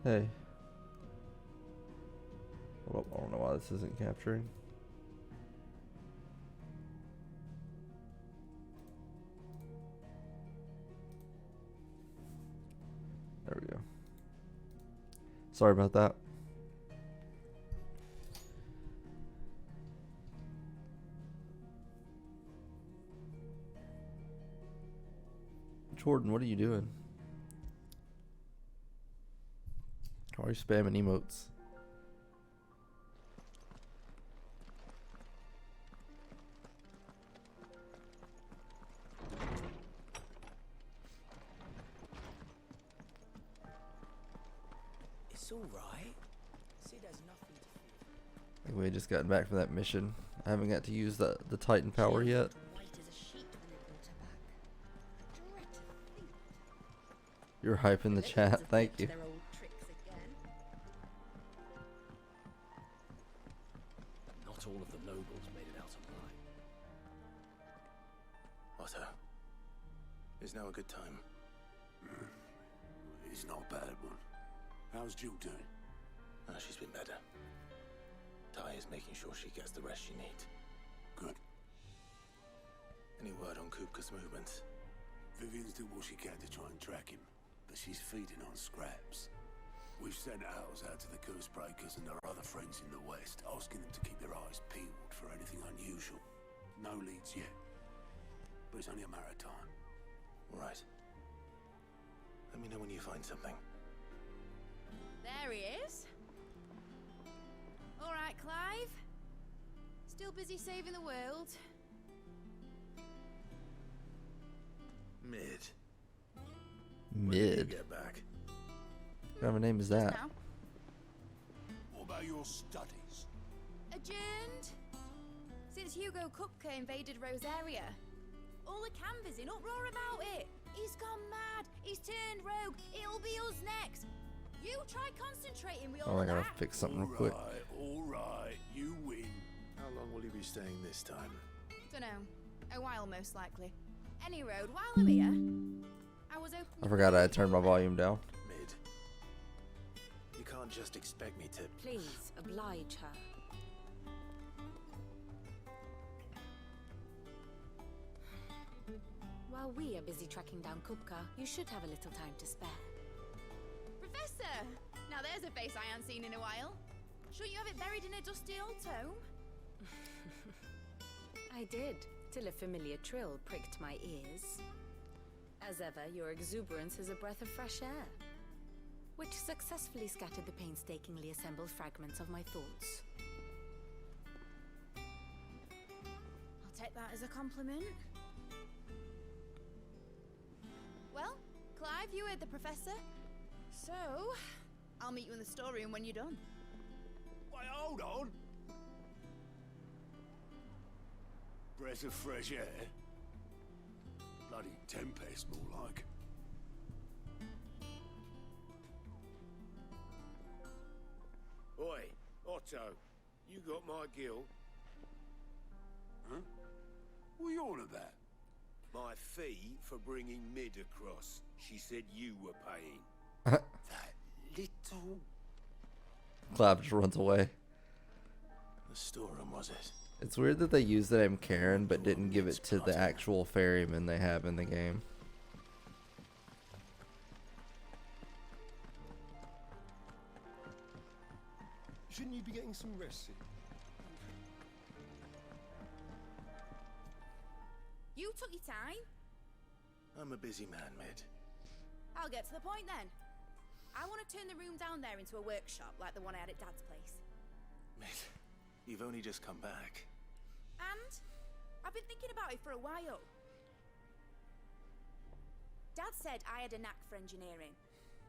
Hey. Hold up, I don't know why this isn't capturing. There we go. Sorry about that. Jordan, what are you doing? Why are you spamming emotes? It's all right. See, there's nothing to fear. I think we just gotten back from that mission. I haven't got to use the Titan power yet. You're hyping the chat. Thank you. Not all of the nobles made it out alive. Otto, is now a good time? It's not a bad one. How's Jill doing? She's been better. Ty is making sure she gets the rest she needs. Good. Any word on Kupka's movements? Vivian's did what she can to try and track him, but she's feeding on scraps. We've sent ours out to the curse breakers and our other friends in the west, asking them to keep their eyes peeled for anything unusual. No leads yet, but it's only a matter of time. All right. Let me know when you find something. There he is. All right, Clive. Still busy saving the world. Mid. When did you Mid. get back? What kind of a name is that? Now, What about your studies? adjourned. Since Hugo Kupka invaded Rosaria. All the canvas in uproar about it. He's gone mad. He's turned rogue. It'll be us next. You try concentrating with all Oh, I gotta that. fix something real quick. All right, you win. How long will you be staying this time? Dunno. A while, most likely. Any road, while I'm here, I was open. I forgot I had turned my volume down. Mid. You can't just expect me to... Please, oblige her. While we are busy tracking down Kupka, you should have a little time to spare. Professor! Now there's a face I haven't seen in a while. Shouldn't you have it buried in a dusty old tome? I did, till a familiar trill pricked my ears. As ever, your exuberance is a breath of fresh air, which successfully scattered the painstakingly assembled fragments of my thoughts. I'll take that as a compliment. Well, Clive, you heard the professor. So, I'll meet you in the storeroom when you're done. Wait, hold on. Breath of fresh air. Bloody tempest, more like. Oi, Otto, you got my gill? Huh? What are you on about? My fee for bringing Mid across. She said you were paying. That little... Clav just runs away. The storeroom, was it? It's weird that they used the name Karen but didn't give it to the actual ferryman they have in the game. Shouldn't you be getting some rest? You took your time. I'm a busy man, Mid. I'll get to the point then. I want to turn the room down there into a workshop like the one I had at Dad's place. Mid, you've only just come back. And I've been thinking about it for a while. Dad said I had a knack for engineering.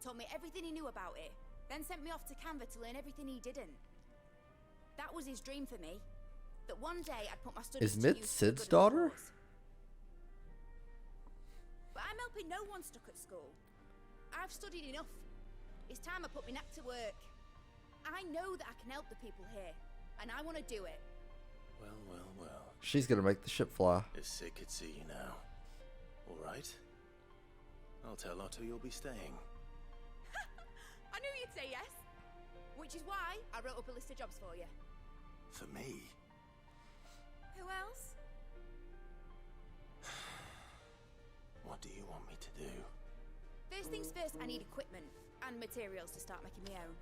Told me everything he knew about it. Then sent me off to Canva to learn everything he didn't. That was his dream for me. That one day I'd put my studies Is to Mid use for Sid's the good of the daughter? cause. But I I'm helping no one stuck at school. I've studied enough. It's time I put my neck to work. I know that I can help the people here, and I want to do it. Well, well, well. She's gonna make the ship fly. It's sick at sea now. All right. I'll tell Otto you'll be staying. I knew you'd say yes. Which is why I wrote up a list of jobs for you. For me? Who else? What do you want me to do? First things first, I need equipment and materials to start making my own.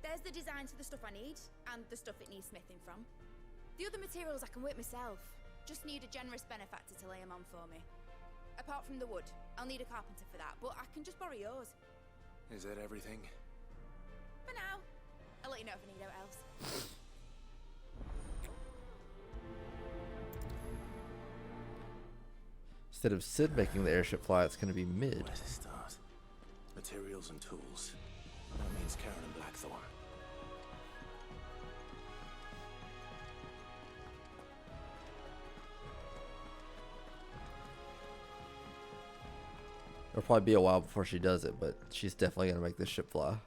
There's the designs for the stuff I need, and the stuff it needs smithing from. The other materials I can work myself. Just need a generous benefactor to lay them on for me. Apart from the wood, I'll need a carpenter for that, but I can just borrow yours. Is that everything? For now. I'll let you know if I need out else. Instead of Sid making the airship fly, it's gonna be Mid. Where to start? Materials and tools. That means Karen and Blackthorn. It'll probably be a while before she does it, but she's definitely gonna make this ship fly.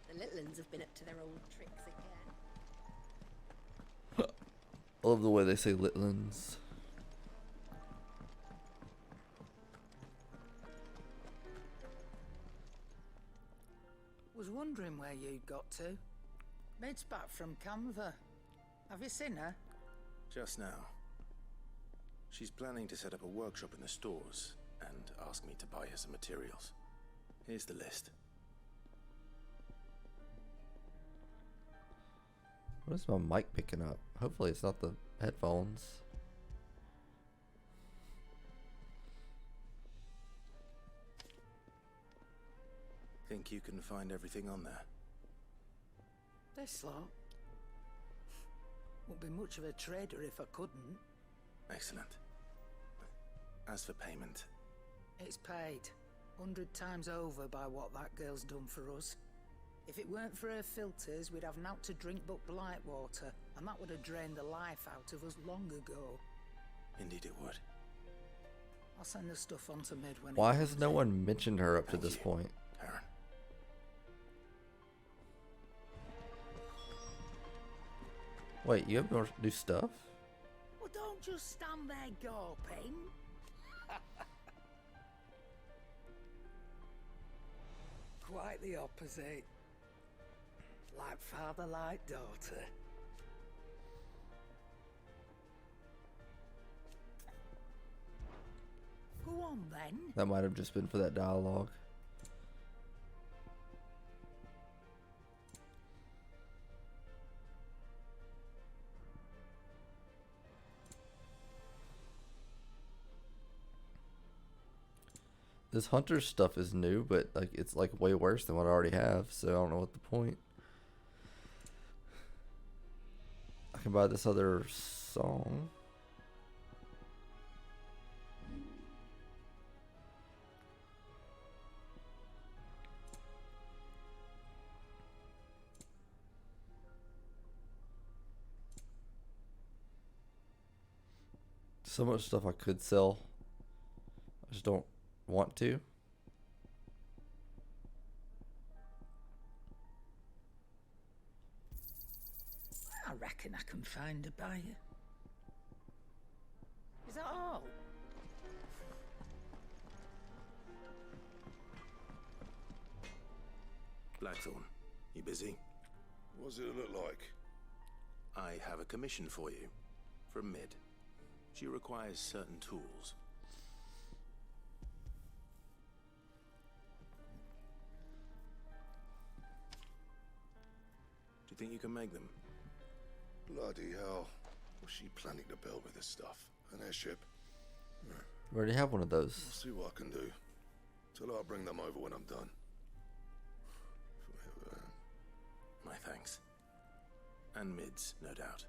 The little ones have been up to their old tricks again. I love the way they say Litlands. Was wondering where you'd got to. Mid's back from Canva. Have you seen her? Just now. She's planning to set up a workshop in the stores and ask me to buy her some materials. Here's the list. What is my mic picking up? Hopefully it's not the headphones. Think you can find everything on there? This lot. Wouldn't be much of a trader if I couldn't. Excellent. As for payment, It's paid 100 times over by what that girl's done for us. If it weren't for her filters, we'd have naught to drink but blight water, and that would have drained the life out of us long ago. indeed it would. I'll send the stuff on to Mid when Why it has comes no in. one mentioned her up to Thank this you, point? Karen. Wait, you have more new stuff? Well, don't just stand there gawping. Quite the opposite. Like father, like daughter. Go on then. That might have just been for that dialogue. This hunter stuff is new, but like it's like way worse than what I already have, so I don't know what the point. I can buy this other song. So much stuff I could sell. I just don't want to. I reckon I can find a buyer. Is that all? Blackthorn, you busy? What's it look like? I have a commission for you. From Mid. She requires certain tools. Do you think you can make them? Bloody hell. What's she planning to build with this stuff? An airship? We already have one of those. I'll see what I can do. Tell her I'll bring them over when I'm done. My thanks. And Mid's, no doubt.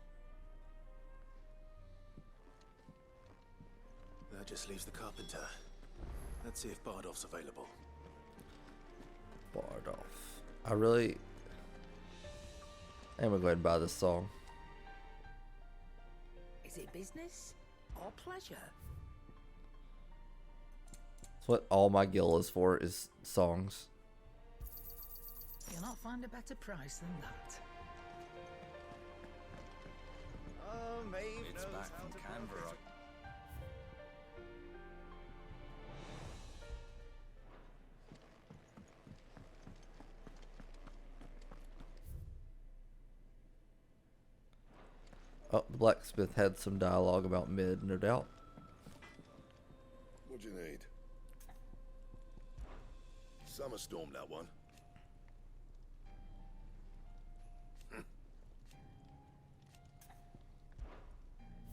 That just leaves the carpenter. Let's see if Bardolph's available. Bardolph. I'm gonna go ahead and buy this song. Is it business or pleasure? That's what all my guild is for, is songs. You'll not find a better price than that. Oh, Maeve it's knows back how from to Canberra. Oh, the blacksmith had some dialogue about mid, no doubt. What do you need? Summer storm, that one.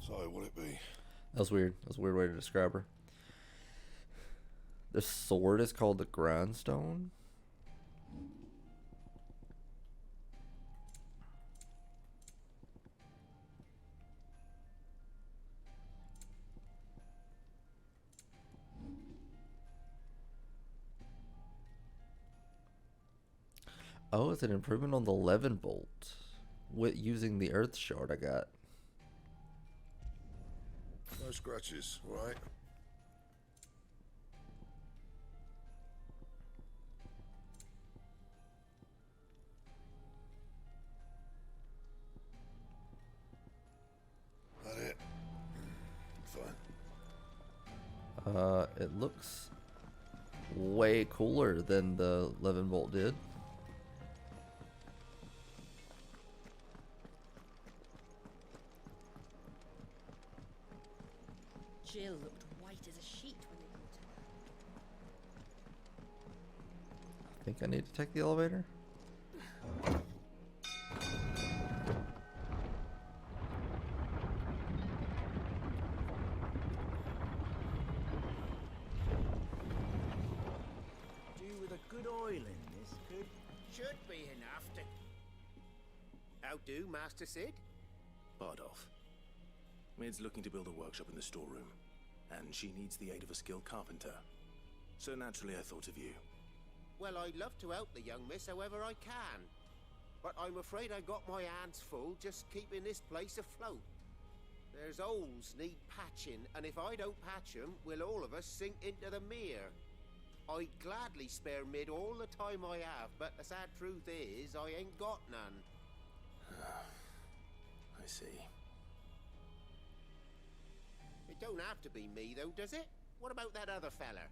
So, what'd it be? That was weird. That was a weird way to describe her. The sword is called the grindstone. Oh, it's an improvement on the Levin bolt with using the earth shard I got. No scratches, right? That it? Fine. It looks way cooler than the Levin bolt did. Jill looked white as a sheet when they brought her. I think I need to take the elevator. Do with a good oil in this should be enough to. How do, Master Sid? Bardolph. Mid's looking to build a workshop in the storeroom, and she needs the aid of a skilled carpenter. So naturally I thought of you. Well, I'd love to help the young miss however I can. But I'm afraid I got my hands full just keeping this place afloat. There's holes need patching, and if I don't patch 'em, we'll all of us sink into the mere. I'd gladly spare Mid all the time I have, but the sad truth is, I ain't got none. I see. It don't have to be me, though, does it? What about that other feller?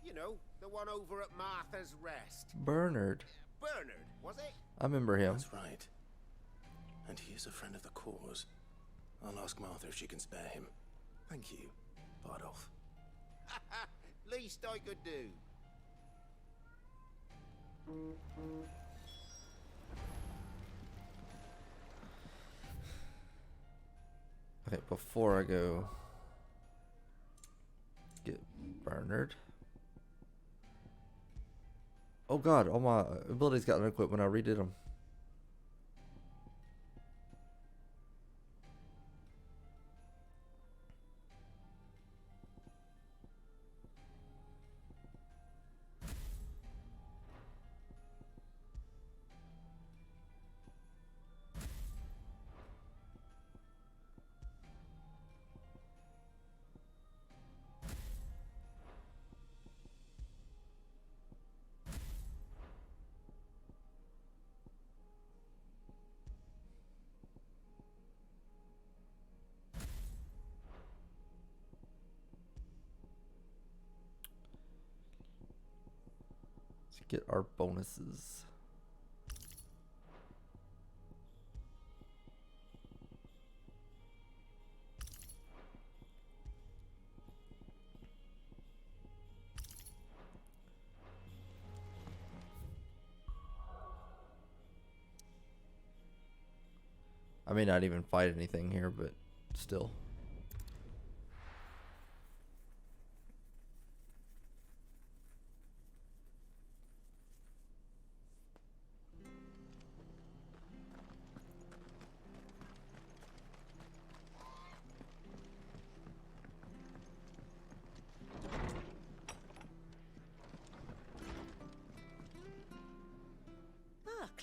You know, the one over at Martha's Rest. Bernard. Bernard, was it? I remember him. That's right. And he is a friend of the cause. I'll ask Martha if she can spare him. Thank you, Bardolph. Least I could do. Okay, before I go get Bernard. Oh god, all my abilities got unequipped when I redid them. Get our bonuses. I may not even fight anything here, but still.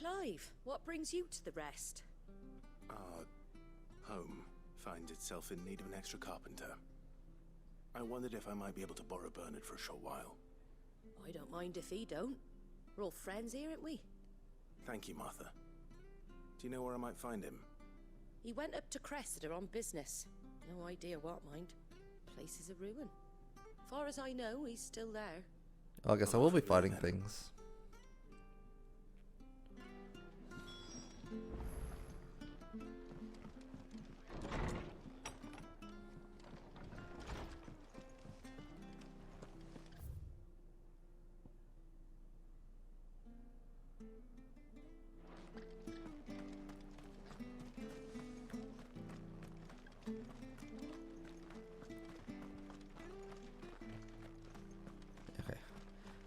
Clive, what brings you to the rest? Our home finds itself in need of an extra carpenter. I wondered if I might be able to borrow Bernard for a short while. I don't mind if he don't. We're all friends here, aren't we? Thank you, Martha. Do you know where I might find him? He went up to Cressida on business. No idea what, mind. Place is a ruin. Far as I know, he's still there. I guess I will be fighting things.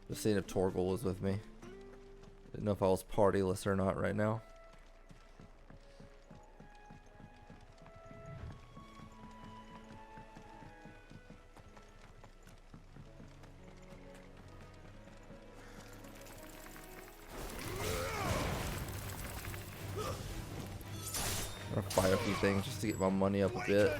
Just seeing if Torgal was with me. Didn't know if I was partyless or not right now. I'm gonna fire a few things just to get my money up a bit.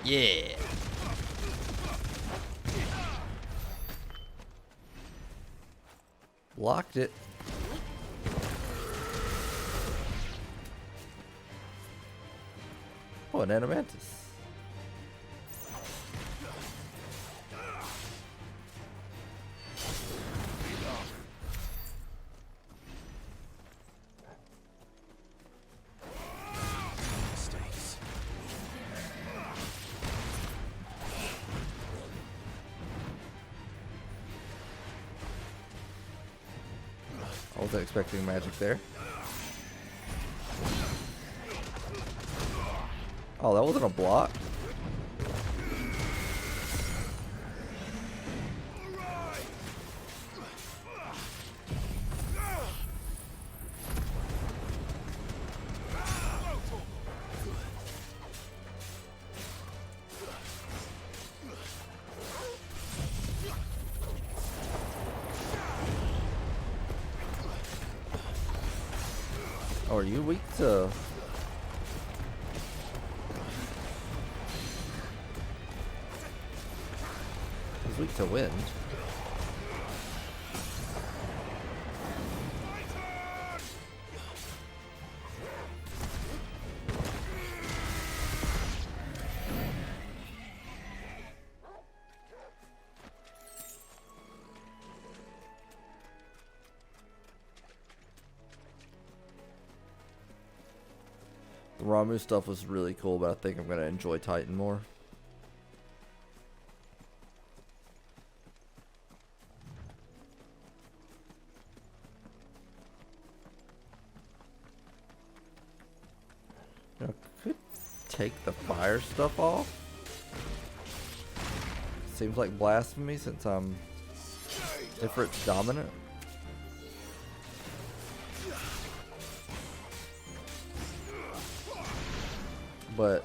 Yeah. Blocked it. Oh, an Animantis. I wasn't expecting magic there. Oh, that wasn't a block. Oh, are you weak to... He's weak to wind. The Ramu stuff was really cool, but I think I'm going to enjoy Titan more. I could take the fire stuff off. Seems like blasphemy since I'm Ifrit's dominant. But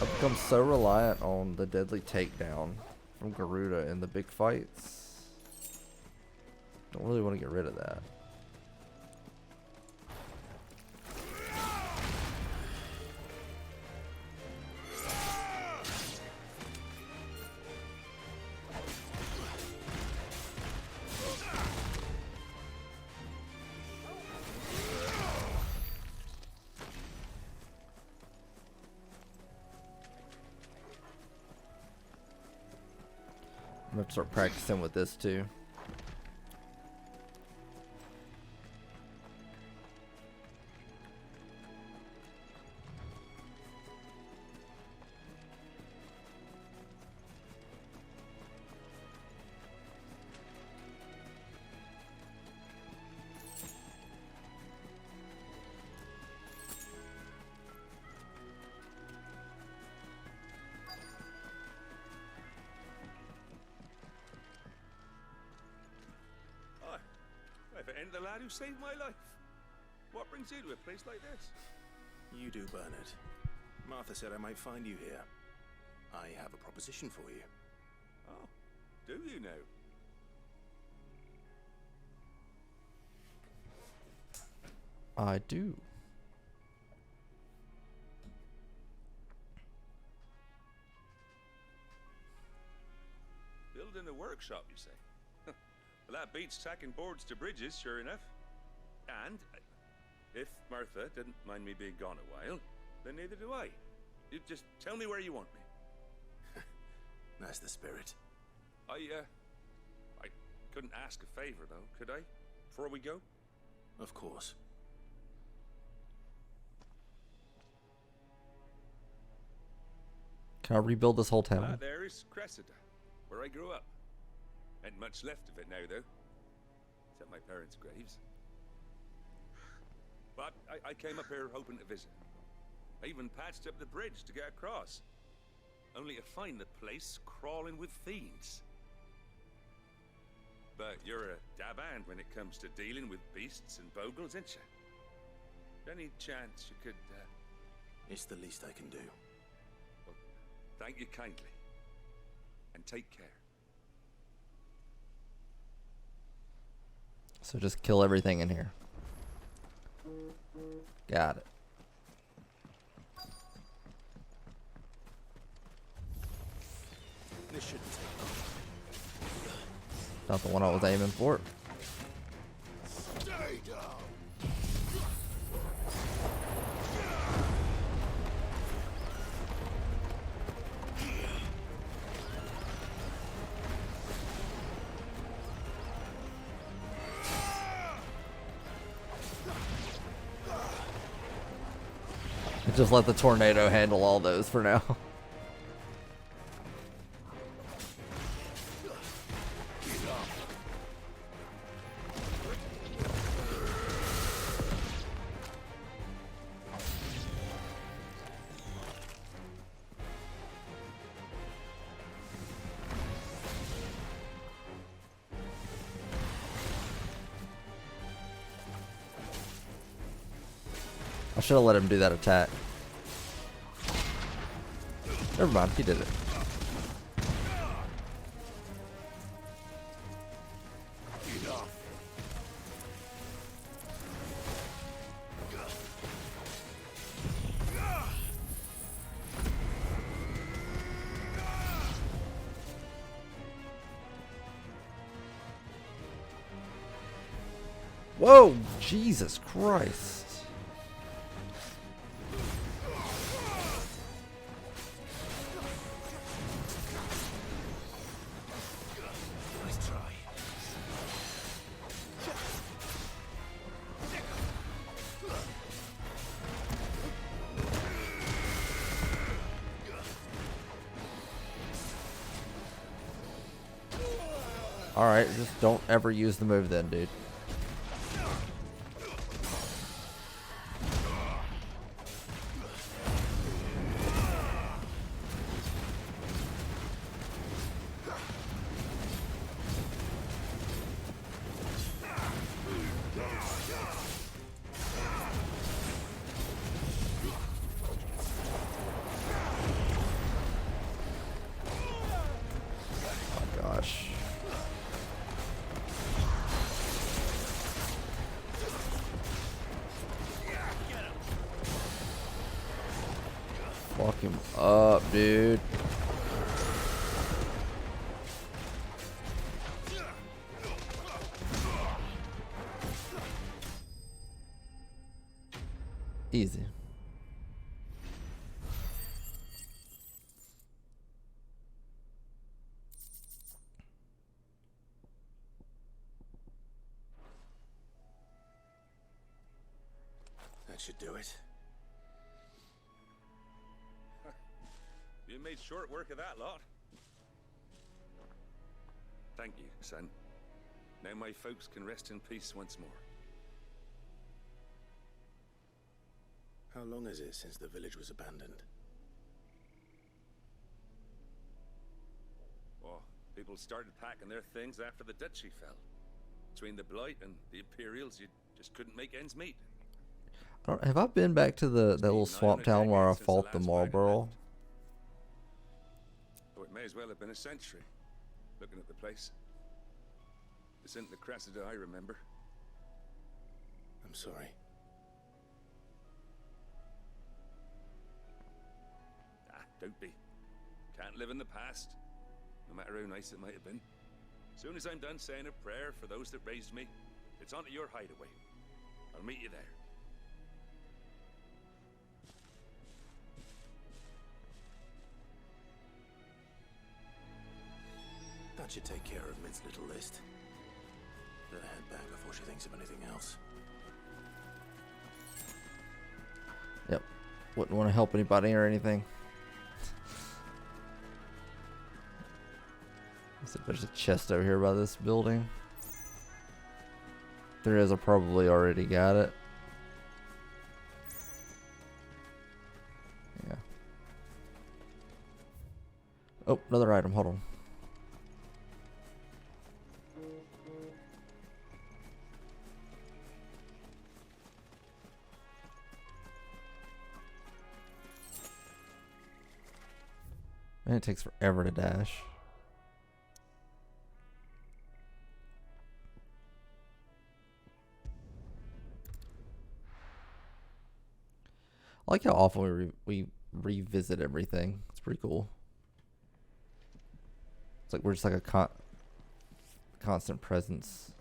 I've become so reliant on the deadly takedown from Garuda in the big fights. Don't really want to get rid of that. I'm gonna start practicing with this too. friend, the lad who saved my life. What brings you to a place like this? You do, Bernard. Martha said I might find you here. I have a proposition for you. Oh, do you now? I do. Building a workshop, you say? Well, that beats tacking boards to bridges, sure enough. And if Martha didn't mind me being gone a while, then neither do I. You just tell me where you want me. That's the spirit. I couldn't ask a favor, though, could I? Before we go? Of course. Can I rebuild this whole town? That there is Cressida, where I grew up. Ain't much left of it now, though. Except my parents' graves. But I came up here hoping to visit. I even patched up the bridge to get across. Only to find the place crawling with fiends. But you're a dab hand when it comes to dealing with beasts and bogles, ain't you? Any chance you could, It's the least I can do. Well, thank you kindly. And take care. So just kill everything in here. Got it. This shouldn't take long. Not the one I was aiming for. Stay down. Just let the tornado handle all those for now. I should have let him do that attack. Never mind, he did it. Whoa, Jesus Christ. Alright, just don't ever use the move then, dude. Oh my gosh. Fuck him up, dude. Easy. That should do it. You made short work of that lot. Thank you, son. Now my folks can rest in peace once more. How long is it since the village was abandoned? Oh, people started packing their things after the duchy fell. between the Blight and the Imperials, you just couldn't make ends meet. Have I been back to that little swamp town where I fought the Marlboro? Oh, it may as well have been a century, looking at the place. This isn't the Cressida I remember. I'm sorry. Ah, don't be. Can't live in the past, no matter how nice it might have been. As soon as I'm done saying a prayer for those that raised me, it's on to your hideaway. I'll meet you there. That should take care of Mid's little list. Better head back before she thinks of anything else. Yep. Wouldn't want to help anybody or anything. So there's a chest over here by this building. If there is, I probably already got it. Yeah. Oh, another item. Hold on. Man, it takes forever to dash. I like how often we revisit everything. It's pretty cool. It's like we're just like a constant presence.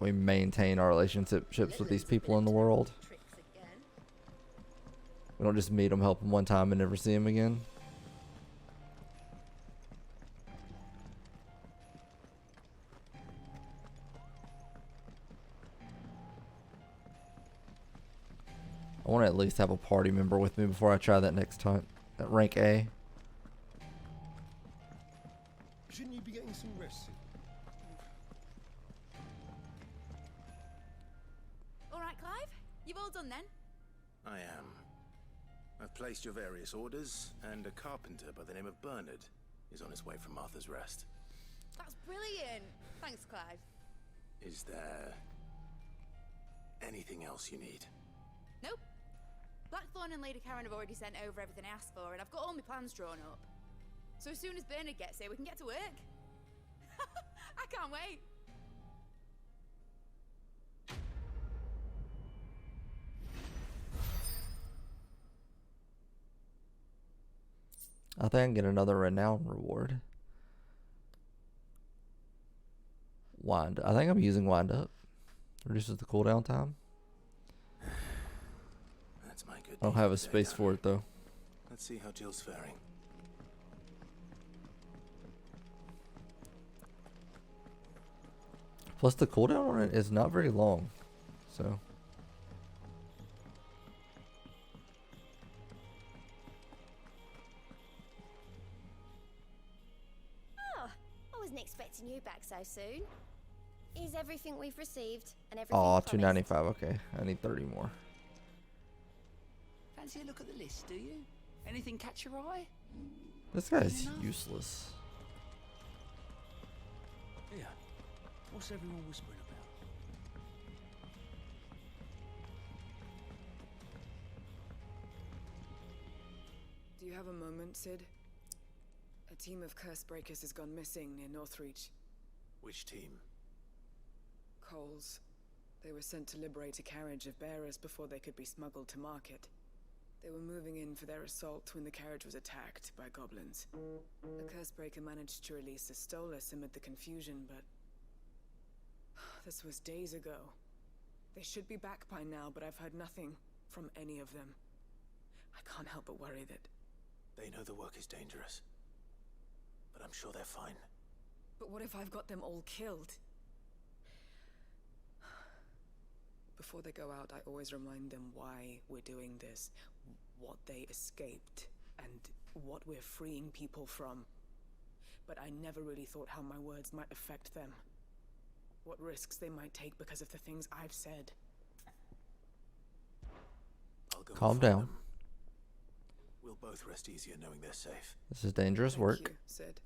We maintain our relationships with these people in the world. We don't just meet them, help them one time, and never see them again. I want to at least have a party member with me before I try that next time. At rank A. Shouldn't you be getting some rest soon? All right, Clive? You've all done then? I am. I've placed your various orders, and a carpenter by the name of Bernard is on his way from Martha's Rest. That's brilliant. Thanks, Clive. Is there anything else you need? Nope. Blackthorn and Lady Karen have already sent over everything I asked for, and I've got all my plans drawn up. So as soon as Bernard gets here, we can get to work. I can't wait. I think I can get another renown reward. Wind. I think I'm using wind up. Reduces the cooldown time. That's my good. I don't have a space for it though. Let's see how Jill's faring. Plus the cooldown on it is not very long, so. Oh, I wasn't expecting you back so soon. Is everything we've received and everything Aw, promised? 295. Okay, I need 30 more. Fancy a look at the list, do you? Anything catch your eye? This guy's useless. Yeah. What's everyone whispering about? Do you have a moment, Sid? A team of Cursebreakers has gone missing near Northreach. Which team? Coles. They were sent to liberate a carriage of bearers before they could be smuggled to market. They were moving in for their assault when the carriage was attacked by goblins. A Cursebreaker managed to release a Stolas amid the confusion, but this was days ago. They should be back by now, but I've heard nothing from any of them. I can't help but worry that... They know the work is dangerous, but I'm sure they're fine. But what if I've got them all killed? Before they go out, I always remind them why we're doing this, what they escaped, and what we're freeing people from. But I never really thought how my words might affect them. What risks they might take because of the things I've said. I'll go Calm and find down. them. We'll both rest easier knowing they're safe. This is dangerous work. Thank you, Sid.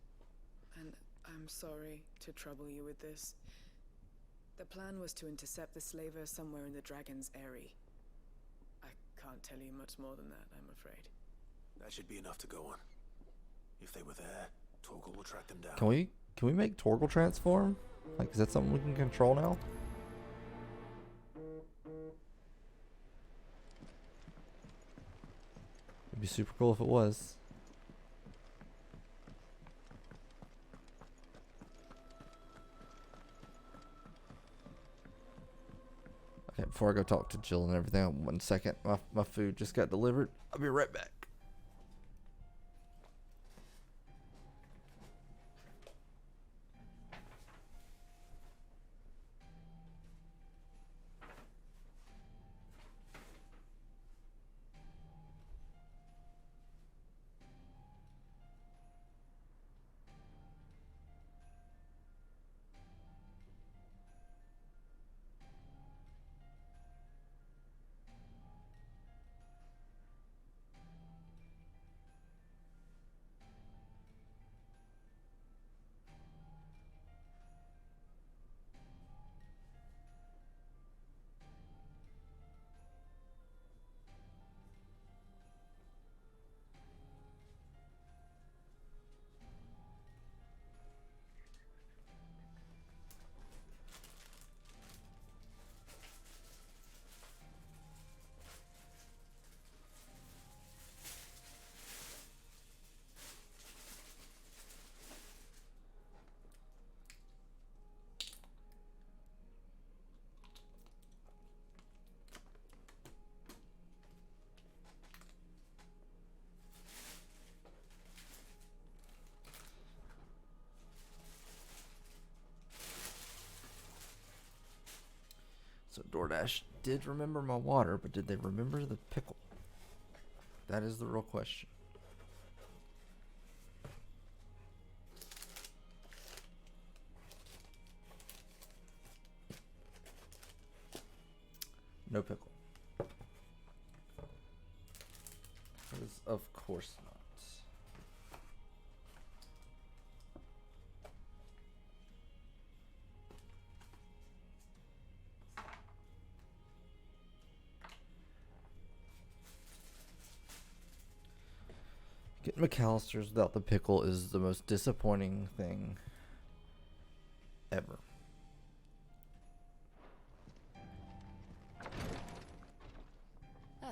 And I'm I'm sorry to trouble you with this. The plan was to intercept the slaver somewhere in the Dragon's Eyrie. I can't tell you much more than that, I'm afraid. That should be enough to go on. If they were there, Torgal will track them down. Can we make Torgal transform? Like, is that something we can control now? It'd be super cool if it was. Okay, before I go talk to Jill and everything, 1 second. My food just got delivered. I'll be right back. So DoorDash did remember my water, but did they remember the pickle? That is the real question. No pickle. That is, of course not. Getting McAllister's without the pickle is the most disappointing thing ever. Ah,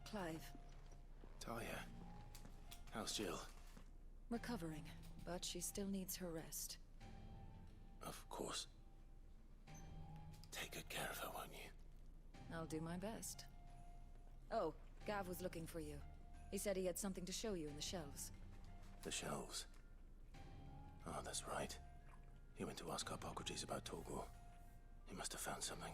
Clive. Talia, how's Jill? Recovering, but she still needs her rest. Of course. Take good care of her, won't you? I'll do my best. Oh, Gav was looking for you. He said he had something to show you in the shelves. The shelves? Oh, that's right. He went to ask Hippocrates about Torgal. He must have found something.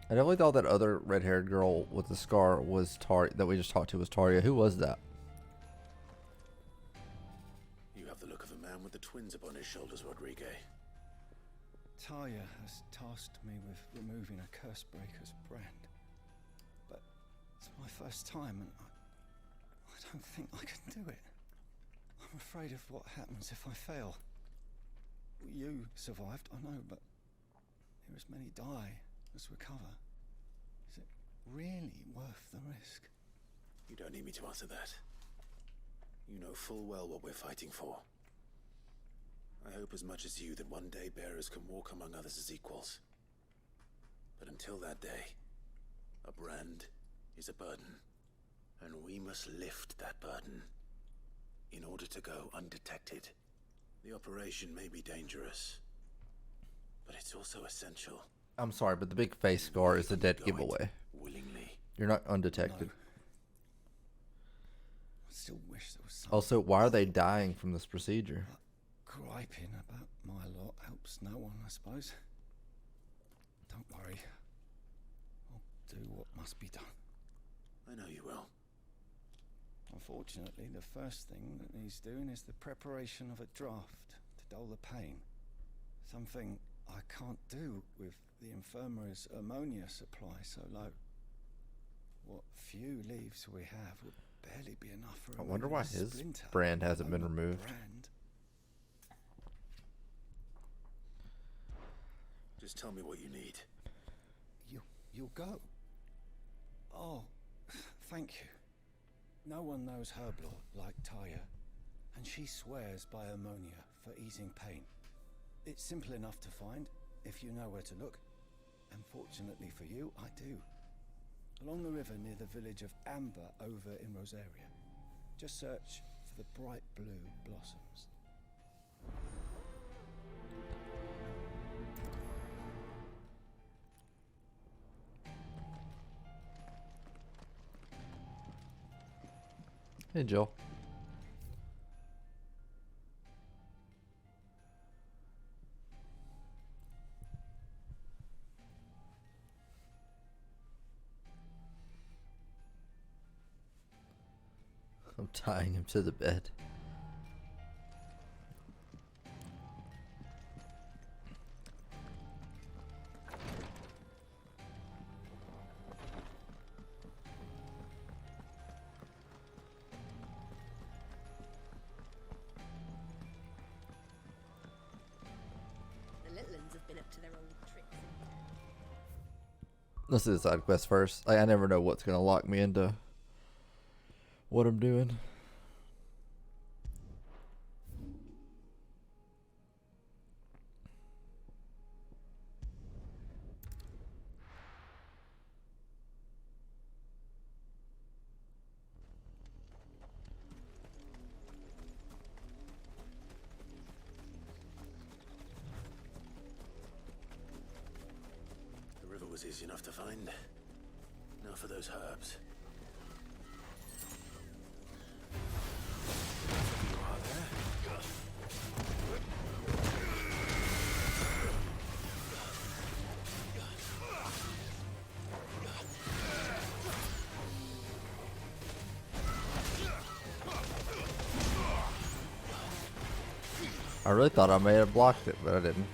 I definitely thought that other red-haired girl with the scar was Taria, that we just talked to was Taria. Who was that? You have the look of a man with the twins upon his shoulders, Rodrigue. Talia has tasked me with removing a Cursebreaker's brand. But it's my first time and I don't think I can do it. I'm afraid of what happens if I fail. You survived, I know, but here as many die as recover. Is it really worth the risk? You don't need me to answer that. You know full well what we're fighting for. I hope as much as you that one day bearers can walk among others as equals. But until that day, a brand is a burden, and we must lift that burden in order to go undetected. The operation may be dangerous, but it's also essential. I'm sorry, but the big face scar is a dead giveaway. Willingly. You're not undetected. No. I still wish there was something. Also, why are they dying from this procedure? Griping about my lot helps no one, I suppose. Don't worry. I'll do what must be done. I know you will. Unfortunately, the first thing that needs doing is the preparation of a draft to dull the pain. Something I can't do with the infirmary's ammonia supply so low. What few leaves we have would barely be enough for I wonder removing why a his splinter, brand hasn't let been alone a removed. brand. Just tell me what you need. You'll go. Oh, thank you. No one knows Herblot like Taya, and she swears by ammonia for easing pain. It's simple enough to find, if you know where to look. And fortunately for you, I do. Along the river near the village of Amber over in Rosaria. Just search for the bright blue blossoms. Hey, Jill. I'm tying him to the bed. The little ones have been up to their old tricks. Let's do the side quest first. I never know what's gonna lock me into what I'm doing. The river was easy enough to find. Now for those herbs. You are there. I really thought I may have blocked it, but I didn't.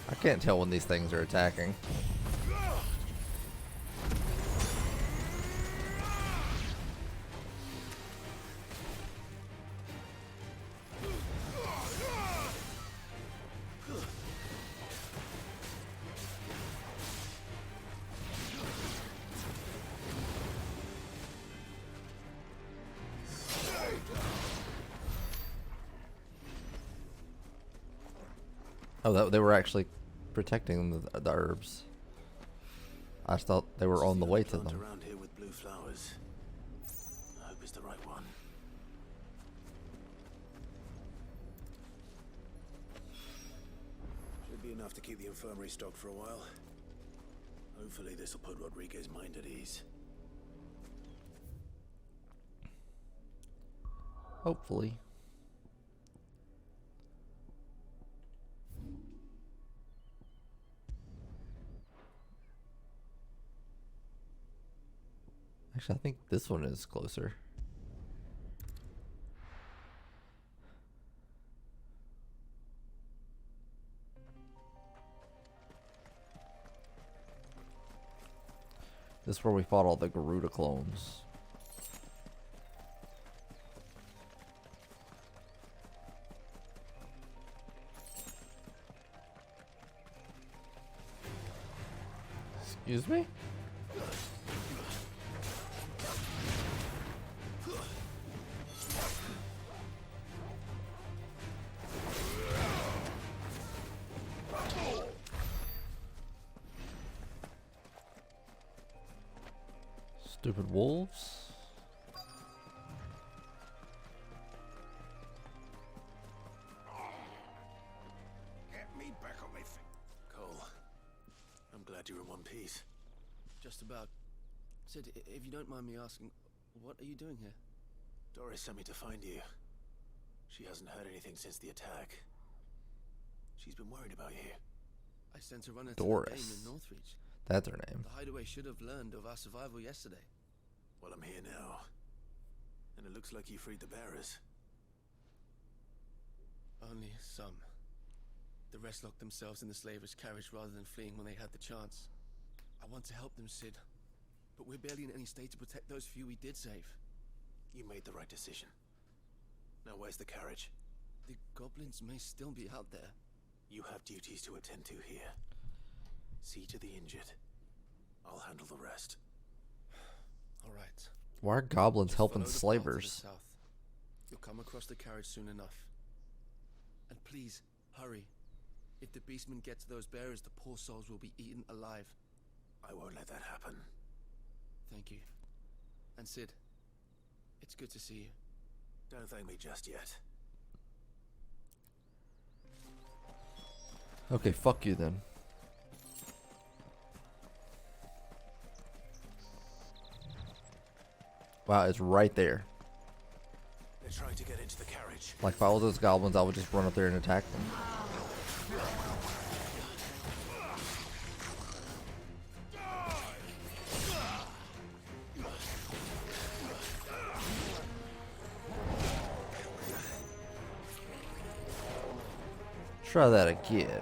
I can't tell when these things are attacking. Oh, they were actually protecting the herbs. I just thought they were on the way to Plant them. around here with blue flowers. I hope it's the right one. Should be enough to keep the infirmary stocked for a while. Hopefully this will put Rodriguez's mind at ease. Hopefully. Actually, I think this one is closer. This is where we fought all the Garuda clones. Excuse me? Stupid wolves. Get me back on my feet. Cole, I'm glad you're in one piece. Just about. Sid, if you don't mind me asking, what are you doing here? Doris sent me to find you. She hasn't heard anything since the attack. She's been worried about you. I sent a runner to Doris. the game in Northreach. That's her name. The hideaway should have learned of our survival yesterday. Well, I'm here now. And it looks like you freed the bearers. Only some. The rest locked themselves in the slaver's carriage rather than fleeing when they had the chance. I want to help them, Sid, but we're barely in any state to protect those few we did save. You made the right decision. Now where's the carriage? The goblins may still be out there. You have duties to attend to here. See to the injured. I'll handle the rest. All right. Why are goblins Just helping follow the path to the slavers? south. You'll come across the carriage soon enough. And please, hurry. If the beastmen get to those bearers, the poor souls will be eaten alive. I won't let that happen. Thank you. And Sid, it's good to see you. Don't thank me just yet. Okay, fuck you then. Wow, it's right there. They're trying to get into the carriage. Like if I was those goblins, I would just run up there and attack them. Try that again.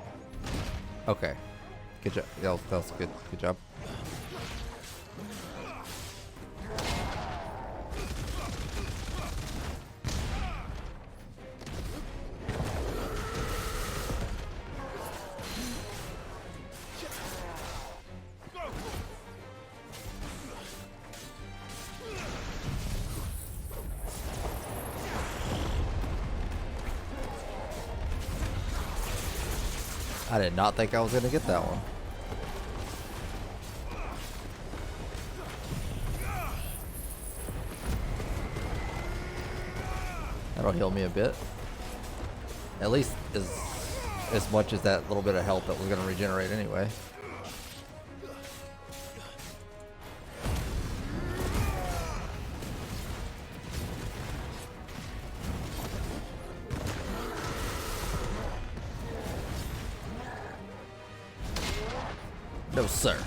Okay. Good job. That was good. Good job. I did not think I was going to get that one. That'll heal me a bit. At least as much as that little bit of health that was going to regenerate anyway. No, sir.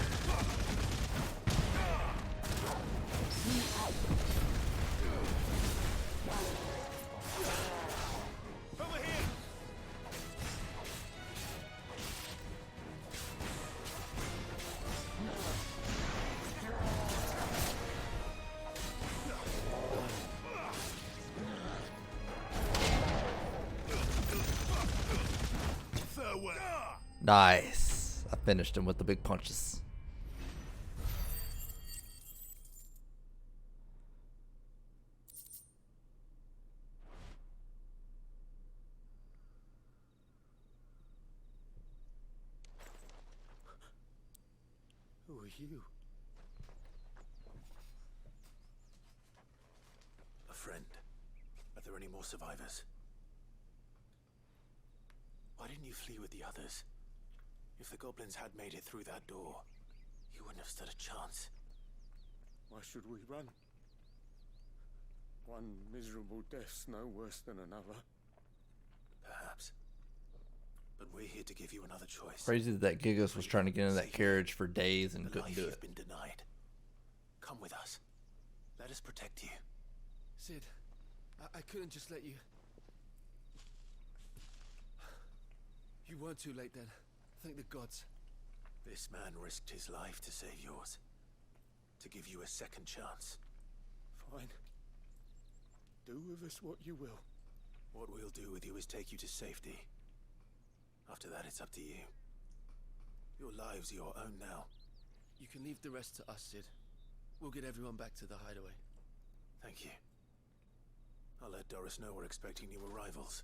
Nice. I finished him with the big punches. Who are you? A friend. Are there any more survivors? Why didn't you flee with the others? If the goblins had made it through that door, you wouldn't have stood a chance. Why should we run? One miserable death's no worse than another. Perhaps. But we're here to give you another choice. Crazy that Gigas was trying to get in that carriage for days and couldn't do it. You've been denied. Come with us. Let us protect you. Sid, I couldn't just let you... You weren't too late then. Thank the gods. This man risked his life to save yours. To give you a second chance. Fine. Do with us what you will. What we'll do with you is take you to safety. After that, it's up to you. Your lives are your own now. You can leave the rest to us, Sid. We'll get everyone back to the hideaway. Thank you. I'll let Doris know we're expecting new arrivals.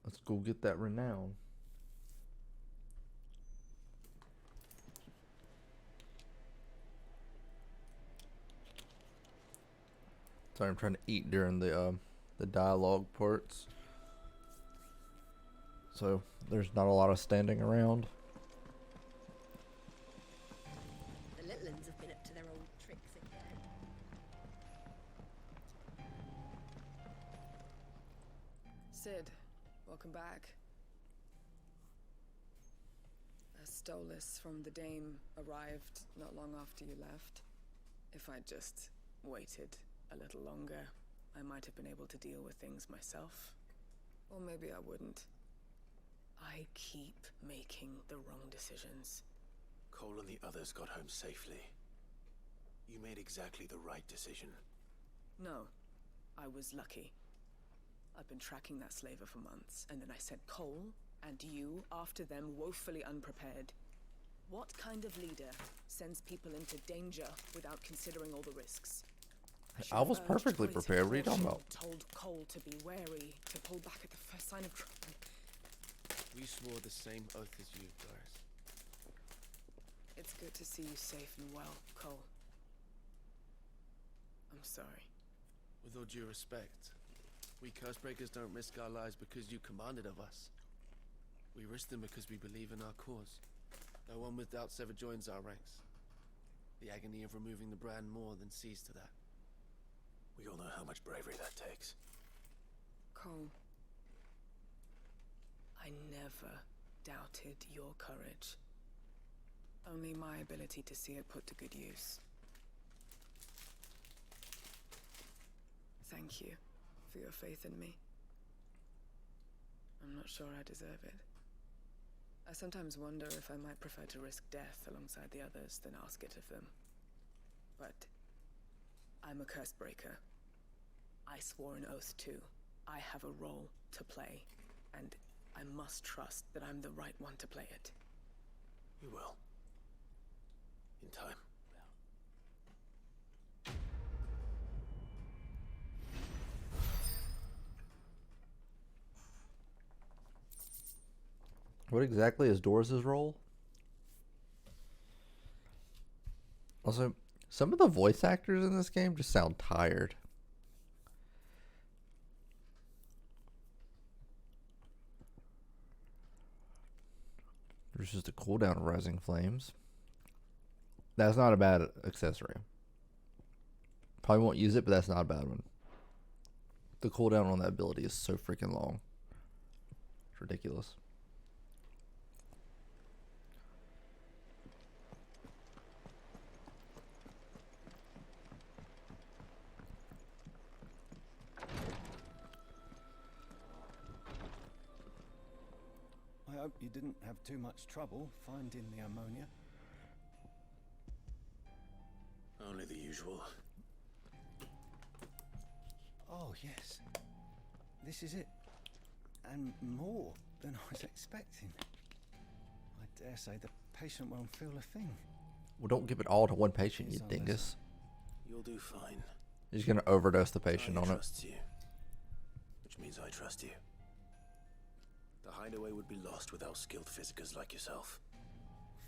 Let's go get that renown. Sorry, I'm trying to eat during the dialogue parts. So there's not a lot of standing around. The Litlins have been up to their old tricks again. Sid, welcome back. A Stolas from the Dame arrived not long after you left. If I'd just waited a little longer, I might have been able to deal with things myself. Or maybe I wouldn't. I keep making the wrong decisions. Cole and the others got home safely. You made exactly the right decision. No, I was lucky. I've been tracking that slaver for months, and then I sent Cole and you after them, woefully unprepared. What kind of leader sends people into danger without considering all the risks? I was perfectly prepared. What are you talking about? Told Cole to be wary, to pull back at the first sign of trouble. We swore the same oath as you, Doris. It's good to see you safe and well, Cole. I'm sorry. With all due respect, we Cursebreakers don't risk our lives because you commanded of us. We risk them because we believe in our cause. No one with doubts ever joins our ranks. The agony of removing the brand more than sees to that. We all know how much bravery that takes. Cole, I never doubted your courage. Only my ability to see it put to good use. Thank you for your faith in me. I'm not sure I deserve it. I sometimes wonder if I might prefer to risk death alongside the others than ask it of them. But I'm a Cursebreaker. I swore an oath too. I have a role to play, and I must trust that I'm the right one to play it. You will. In time. What exactly is Doris's role? Also, some of the voice actors in this game just sound tired. There's just a cooldown of Rising Flames. That's not a bad accessory. Probably won't use it, but that's not a bad one. The cooldown on that ability is so freaking long. It's ridiculous. I hope you didn't have too much trouble finding the ammonia. Only the usual. Oh, yes. This is it. And more than I was expecting. I dare say the patient won't feel a thing. Well, don't give it all to one patient, you dingus. You'll do fine. He's going to overdose the patient on it. I trust you. Which means I trust you. The hideaway would be lost without skilled physicers like yourself.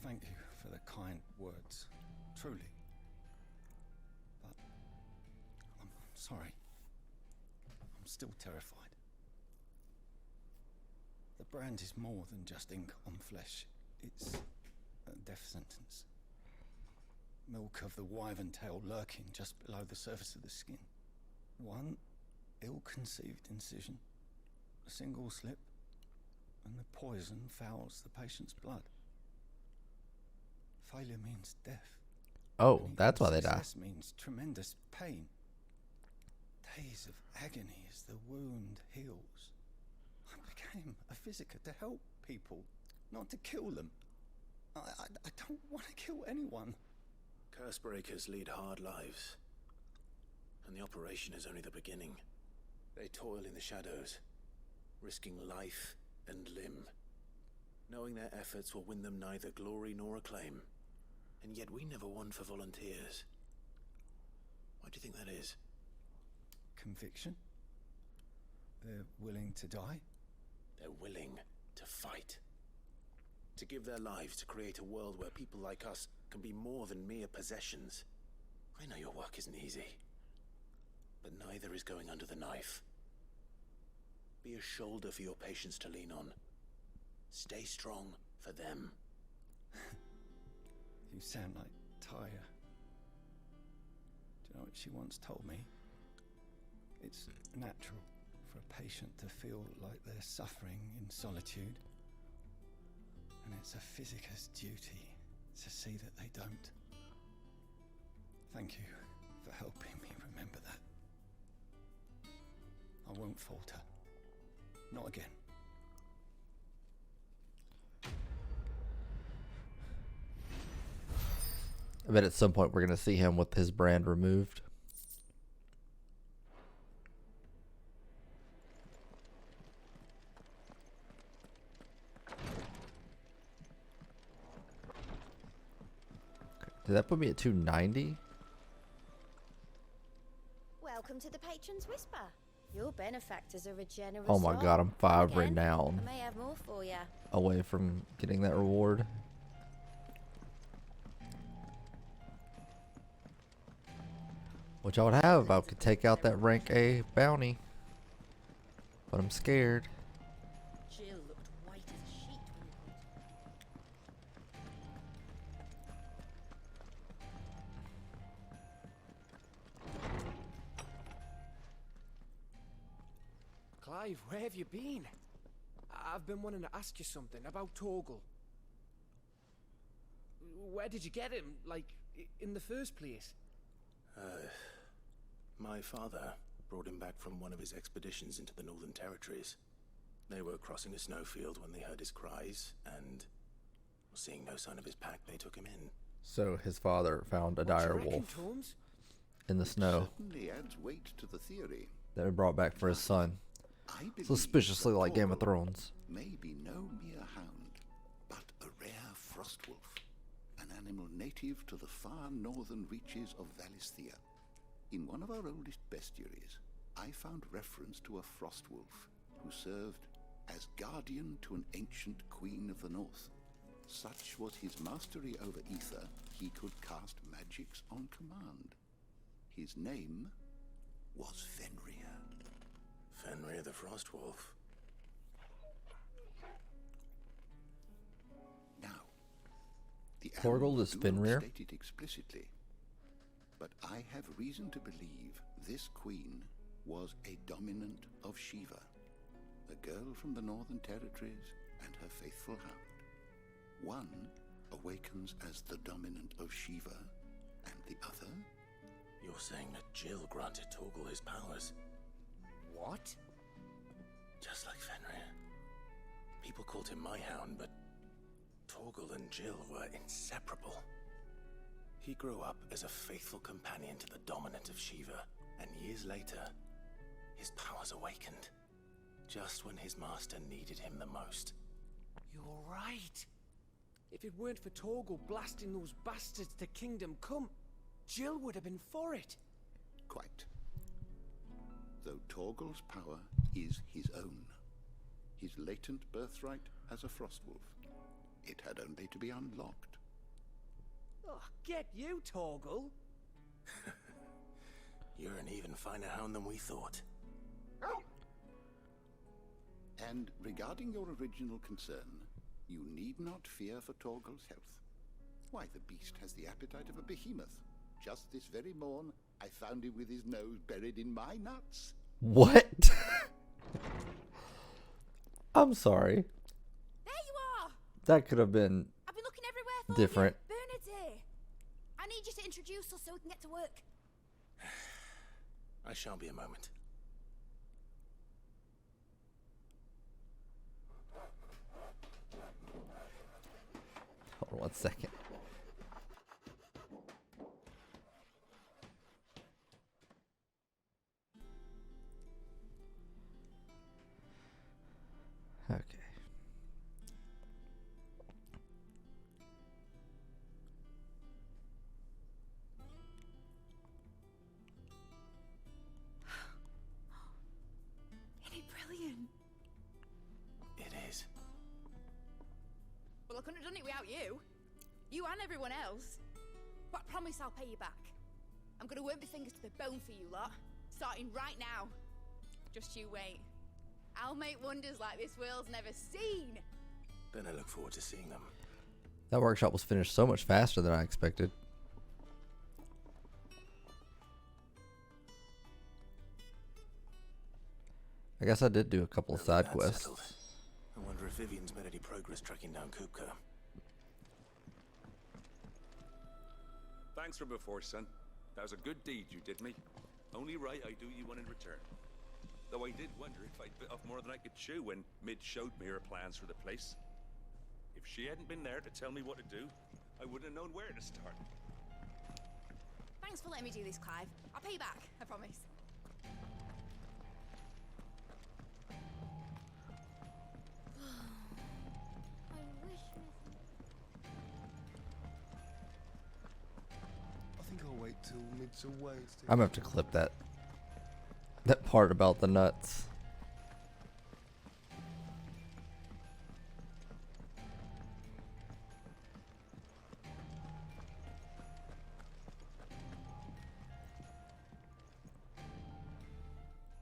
Thank you for the kind words. Truly. But I'm sorry. I'm still terrified. The brand is more than just ink on flesh. It's a death sentence. Milk of the wyvern tail lurking just below the surface of the skin. One ill-conceived incision, a single slip, and the poison fouls the patient's blood. Failure means death. Oh, that's why they die. Success means tremendous pain. Days of agony as the wound heals. I became a physiker to help people, not to kill them. I don't want to kill anyone. Cursebreakers lead hard lives. And the operation is only the beginning. They toil in the shadows, risking life and limb, knowing their efforts will win them neither glory nor acclaim. And yet we never won for volunteers. Why do you think that is? Conviction? They're willing to die? They're willing to fight. To give their lives to create a world where people like us can be more than mere possessions. I know your work isn't easy, but neither is going under the knife. Be a shoulder for your patients to lean on. Stay strong for them. You sound like Tyre. she once told me. It's natural for a patient to feel like they're suffering in solitude. And it's a physicist's duty to see that they don't. Thank you for helping me remember that. I won't falter. Not again. I bet at some point we're going to see him with his brand removed. Did that put me at 290? Welcome to the Patron's Whisper. Your benefactors are a generous. Oh my god, I'm 5 Again, renown I may have more for you. away from getting that reward. Which I would have if I could take out that rank A bounty. But I'm scared. Jill looked white as a sheet when you Clive, where have you been? I've been wanting to ask you something about Torgal. Where did you get him, like, in the first place? My father brought him back from one of his expeditions into the Northern Territories. They were crossing a snowfield when they heard his cries, and seeing no sign of his pack, they took him in. So his father found a dire wolf in the snow Certainly adds weight to the theory. that he brought back for his son. I believe Suspiciously that like Game of Torgal Thrones. may be no mere hound, but a rare frost wolf, an animal native to the far northern reaches of Valisthea. In one of our oldest bestiaries, I found reference to a frost wolf who served as guardian to an ancient queen of the north. Such was his mastery over ether, he could cast magics on command. His name was Fenrir. Fenrir the Frost Wolf. Now, the Torgal annals is do not Fenrir? state it explicitly, but I have reason to believe this queen was a dominant of Shiva, a girl from the Northern Territories and her faithful hound. One awakens as the dominant of Shiva, and the other... You're saying that Jill granted Torgal his powers? What? Just like Fenrir. People called him my hound, but Torgal and Jill were inseparable. He grew up as a faithful companion to the dominant of Shiva, and years later, his powers awakened. Just when his master needed him the most. You're right. If it weren't for Torgal blasting those bastards to Kingdom Come, Jill would have been for it. Quite. Though Torgal's power is his own, his latent birthright as a Frostwolf, it had only to be unlocked. Oh, get you, Torgal. You're an even finer hound than we thought. And regarding your original concern, you need not fear for Torgal's health. Why, the beast has the appetite of a behemoth. Just this very morn, I found him with his nose buried in my nuts. What? I'm sorry. There you are! That could have been I've been looking everywhere for different. you. Bernard's here. I need you to introduce us so we can get to work. I shall be a moment. Hold on 1 second. Okay. Isn't it brilliant? It is. Well, I couldn't have done it without you. You and everyone else. But I promise I'll pay you back. I'm gonna work my fingers to the bone for you lot. Starting right now. Just you wait. I'll make wonders like this world's never seen. Then I look forward to seeing them. That workshop was finished so much faster than I expected. guess I did do a couple of side That's quests. settled. I wonder if Vivian's made any progress tracking down Kupka. Thanks for before, son. That was a good deed you did me. Only right I do you one in return. Though I did wonder if I'd bit off more than I could chew when Mid showed me her plans for the place. If she hadn't been there to tell me what to do, I wouldn't have known where to start. Thanks for letting me do this, Clive. I'll pay you back, I promise. I think I'll wait till Mid's away. I'm gonna have to clip that part about the nuts.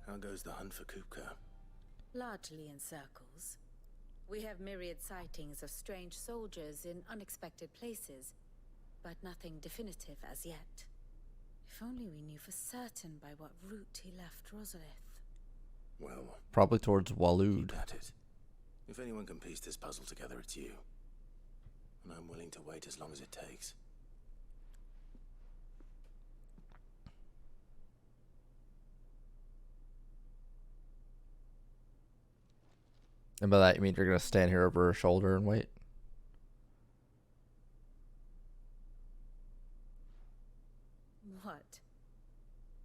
How goes the hunt for Kupka? Largely in circles. We have myriad sightings of strange soldiers in unexpected places, but nothing definitive as yet. If only we knew for certain by what route he left Rosalith. Well, Probably towards Waloed. keep at it. If anyone can piece this puzzle together, it's you. And I'm willing to wait as long as it takes. And by that you mean you're gonna stand here over her shoulder and wait? What?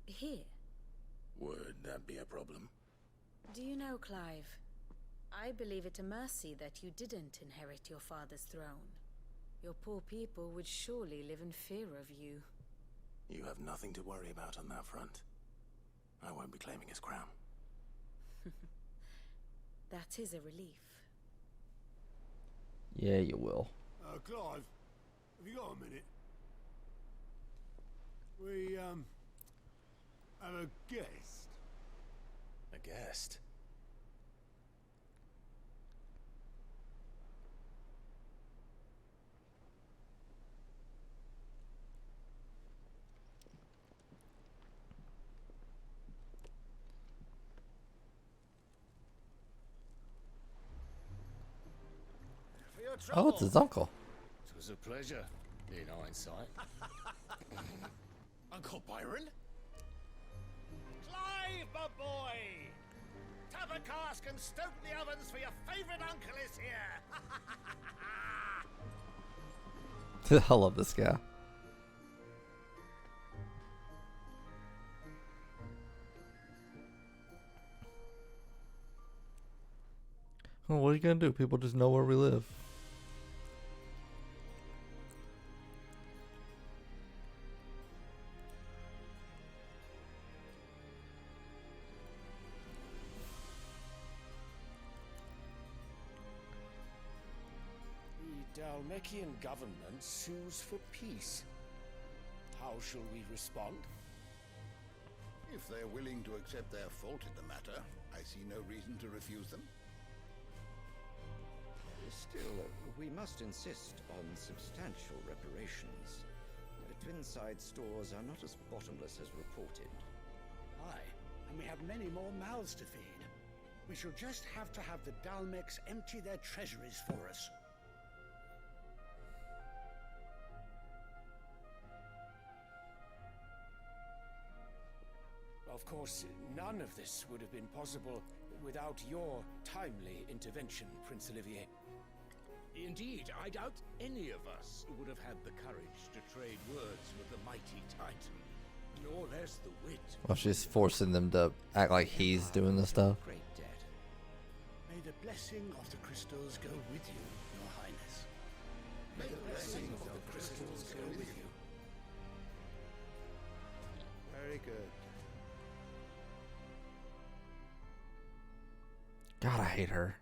Here? Would that be a problem? Do you know, Clive? I believe it a mercy that you didn't inherit your father's throne. Your poor people would surely live in fear of you. You have nothing to worry about on that front. I won't be claiming his crown. That is a relief. Yeah, you will. Clive, have you got a minute? We, have a guest. A guest? Oh, it's his uncle. It was a pleasure, in hindsight. Uncle Byron? Clive, my boy! Tap a cask and stoke the ovens, for your favourite uncle is here! I love this guy. Well, what are you gonna do? People just know where we live. The Dalmekian government sues for peace. How shall we respond? If they're willing to accept their fault in the matter, I see no reason to refuse them. Still, we must insist on substantial reparations. Twinside stores are not as bottomless as reported. Aye, and we have many more mouths to feed. We shall just have to have the Dalmecs empty their treasuries for us. Of course, none of this would have been possible without your timely intervention, Prince Olivier. Indeed, I doubt any of us would have had the courage to trade words with the mighty Titan, nor less the wit. Well, she's forcing them to act like he's doing the stuff. Great debt. May the blessing of the crystals go with you, Your Highness. May the blessing of the crystals go with you. Very good. God, I hate her.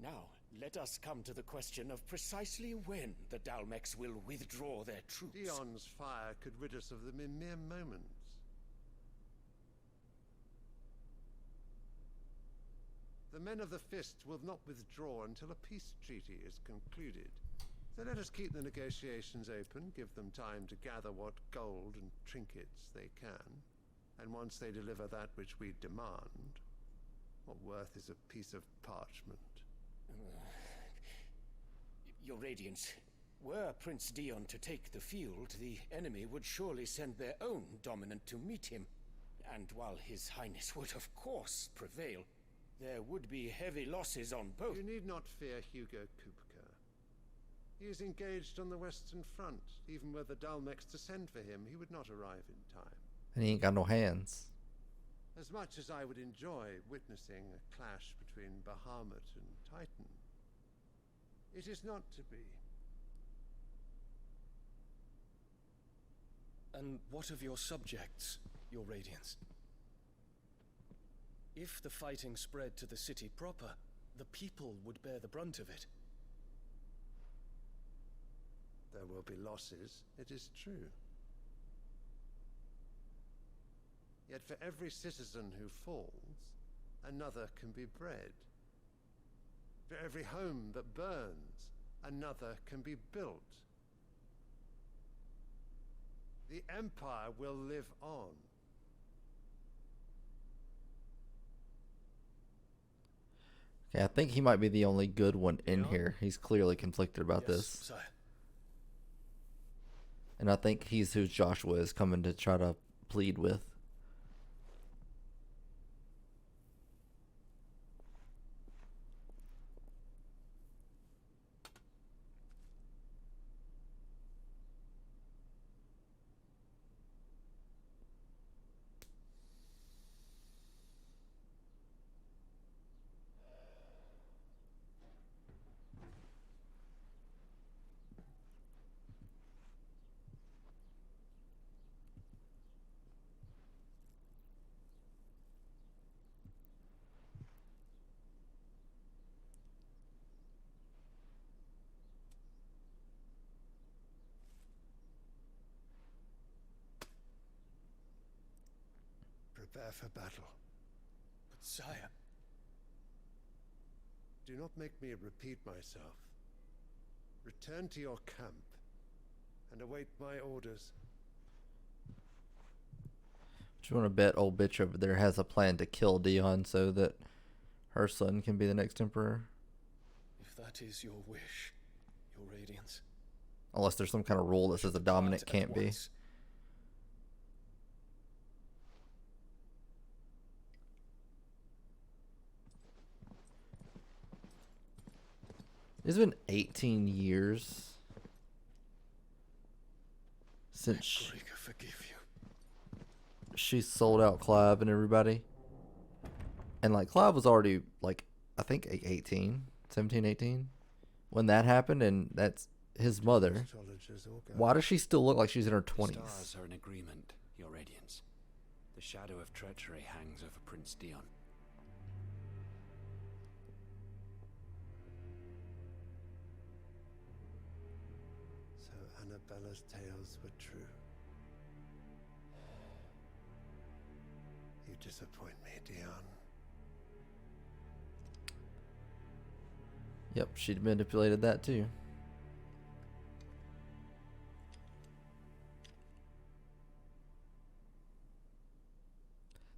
Now, let us come to the question of precisely when the Dalmecs will withdraw their troops. Dion's fire could rid us of them in mere moments. The men of the Fists will not withdraw until a peace treaty is concluded. So let us keep the negotiations open, give them time to gather what gold and trinkets they can. And once they deliver that which we demand, what worth is a piece of parchment? Your Radiance, were Prince Dion to take the field, the enemy would surely send their own dominant to meet him. And while His Highness would of course prevail, there would be heavy losses on both. You need not fear Hugo Kupka. He is engaged on the Western Front. Even were the Dalmex to send for him, he would not arrive in time. And he ain't got no hands. As much as I would enjoy witnessing a clash between Bahamut and Titan, it is not to be. And what of your subjects, Your Radiance? If the fighting spread to the city proper, the people would bear the brunt of it. There will be losses, it is true. Yet for every citizen who falls, another can be bred. For every home that burns, another can be built. The Empire will live on. Okay, I think he might be the only good one in here. He's clearly conflicted about this. Sire. And I think he's who Joshua is coming to try to plead with. Prepare for battle. But sire... Do not make me repeat myself. Return to your camp and await my orders. Do you want to bet old bitch over there has a plan to kill Dion so that her son can be the next emperor? If that is your wish, Your Radiance. Unless there's some kind of rule that says a dominant can't be. It's been 18 years since she sold out Clive and everybody. And like Clive was already like, I think 18, 17, 18 when that happened, and that's his mother. Why does she still look like she's in her 20s? The stars are in agreement, Your Radiance. The shadow of treachery hangs over Prince Dion. Annabella's tales were true. You disappoint me, Dion. Yep, she'd manipulated that too.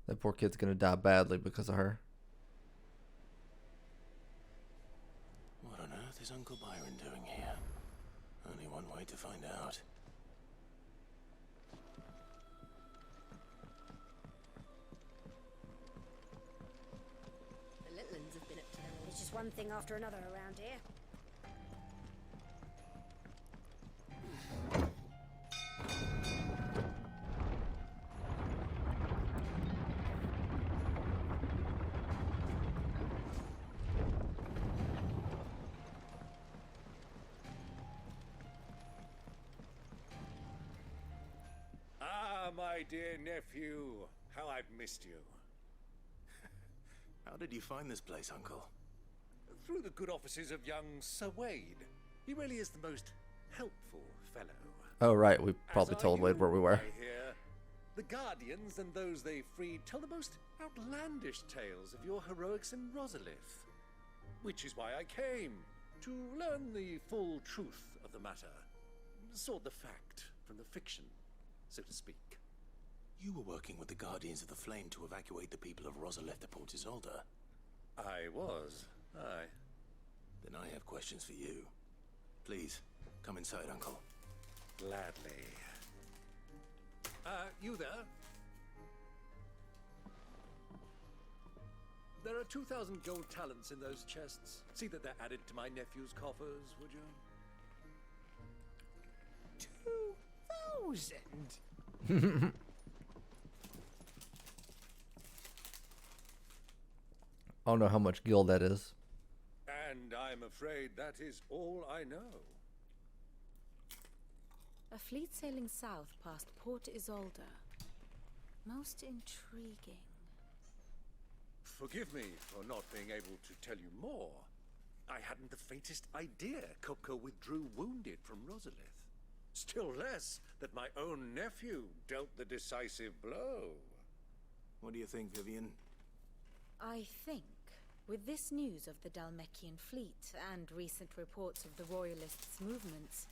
That poor kid's gonna die badly because of her. What on earth is Uncle Byron doing here? Only one way to find out. The little ones have been up to them. It's just one thing after another around here. My dear nephew, how I've missed you. How did you find this place, Uncle? Through the good offices of young Sir Wade. He really is the most helpful fellow. Oh, right. We probably told Wade where we were. I hear. The Guardians and those they freed tell the most outlandish tales of your heroics in Rosalith. Which is why I came, to learn the full truth of the matter. Sort the fact from the fiction, so to speak. You were working with the Guardians of the Flame to evacuate the people of Rosalith to Port Isolde. I was. Aye. Then I have questions for you. Please, come inside, Uncle. Gladly. You there? There are 2,000 gold talents in those chests. See that they're added to my nephew's coffers, would you? 2,000? I don't know how much gil that is. And I'm afraid that is all I know. A fleet sailing south past Port Isolde. Most intriguing. Forgive me for not being able to tell you more. I hadn't the faintest idea Kupka withdrew wounded from Rosalith. Still less that my own nephew dealt the decisive blow. What do you think, Vivian? I think, with this news of the Dalmekian fleet and recent reports of the Royalists' movements,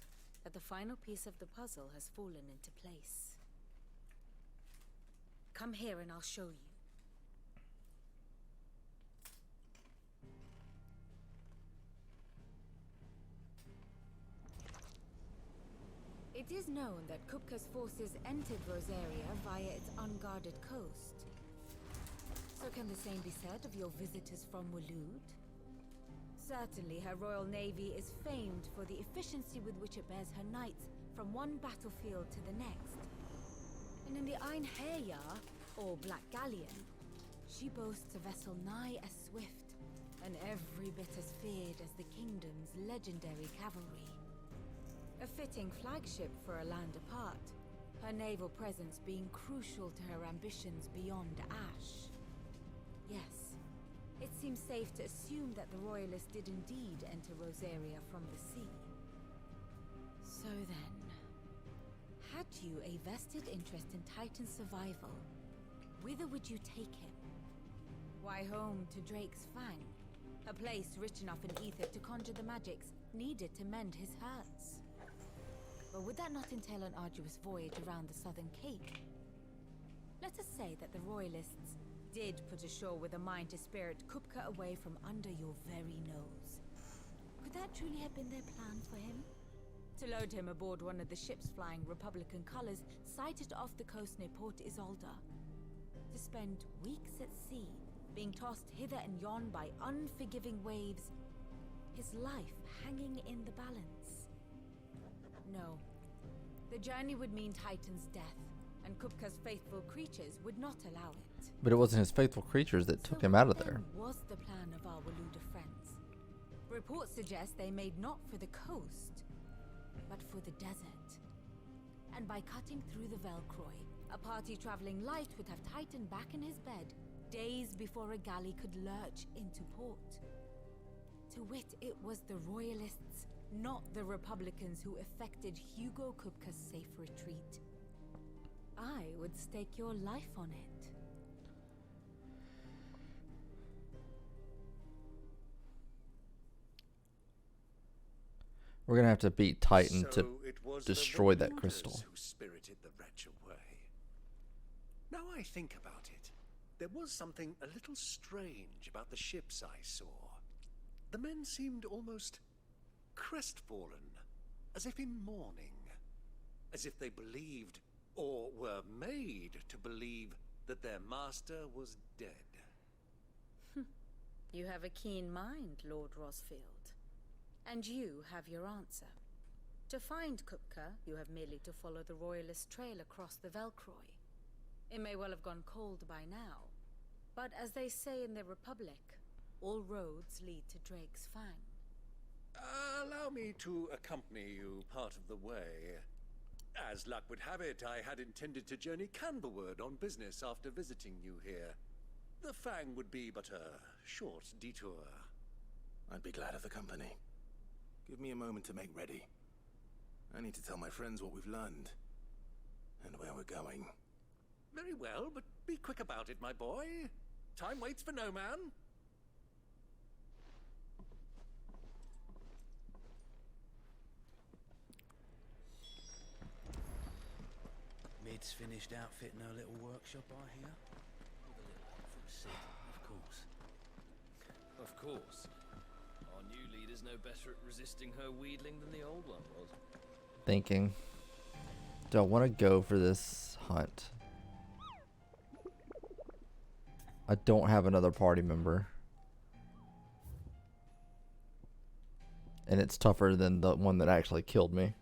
that the final piece of the puzzle has fallen into place. Come here and I'll show you. It is known that Kupka's forces entered Rosaria via its unguarded coast. So can the same be said of your visitors from Waloed? Certainly her Royal Navy is famed for the efficiency with which it bears her knights from one battlefield to the next. And in the Ein Heya, or Black Galleon, she boasts a vessel nigh as swift and every bit as feared as the kingdom's legendary cavalry. A fitting flagship for a land apart, her naval presence being crucial to her ambitions beyond Ash. Yes, it seems safe to assume that the Royalists did indeed enter Rosaria from the sea. So then, had you a vested interest in Titan's survival, whither would you take him? Why, home to Drake's Fang, a place rich enough in ether to conjure the magics needed to mend his hurts. But would that not entail an arduous voyage around the southern cape? Let us say that the Royalists did put ashore with a mind to spirit Kupka away from under your very nose. Could that truly have been their plan for him? To load him aboard one of the ships flying Republican colors sighted off the coast near Port Isolde. To spend weeks at sea, being tossed hither and yon by unforgiving waves, his life hanging in the balance. No. The journey would mean Titan's death, and Kupka's faithful creatures would not allow it. But it wasn't his faithful creatures that took him out of there. What was the plan of our Waluda friends? Reports suggest they made not for the coast, but for the desert. And by cutting through the Velcroy, a party traveling light would have Titan back in his bed days before a galley could lurch into port. To wit, it was the Royalists, not the Republicans, who effected Hugo Kupka's safe retreat. I would stake your life on it. We're gonna have to beat Titan So to it was destroy the that crystal. Who spirited the wretch away. Now I think about it, there was something a little strange about the ships I saw. The men seemed almost crestfallen, as if in mourning, as if they believed, or were made to believe, that their master was dead. You have a keen mind, Lord Rosfield. And you have your answer. To find Kupka, you have merely to follow the Royalist trail across the Velcroy. It may well have gone cold by now, but as they say in the Republic, all roads lead to Drake's Fang. Allow me to accompany you part of the way. As luck would have it, I had intended to journey Canberward on business after visiting you here. The Fang would be but a short detour. I'd be glad of the company. Give me a moment to make ready. I need to tell my friends what we've learned, and where we're going. Very well, but be quick about it, my boy. Time waits for no man. May Kid's finished outfitting her little workshop, I hear. With a little help from Sid, of course. Of course. Our new leader's no better at resisting her wheedling than the old one was. Thinking. Do I want to go for this hunt? I don't have another party member. And it's tougher than the one that actually killed me.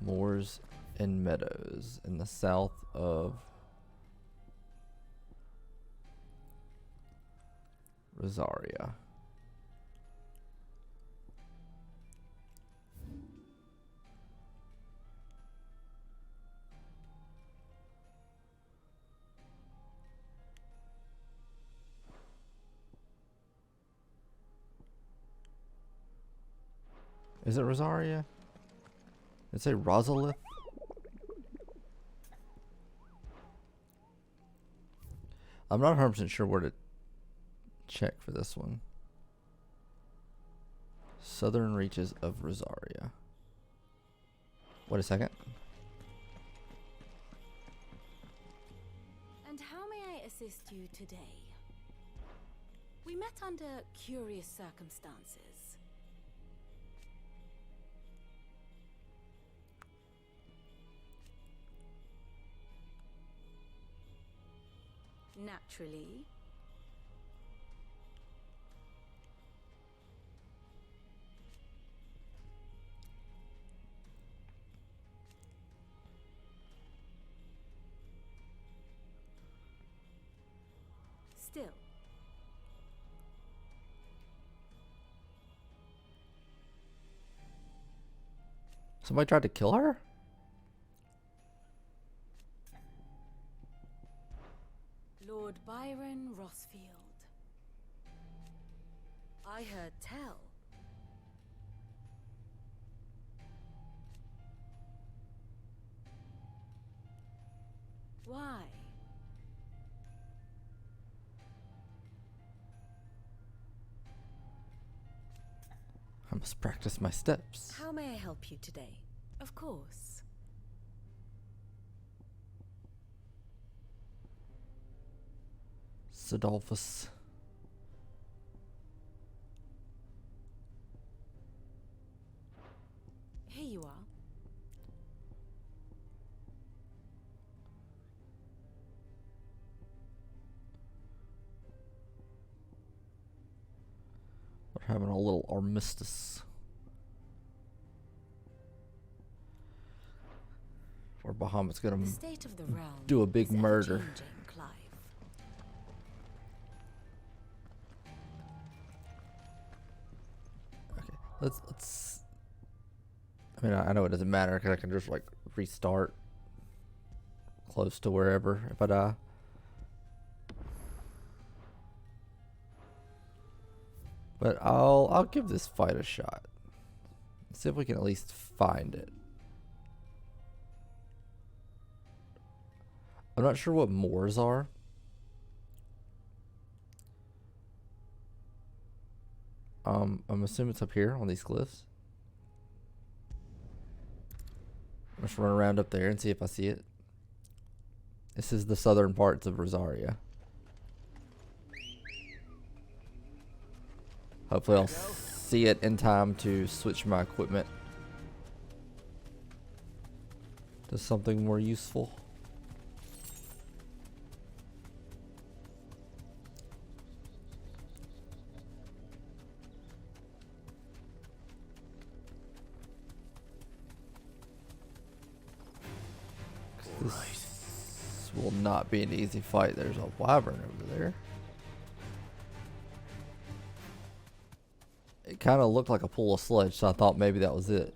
Moors and meadows in the south of Rosaria. Is it Rosaria? Did it say Rosalith? I'm not 100% sure where to check for this one. Southern reaches of Rosaria. Wait a second. And how may I assist you today? We met under curious circumstances. Naturally. Still. Somebody tried to kill her? Lord Byron Rossfield. I heard tell. Why? I must practice my steps. How may I help you today? Of course. Sidolphus. Here you are. We're having a little armistice. Or Bahamut's gonna The state of the realm do a big is murder. ever-changing, Clive. Let's. I mean, I know it doesn't matter because I can just like restart close to wherever if I die. But I'll give this fight a shot. See if we can at least find it. I'm not sure what moors are. I'm assuming it's up here on these cliffs. I'll just run around up there and see if I see it. This is the southern parts of Rosaria. Hopefully I'll see it in time to switch my equipment to something more useful. This will not be an easy fight. There's a wyvern over there. It kind of looked like a pull of sledge, so I thought maybe that was it.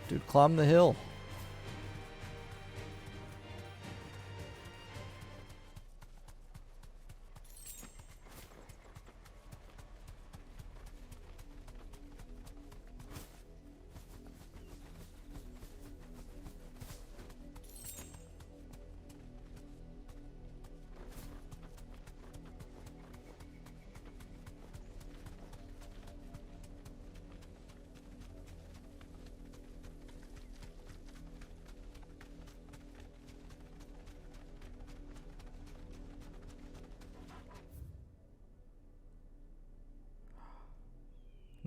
Dude, climb the hill.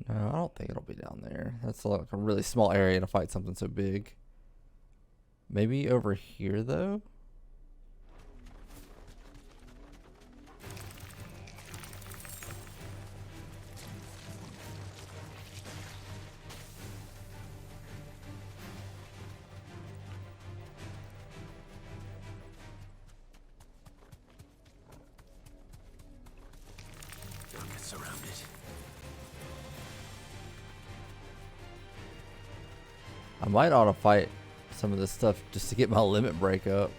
No, I don't think it'll be down there. That's like a really small area to fight something so big. Maybe over here, though? Don't get surrounded. I might ought to fight some of this stuff just to get my limit break up.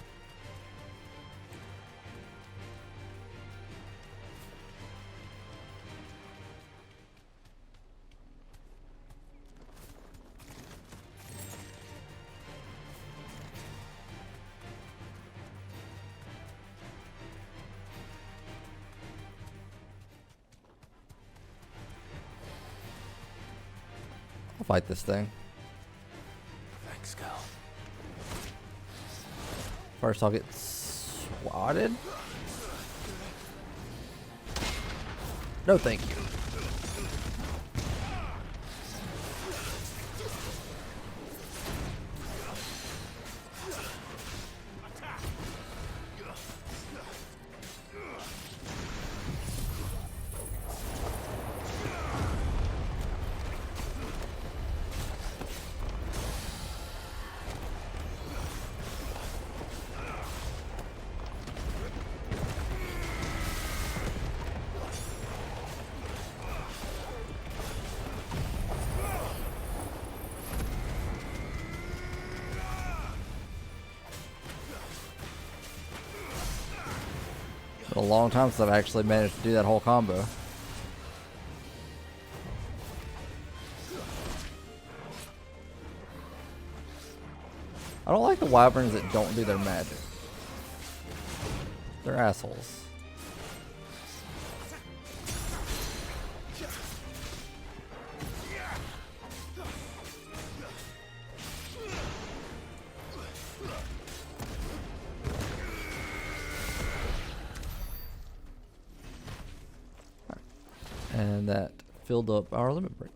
I'll fight this thing. Thanks, Cal. First, I'll get swatted. No, thank you. A long time since I've actually managed to do that whole combo. I don't like the wyverns that don't do their magic. They're assholes. And that filled up our limit break.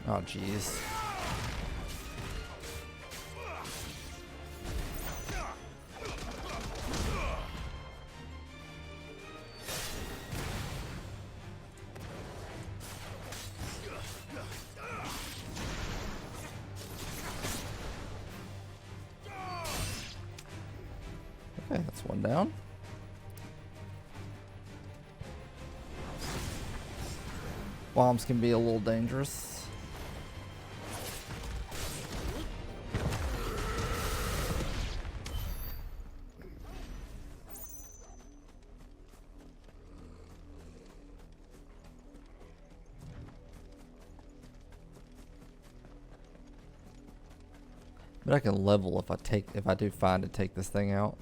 Oh, jeez. Okay, that's one down. Bombs can be a little dangerous. But I can level if I do find to take this thing out.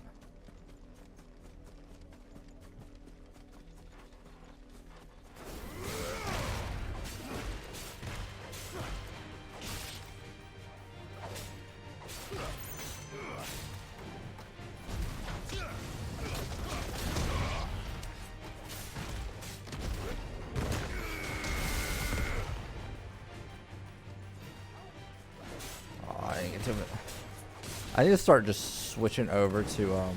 I need to start just switching over to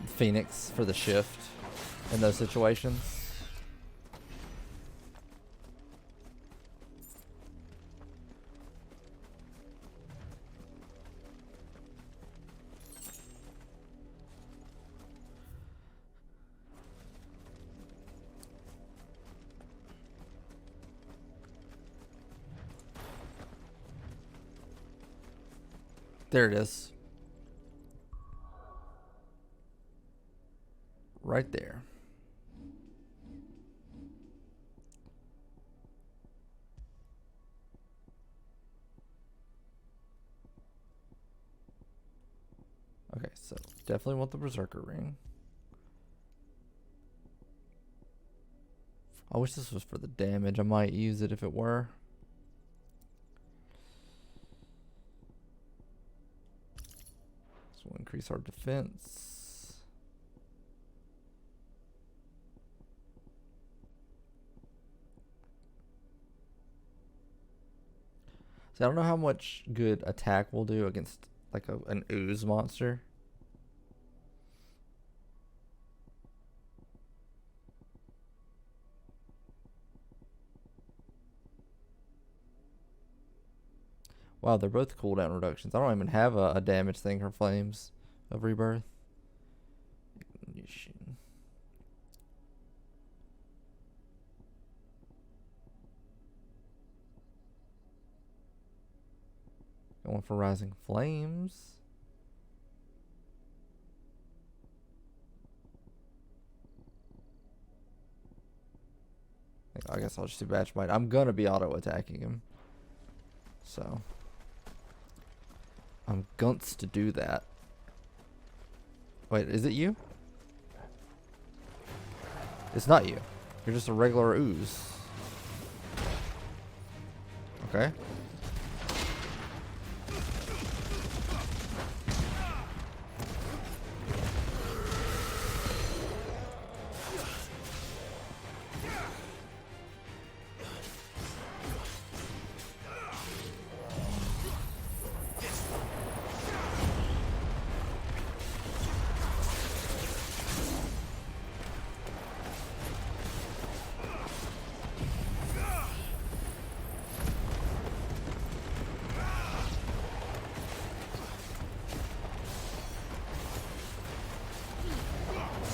Phoenix for the shift in those situations. There it is. Right there. Okay, so definitely want the Berserker ring. I wish this was for the damage. I might use it if it were. This will increase our defense. See, I don't know how much good attack will do against like an ooze monster. Wow, they're both cooldown reductions. I don't even have a damage thing for Flames of Rebirth. Going for Rising Flames. I guess I'll just do Batch Bite. I'm gonna be auto attacking him, so I'm gunts to do that. Wait, is it you? It's not you. You're just a regular ooze. Okay.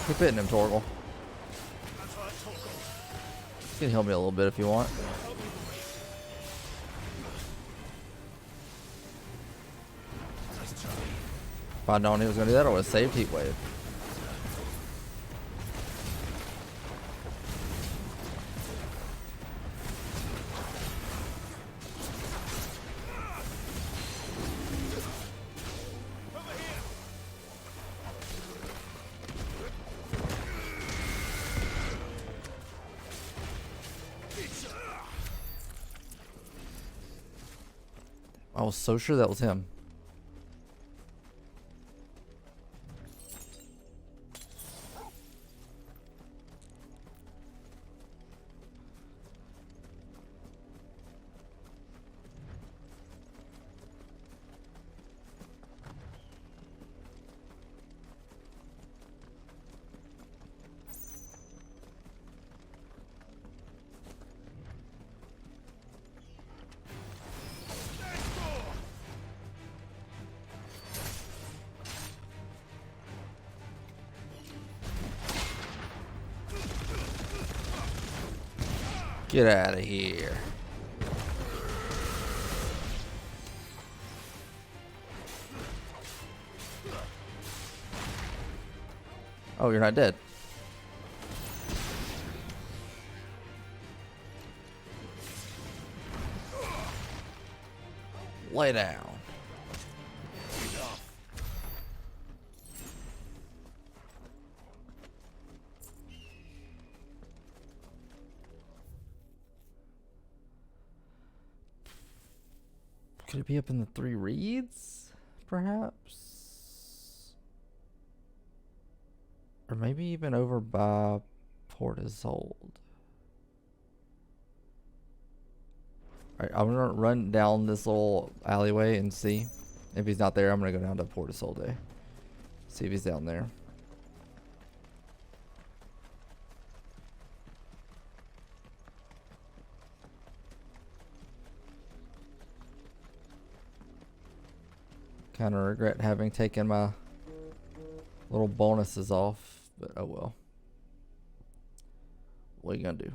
Keep hitting him, Torgal. You can heal me a little bit if you want. If I'd known he was going to do that, I would have saved Heat Wave. I was so sure that was him. Get out of here. Oh, you're not dead. Lay down. Could it be up in the 3 reeds, perhaps? Or maybe even over by Port Isolde. Alright, I'm gonna run down this little alleyway and see. If he's not there, I'm gonna go down to Port Isolde. See if he's down there. Kind of regret having taken my little bonuses off, but oh well. What are you gonna do?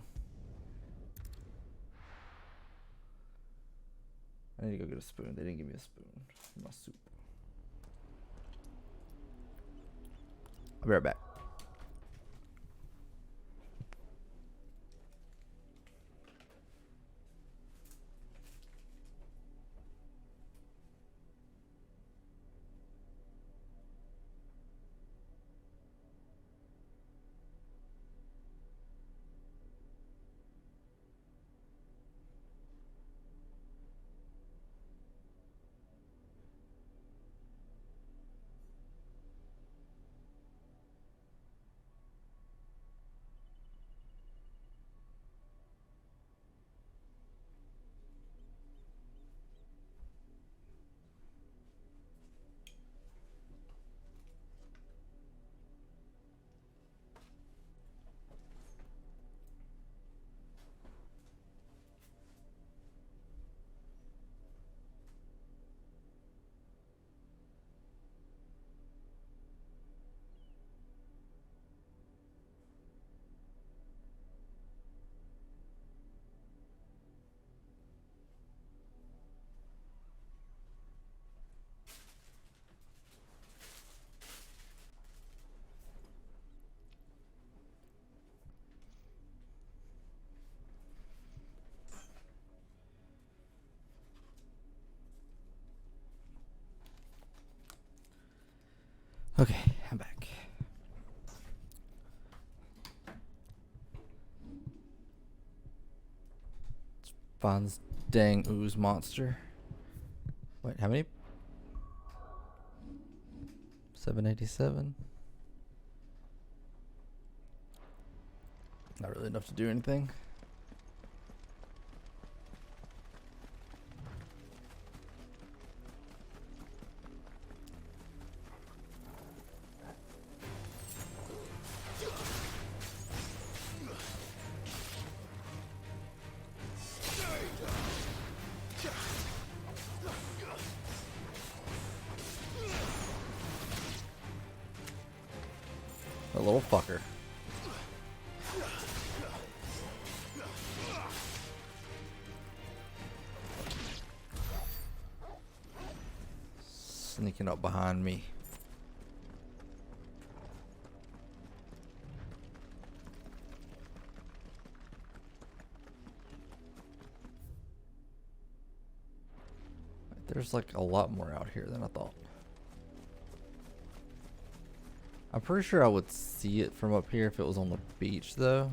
I need to go get a spoon. They didn't give me a spoon for my soup. I'll be right back. Okay, I'm back. Let's find this dang ooze monster. Wait, how many? 787. Not really enough to do anything. A little fucker. Sneaking up behind me. There's like a lot more out here than I thought. I'm pretty sure I would see it from up here if it was on the beach, though.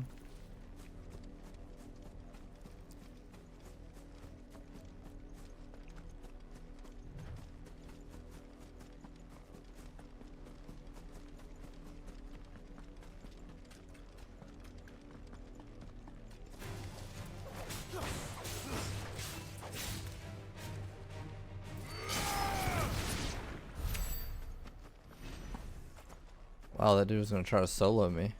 Wow, that dude was gonna try to solo me.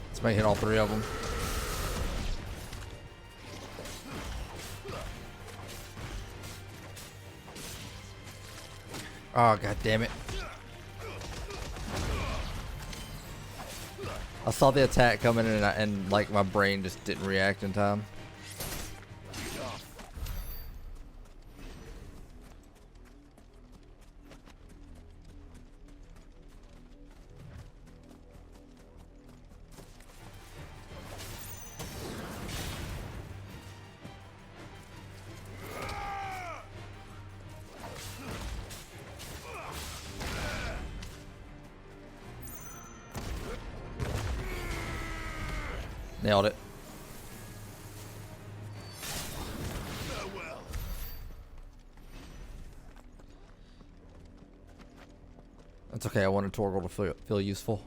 Let's make hit all three of them. Oh, god damn it. I saw the attack coming in and like my brain just didn't react in time. Nailed it. That's okay, I wanted Torgal to feel useful.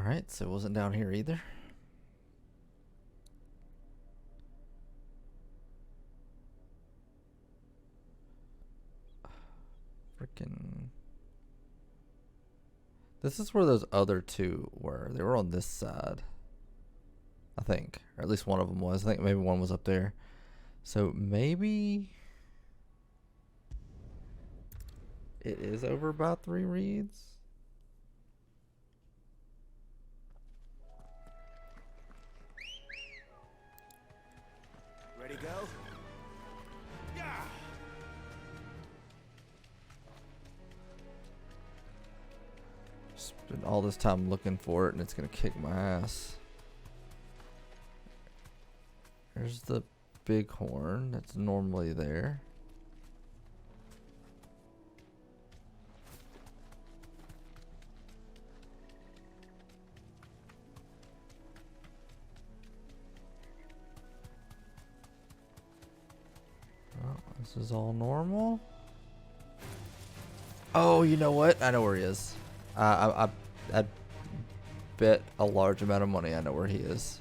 Alright, so it wasn't down here either. Freaking. This is where those other two were. They were on this side. I think. Or at least one of them was. I think maybe one was up there. So maybe it is over about 3 reeds. Ready, go? Yeah. Spent all this time looking for it and it's gonna kick my ass. There's the bighorn that's normally there. Oh, this is all normal. Oh, you know what? I know where he is. I bet a large amount of money I know where he is.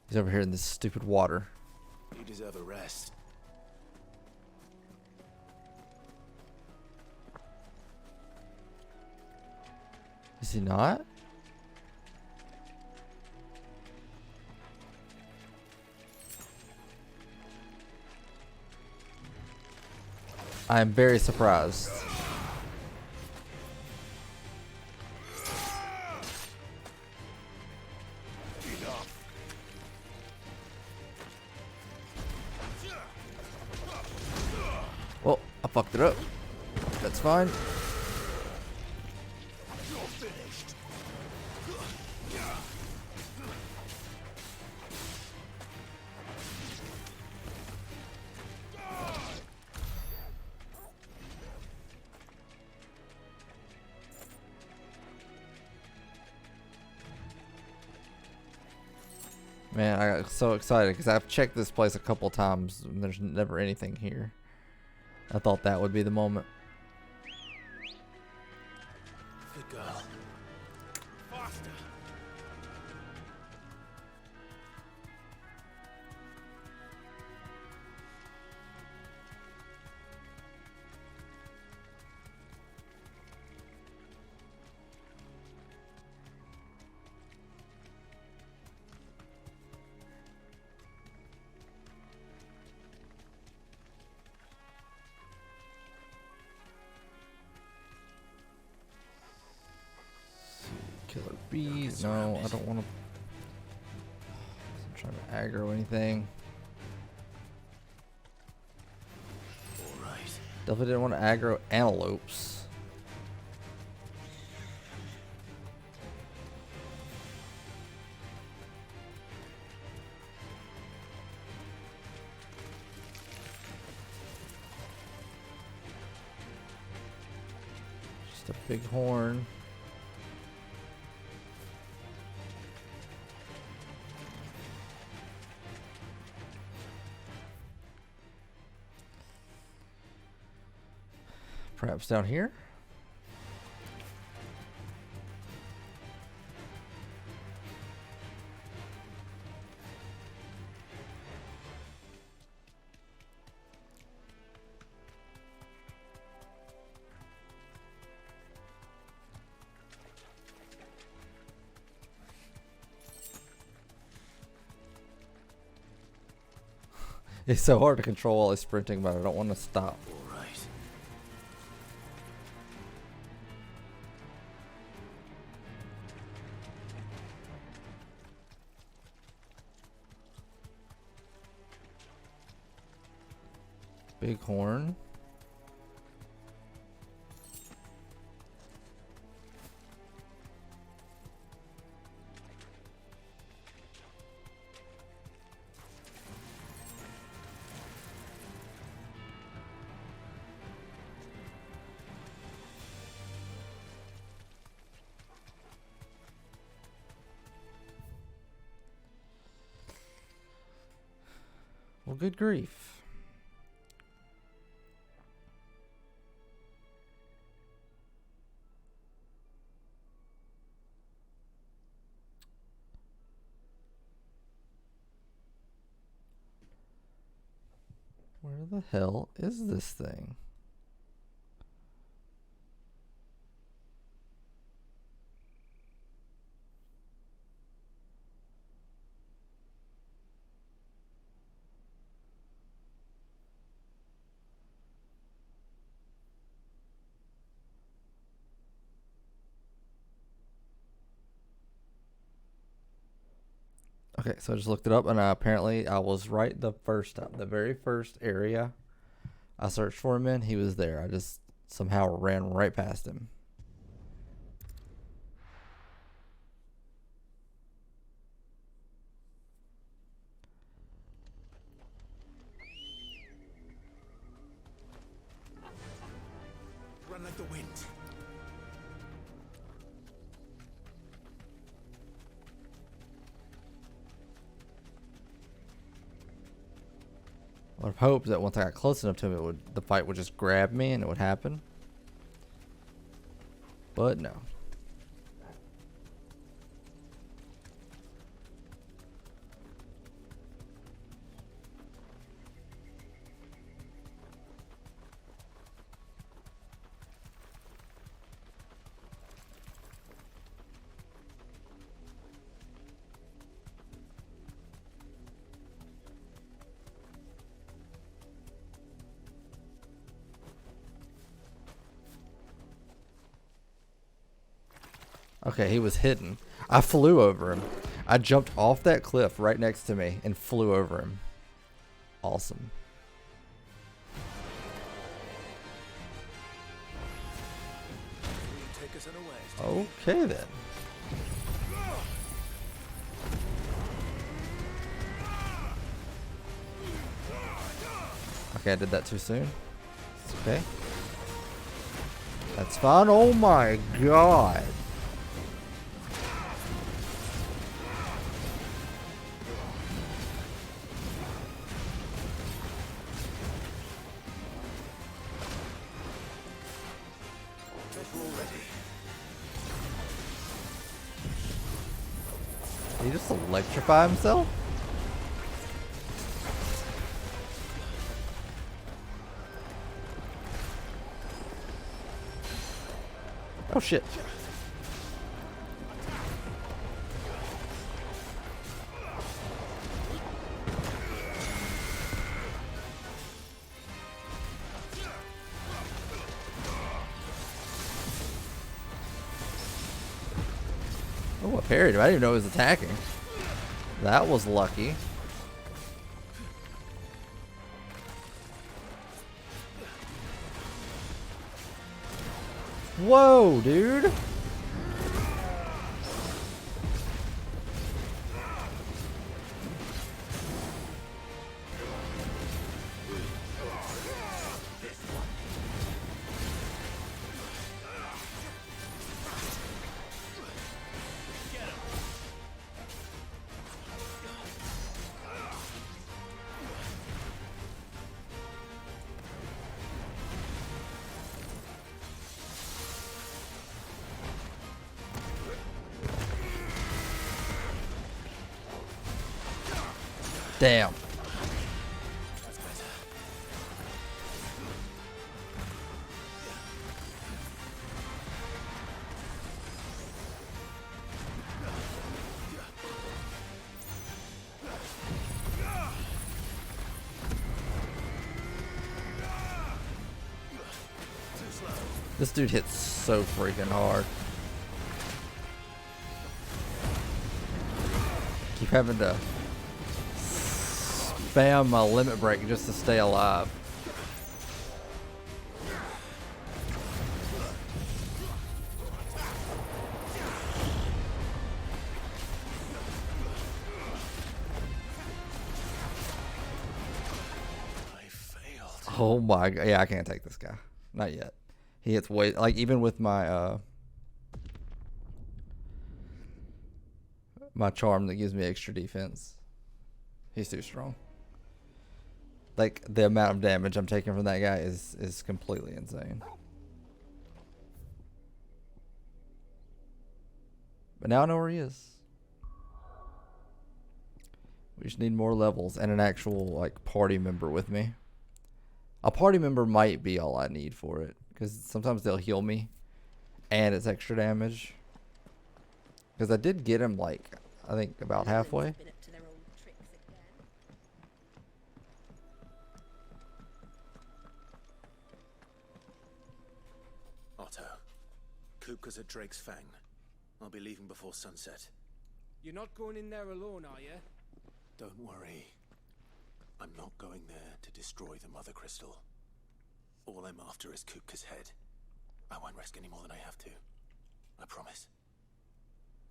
He's over here in this stupid water. You deserve a rest. Is he not? I am very surprised. Well, I fucked it up. That's fine. Man, I got so excited because I've checked this place a couple times and there's never anything here. I thought that would be the moment. Good girl. Faster. Killer bees. No, I don't want to. I'm trying to aggro anything. Alright. Definitely didn't want to aggro antelopes. Just a big horn. Perhaps down here? It's so hard to control while he's sprinting, but I don't want to stop. Alright. Bighorn. Well, good grief. the hell is this thing? Okay, so I just looked it up, and apparently I was right the first time. The very first area I searched for him in, he was there. I just somehow ran right past him. Run like the wind. I would have hoped that once I got close enough to him, the fight would just grab me and it would happen. But no. Okay, he was hidden. I flew over him. I jumped off that cliff right next to me and flew over him. Awesome. Take us unawares. Okay then. Okay, I did that too soon. It's okay. That's fine. Oh my god. Did he just electrify himself? Oh shit. Oh, I parried him. I didn't even know he was attacking. That was lucky. Whoa, dude. Damn. This dude hits so freaking hard. Keep having to spam my limit break just to stay alive. Oh my god. Yeah, I can't take this guy. Not yet. He hits way, like, even with my my charm that gives me extra defense, he's too strong. Like, the amount of damage I'm taking from that guy is completely insane. But now I know where he is. We just need more levels and an actual, like, party member with me. A party member might be all I need for it, because sometimes they'll heal me, and it's extra damage. Because I did get him, like, I think about halfway. Otto, Kupka's at Drake's Fang. I'll be leaving before sunset. You're not going in there alone, are you? Don't worry. I'm not going there to destroy the Mother Crystal. All I'm after is Kupka's head. I won't risk any more than I have to. I promise.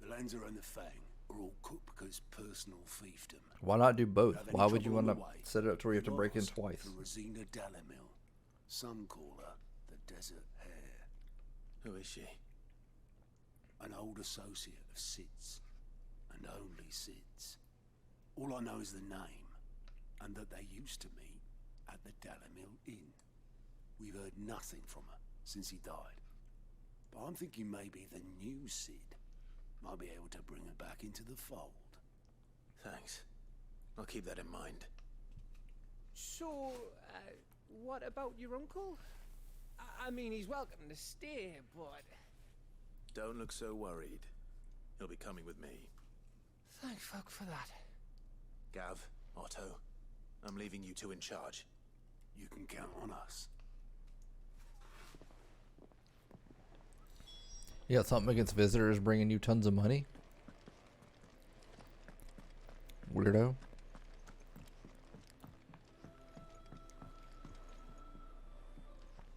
The Lancer and the Fang are all Kupka's personal fiefdom. Why not do both? Have any Why would you trouble want on to the way, set it up to where you have to break in lost twice? to Rosina Dalamil. Some call her the Desert Hare. Who is she? An old associate of Sid's. And only Sid's. All I know is the name, and that they used to meet at the Dalamil Inn. We've heard nothing from her since he died. But I'm thinking maybe the new Sid might be able to bring her back into the fold. Thanks. I'll keep that in mind. So, what about your uncle? I mean, he's welcome to stay, but... Don't look so worried. He'll be coming with me. Thank fuck for that. Gav, Otto, I'm leaving you two in charge. You can count on us. You got something against visitors bringing you tons of money? Weirdo.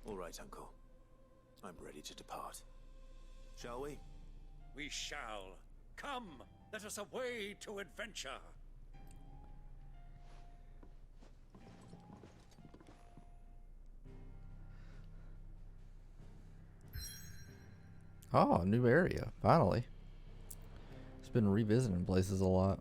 All right, Uncle. I'm ready to depart. Shall we? We shall. Come, let us away to adventure. Oh, new area. Finally. It's been revisiting places a lot.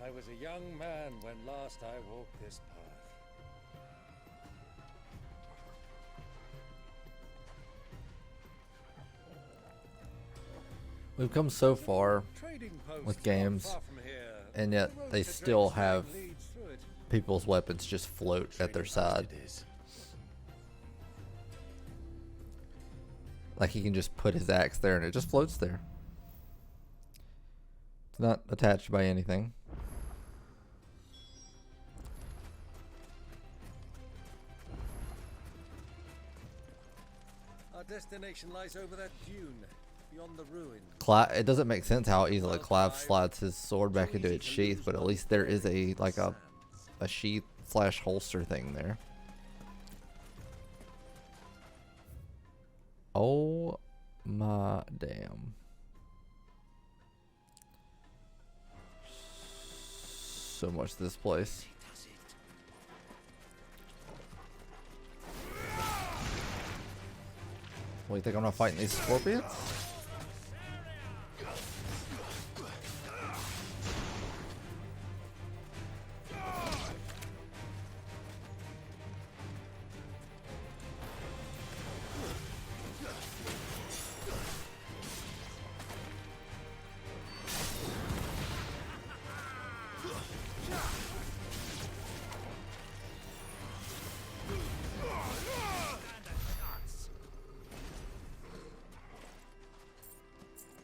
I was a young man when last I walked this path. We've come so far with games, and yet they still have people's weapons just float at their side. Like he can just put his axe there and it just floats there. It's not attached by anything. Our destination lies over that dune, beyond the ruins. It doesn't make sense how easily Clive slides his sword back into its sheath, but at least there is a sheath / holster thing there. Oh my damn. So much this place. What, you think I'm not fighting these scorpions?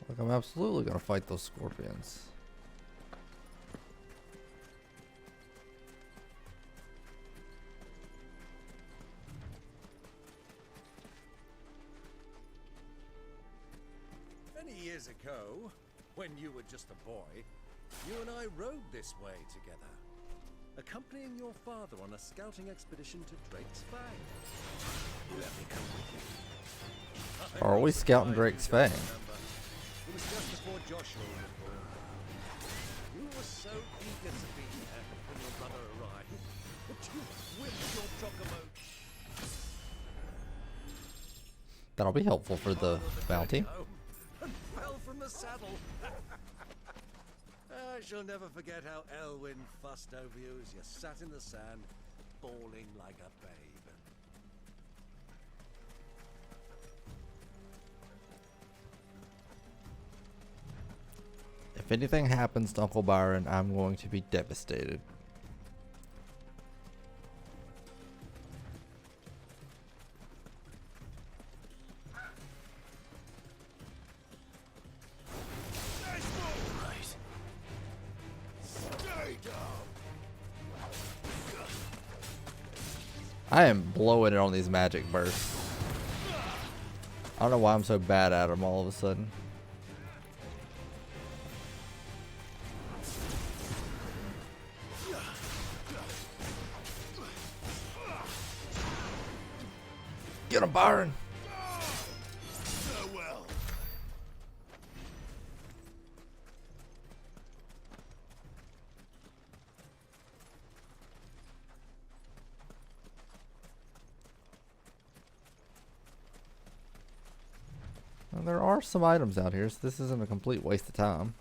Like, I'm absolutely gonna fight those scorpions. Many years ago, when you were just a boy, you and I rode this way together, accompanying your father on a scouting expedition to Drake's Fang. Let me come with you. Are we scouting Drake's Fang? It was just before Joshua was born. You were so eager to be there when your brother arrived. That'll be helpful for the bounty. And fell from the saddle. I shall never forget how Elwyn fussed over you as you sat in the sand, bawling like a babe. If anything happens to Uncle Byron, I'm going to be devastated. I am blowing it on these magic bursts. I don't know why I'm so bad at them all of a sudden. Get him, Byron! Well, there are some items out here, so this isn't a complete waste of time.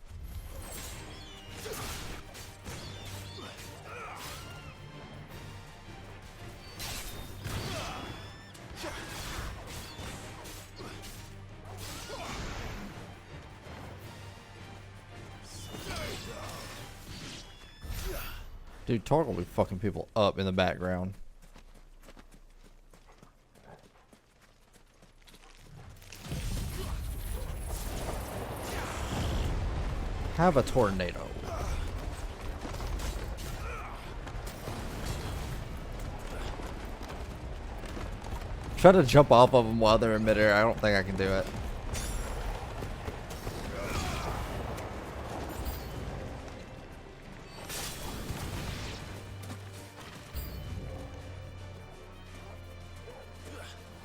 Dude, Torg will be fucking people up in the background. Have a tornado. Try to jump off of them while they're in midair. I don't think I can do it.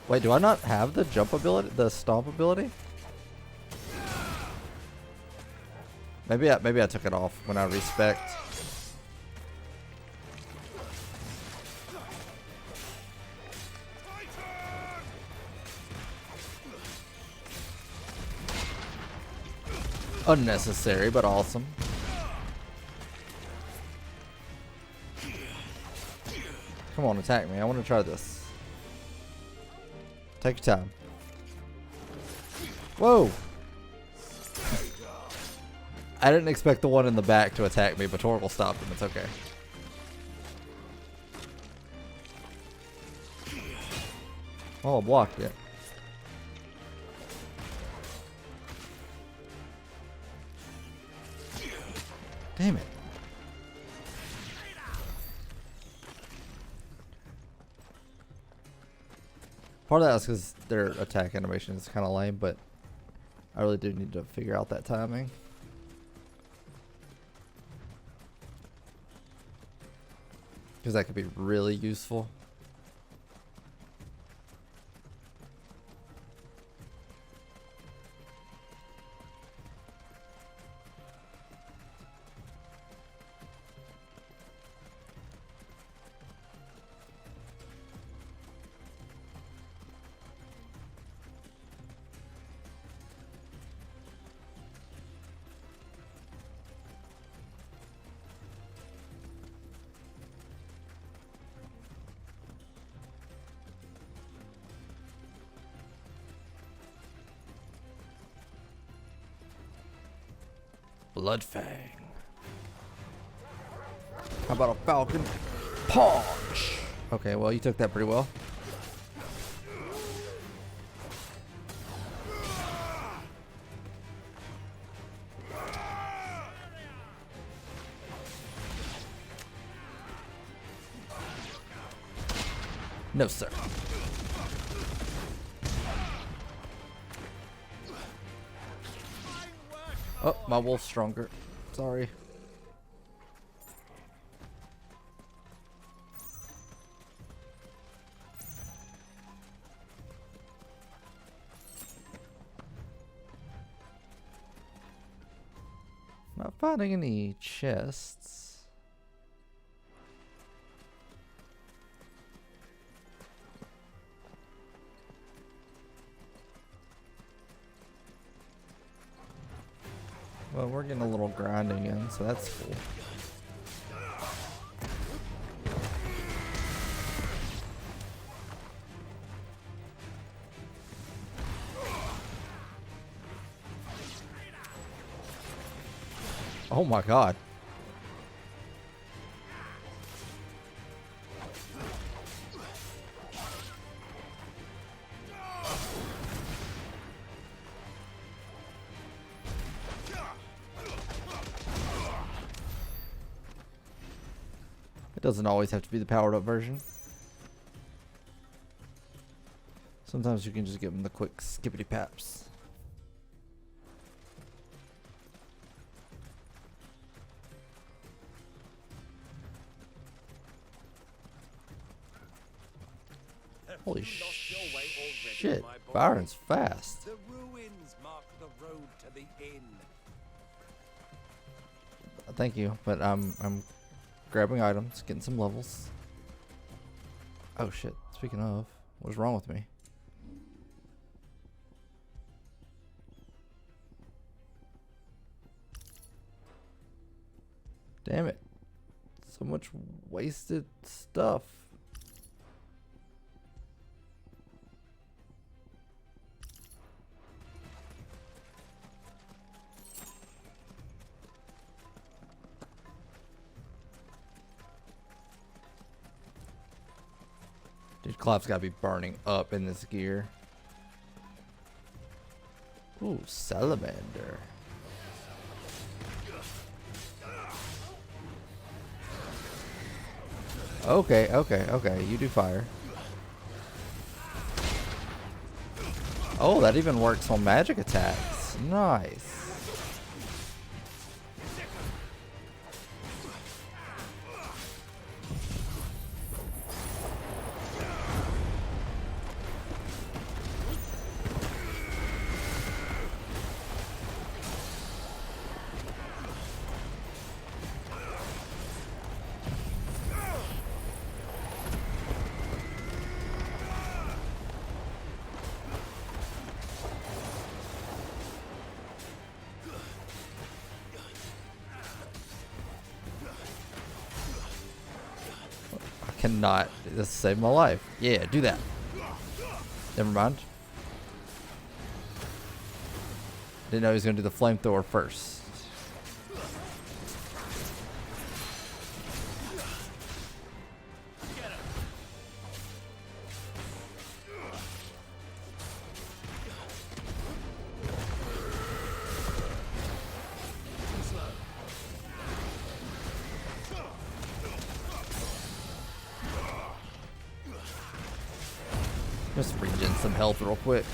Wait, do I not have the jump ability, the stomp ability? Maybe I took it off when I respect. Unnecessary, but awesome. Come on, attack me. I want to try this. Take your time. Whoa! I didn't expect the one in the back to attack me, but Torgal stopped him. It's okay. Oh, I blocked it. Damn it. Part of that is because their attack animation is kind of lame, but I really do need to figure out that timing. Because that could be really useful. Bloodfang. How about a falcon punch? Okay, well, you took that pretty well. No, sir. Oh, my wolf's stronger. Sorry. Not finding any chests. Well, we're getting a little grinding in, so that's cool. Oh my god. It doesn't always have to be the powered up version. Sometimes you can just give them the quick skippity paps. Holy shit, Byron's fast. The ruins mark the road to the inn. Thank you, but I'm grabbing items, getting some levels. Oh shit, speaking of, what's wrong with me? Damn it. So much wasted stuff. Dude, Clive's gotta be burning up in this gear. Ooh, salamander. Okay, okay, okay. You do fire. Oh, that even works on magic attacks. Nice. Cannot. This saved my life. Yeah, do that. Never mind. Didn't know he was gonna do the flamethrower first. Just regen some health real quick.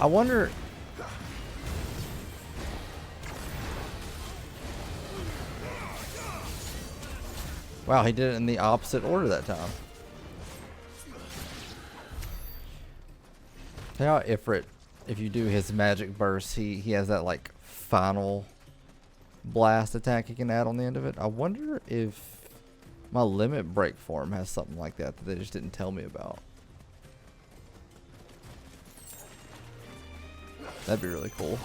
I wonder. Wow, he did it in the opposite order that time. Tell you how Ifrit, if you do his magic burst, he has that like final blast attack he can add on the end of it. I wonder if my limit break form has something like that that they just didn't tell me about. That'd be really cool.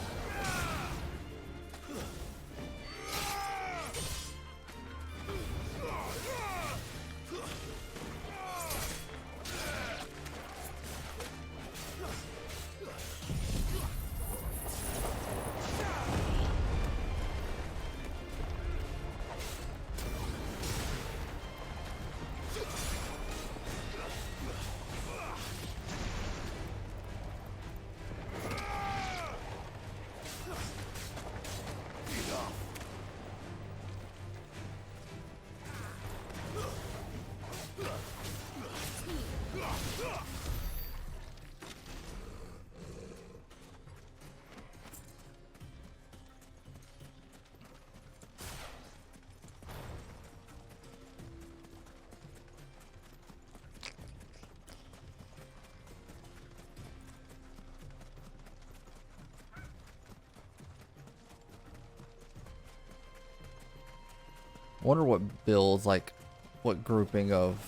Wonder what builds like what grouping of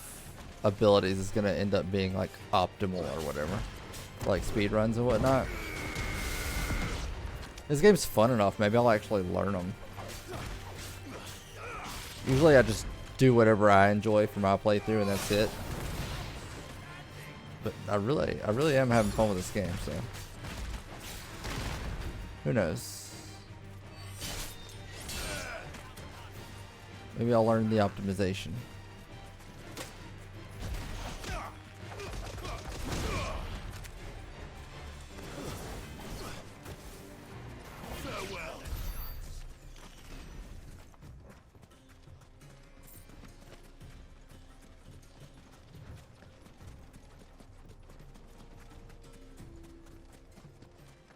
abilities is gonna end up being like optimal or whatever, like speed runs and whatnot. This game's fun enough. Maybe I'll actually learn them. Usually I just do whatever I enjoy for my playthrough and that's it. But I really am having fun with this game, so who knows? Maybe I'll learn the optimization.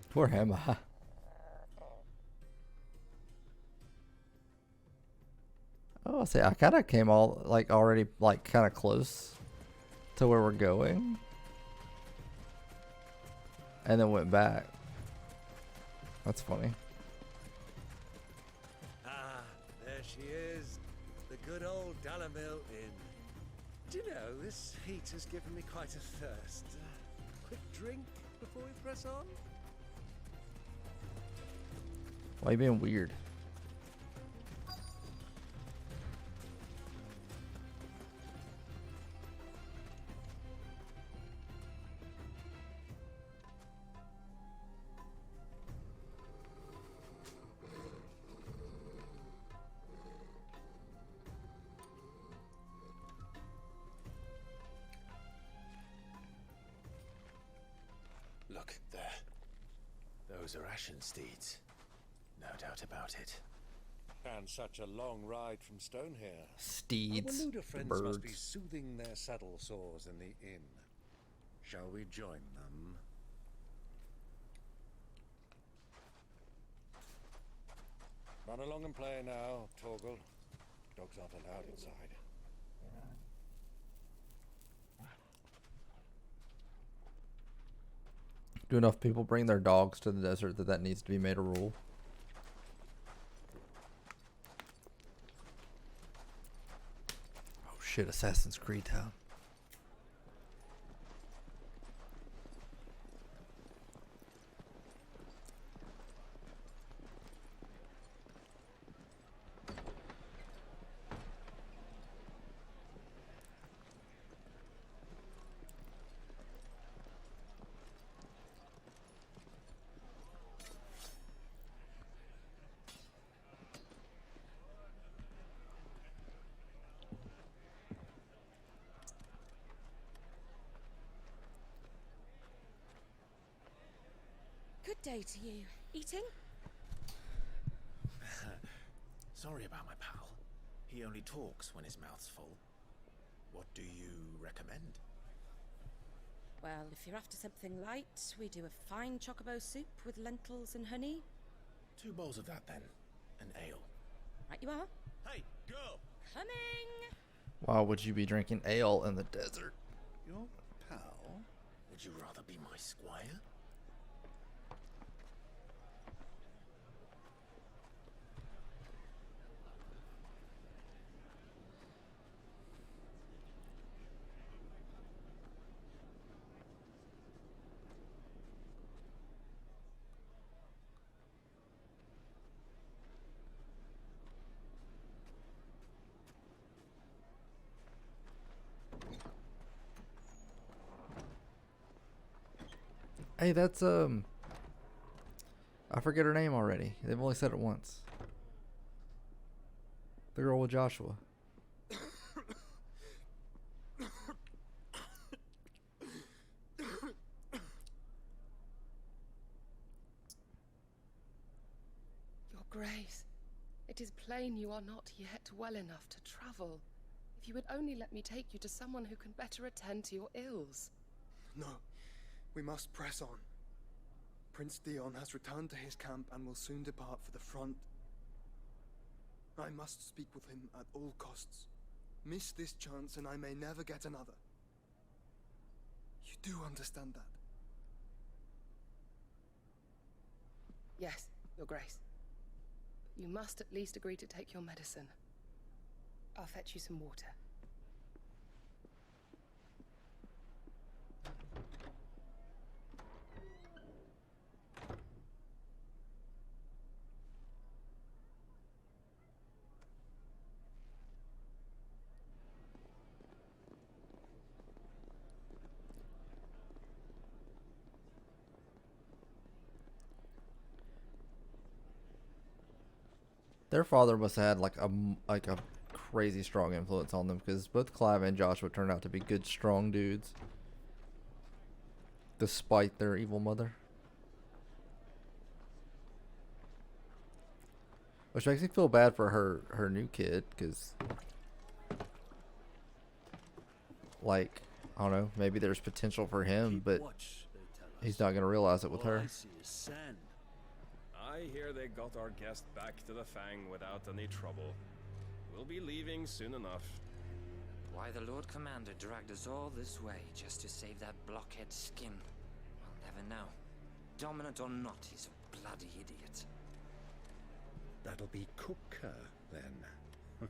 Poor Emma. Oh, see, I kind of came all like already like kind of close to where we're going, and then went back. That's funny. Ah, there she is, the good old Dalamil Inn. Do you know, this heat has given me quite a thirst. Quick drink before we press on? Why are you being weird? Look, there. Those are Ashen steeds. No doubt about it. And such a long ride from Stonehair. Steeds, Our Luda friends birds. must be soothing their saddle sores in the inn. Shall we join them? Run along and play now, Torgal. Dogs aren't allowed inside. Do enough people bring their dogs to the desert that needs to be made a rule? Oh shit, Assassin's Creed Town. Good day to you. Eating? Sorry about my pal. He only talks when his mouth's full. What do you recommend? Well, if you're after something light, we do a fine chocobo soup with lentils and honey. 2 bowls of that then. An ale. Right you are. Hey, girl! Coming! Why would you be drinking ale in the desert? Your pal? Would you rather be my squire? Hey, that's I forget her name already. They've only said it once. The girl with Joshua. Your Grace, it is plain you are not yet well enough to travel. If you would only let me take you to someone who can better attend to your ills. No, we must press on. Prince Dion has returned to his camp and will soon depart for the front. I must speak with him at all costs. Miss this chance and I may never get another. You do understand that? Yes, Your Grace. But you must at least agree to take your medicine. I'll fetch you some water. Their father must have had like a crazy strong influence on them, because both Clive and Joshua turned out to be good, strong dudes, despite their evil mother. Which makes me feel bad for her new kid, because, like, I don't know, maybe there's potential for him, but he's not going to realize it with her. I hear they got our guest back to the Fang without any trouble. We'll be leaving soon enough. Why the Lord Commander dragged us all this way just to save that blockhead skin, I'll never know. Dominant or not, he's a bloody idiot. That'll be Cooker, then.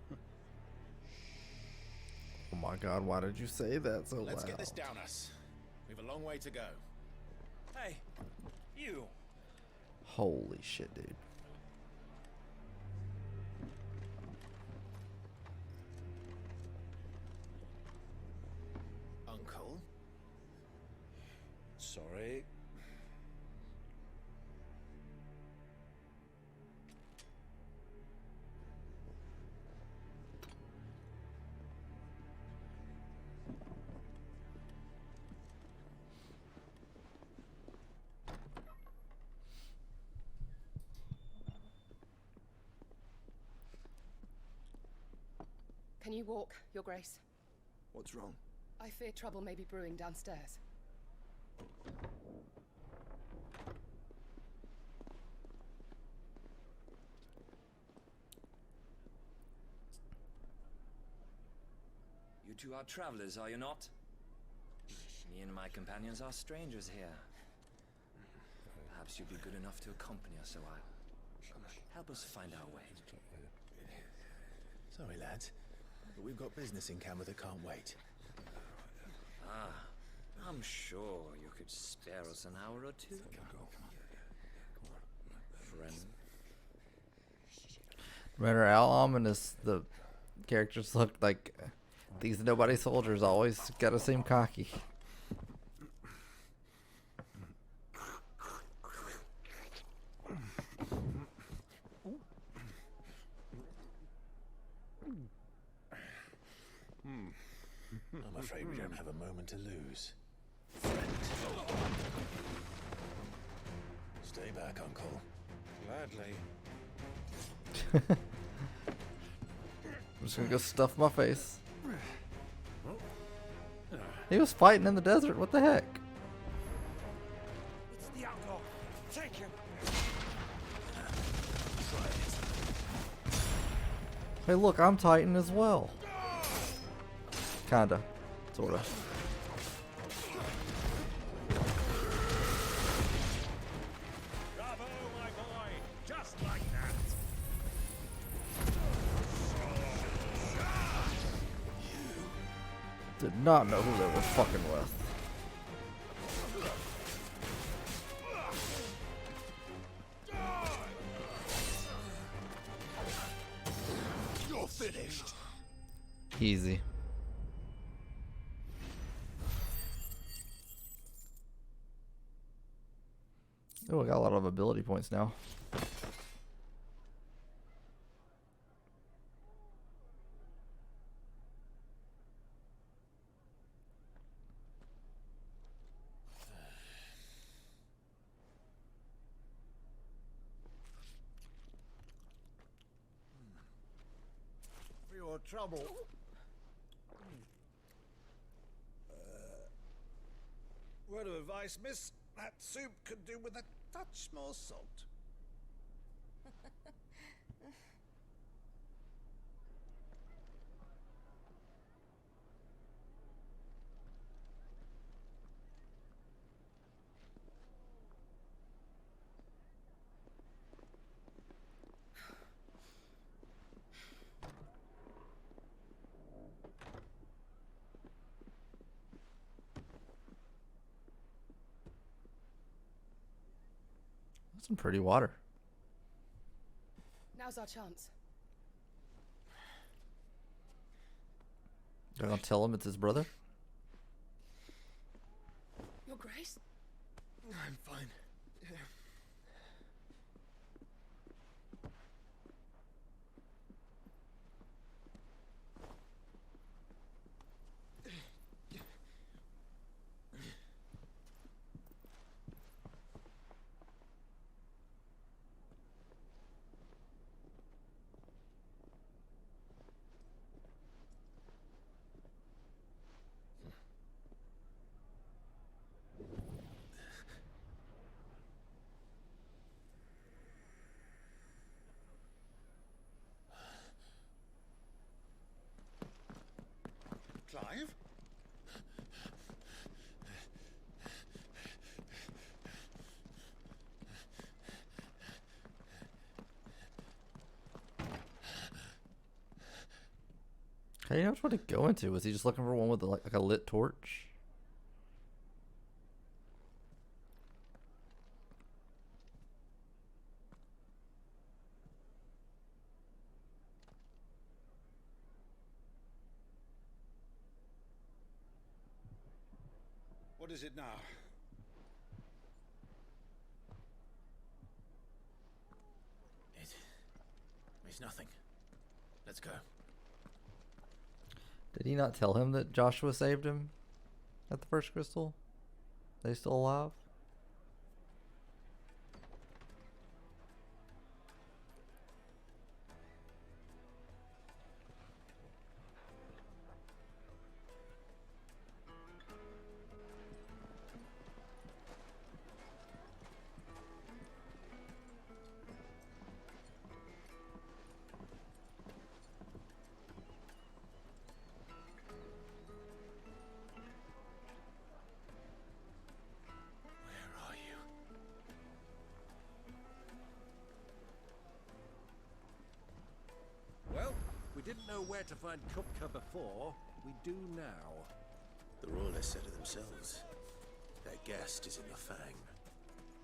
Oh my god, why did you say that so Let's loud? get this down us. We've a long way to go. Hey, you. Holy shit, dude. Uncle? Sorry. Can you walk, Your Grace? What's wrong? I fear trouble may be brewing downstairs. You two are travelers, are you not? Me and my companions are strangers here. Perhaps you'd be good enough to accompany us a while. Help us find our way. Sorry, lads, but we've got business in camera that can't wait. Ah, I'm sure you could spare us an hour or two. Friend. No matter how ominous the characters look, like, these nobody soldiers always gotta seem cocky. I'm afraid we don't have a moment to lose. Stay back, Uncle. Gladly. I'm just gonna go stuff my face. He was fighting in the desert, what the heck? It's the outlaw. Take him. Hey look, I'm Titan as well. Kinda. Sorta. Bravo, my boy. Just like that. Did not know who they were fucking with. You're finished. Easy. Oh, I got a lot of ability points now. For your trouble. Word of advice, miss. That soup could do with a touch more salt. That's some pretty water. Now's our chance. They're gonna tell him it's his brother? Your Grace? I'm fine. Yeah. alive? How do you know which one to go into? Was he just looking for one with like a lit torch? What is it now? It's nothing. Let's go. Did he not tell him that Joshua saved him at the first crystal? They still alive? Well, we didn't know where to find Kupka before. We do now. The Royalists said it themselves. Their guest is in the Fang.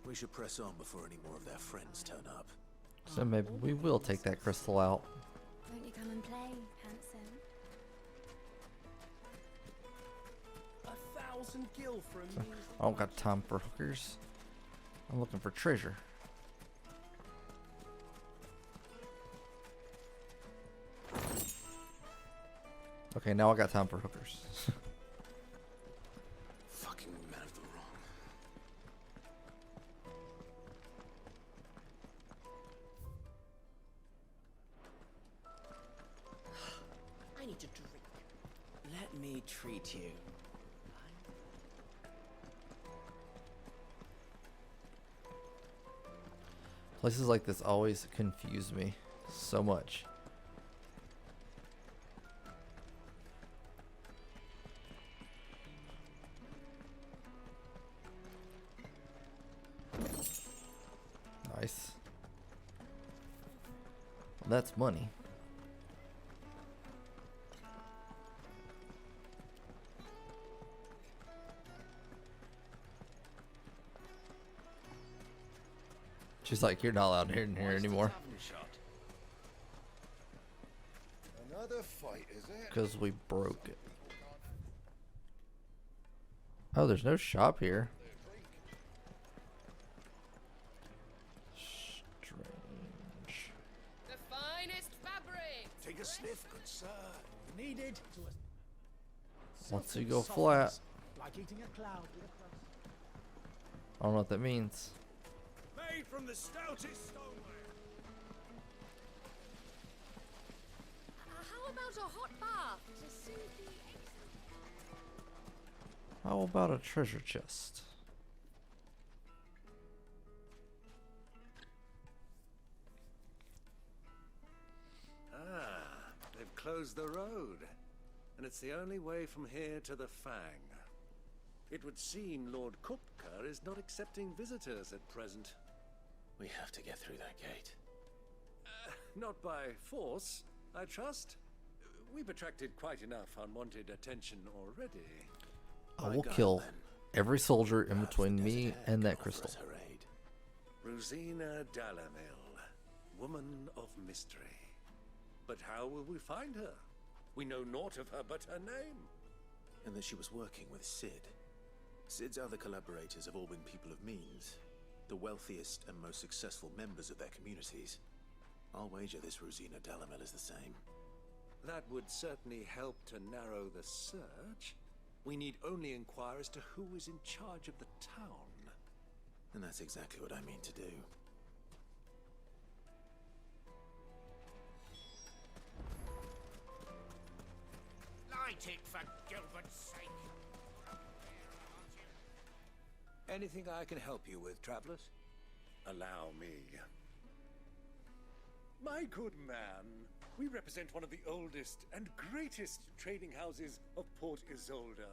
We should press on before any more of their friends turn up. So maybe we will take that crystal out. Won't you come and play, handsome? 1,000 gil for a measly... I don't got time for hookers. I'm looking for treasure. Okay, now I got time for hookers. Fucking men of the wrong. I need to drink. Let me treat you. Places like this always confuse me so much. Nice. Well, that's money. She's like, you're not allowed in here anymore. Another fight, is it? Because we broke it. Oh, there's no shop here. Strange. The finest fabric. Take a sniff, good sir. Needed. Once you go flat. Like eating a cloud with a crust. I don't know what that means. Made from the stoutest stoneware. How about a hot bath to soothe the aches? How about a treasure chest? Ah, they've closed the road. And it's the only way from here to the Fang. It would seem Lord Kupka is not accepting visitors at present. We have to get through that gate. Not by force, I trust. We've attracted quite enough unwanted attention already. I will kill every soldier in between me and that crystal. Rosina Dalamil, woman of mystery. But how will we find her? We know naught of her but her name. And that she was working with Sid. Sid's other collaborators have all been people of means. The wealthiest and most successful members of their communities. I'll wager this Rosina Dalamil is the same. That would certainly help to narrow the search. We need only inquire as to who is in charge of the town. And that's exactly what I mean to do. Light it, for Gilbert's sake. Anything I can help you with, travelers? Allow me. My good man, we represent one of the oldest and greatest trading houses of Port Isolde.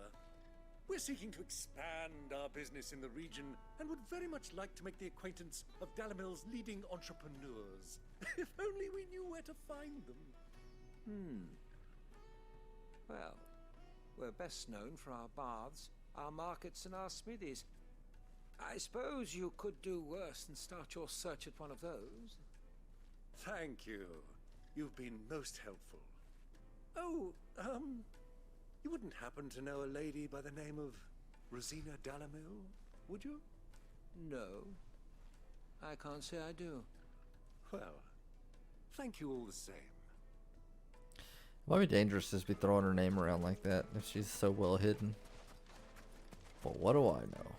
We're seeking to expand our business in the region and would very much like to make the acquaintance of Dalamil's leading entrepreneurs. If only we knew where to find them. Well, we're best known for our baths, our markets, and our smithies. I suppose you could do worse than start your search at one of those. Thank you. You've been most helpful. Oh, you wouldn't happen to know a lady by the name of Rosina Dalamil, would you? No, I can't say I do. Well, thank you all the same. It might be dangerous to just be throwing her name around like that if she's so well hidden. But what do I know?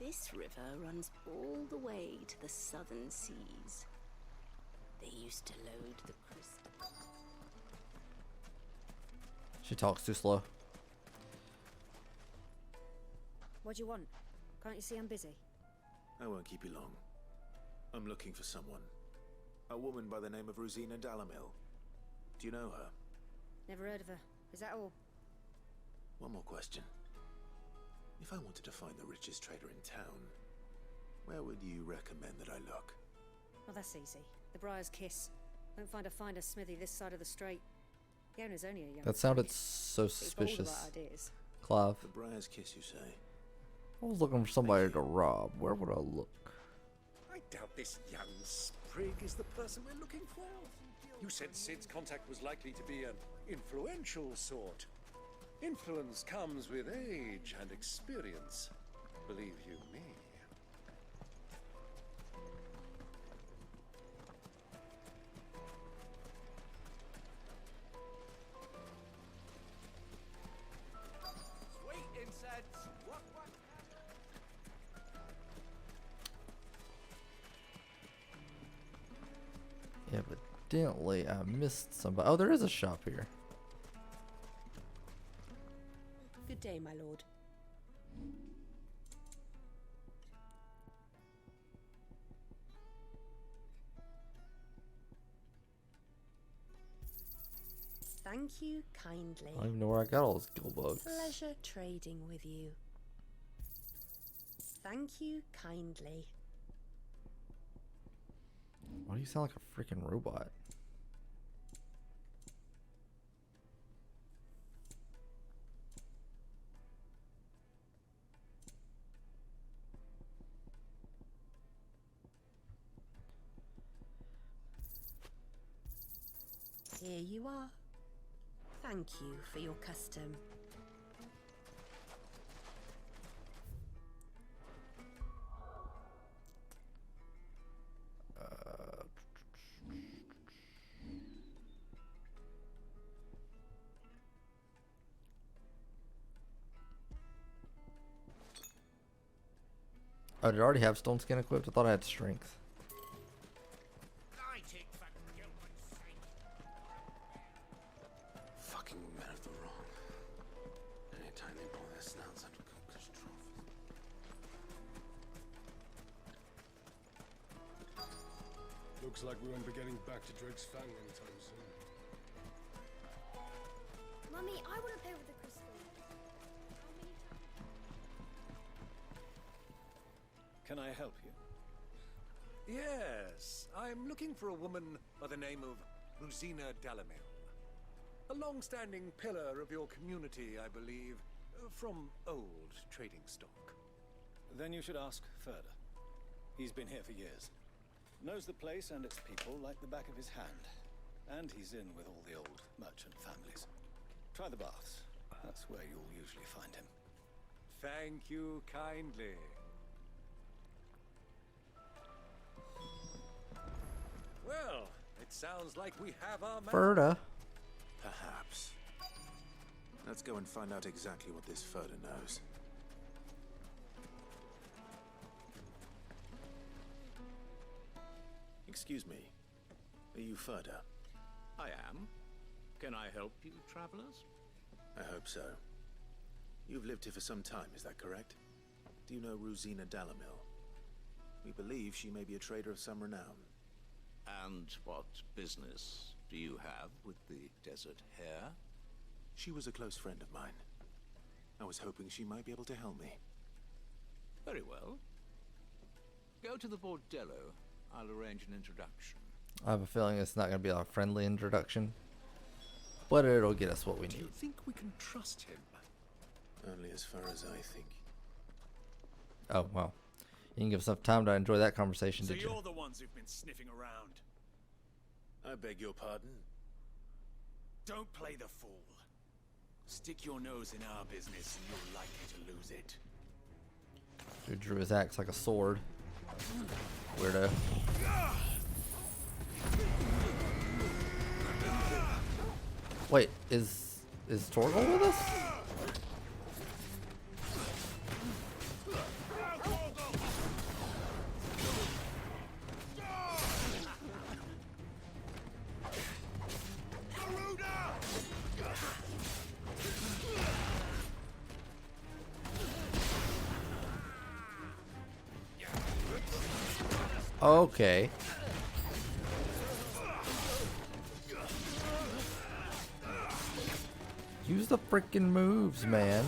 This river runs all the way to the southern seas. They used to load the crystal. She talks too slow. What do you want? Can't you see I'm busy? I won't keep you long. I'm looking for someone. A woman by the name of Rosina Dalamil. Do you know her? Never heard of her. Is that all? One more question. If I wanted to find the richest trader in town, where would you recommend that I look? Well, that's easy. The Briar's Kiss. Won't find a finer smithy this side of the strait. The owner's only a young That sounded priest, so but he's got all the suspicious. right ideas. Clive. The Briar's Kiss, you say? I was looking for somebody to rob. Where would I look? I doubt this young sprig is the person we're looking for. You said Sid's contact was likely to be an influential sort. Influence comes with age and experience, believe you me. Sweet incense! What? Evidently, I missed somebody. Oh, there is a shop here. Good day, my lord. Thank you kindly. I don't even know where I got all those gill bugs. Pleasure trading with you. Thank you kindly. Why do you sound like a freaking robot? Here you are. Thank you for your custom. Oh, did I already have stone skin equipped? I thought I had strength. Fucking men of the wrong. Anytime they pull their snouts out of Cook's trophies. Looks like we won't be getting back to Drake's Fang anytime soon. Mummy, I want to play with the crystal. Can I help you? Yes, I'm looking for a woman by the name of Rosina Dalamil. A long-standing pillar of your community, I believe, from old trading stock. Then you should ask further. He's been here for years. Knows the place and its people like the back of his hand. And he's in with all the old merchant families. Try the baths. That's where you'll usually find him. Thank you kindly. Well, it sounds like we have our man. Ferda. Perhaps. Let's go and find out exactly what this Ferda knows. Excuse me. Are you Ferda? I am. Can I help you, travelers? I hope so. You've lived here for some time, is that correct? Do you know Rosina Dalamil? We believe she may be a trader of some renown. And what business do you have with the Desert Hare? She was a close friend of mine. I was hoping she might be able to help me. Very well. Go to the bordello. I'll arrange an introduction. I have a feeling it's not going to be a friendly introduction, but it'll get us what we Do need. you think we can trust him? Only as far as I think. Oh, well. You didn't give us enough time to enjoy that conversation, So did you? you're the ones who've been sniffing around. I beg your pardon? Don't play the fool. Stick your nose in our business and you're likely to lose it. Dude drew his axe like a sword. Weirdo. Wait, is Torgal with us? Okay. Use the freaking moves, man.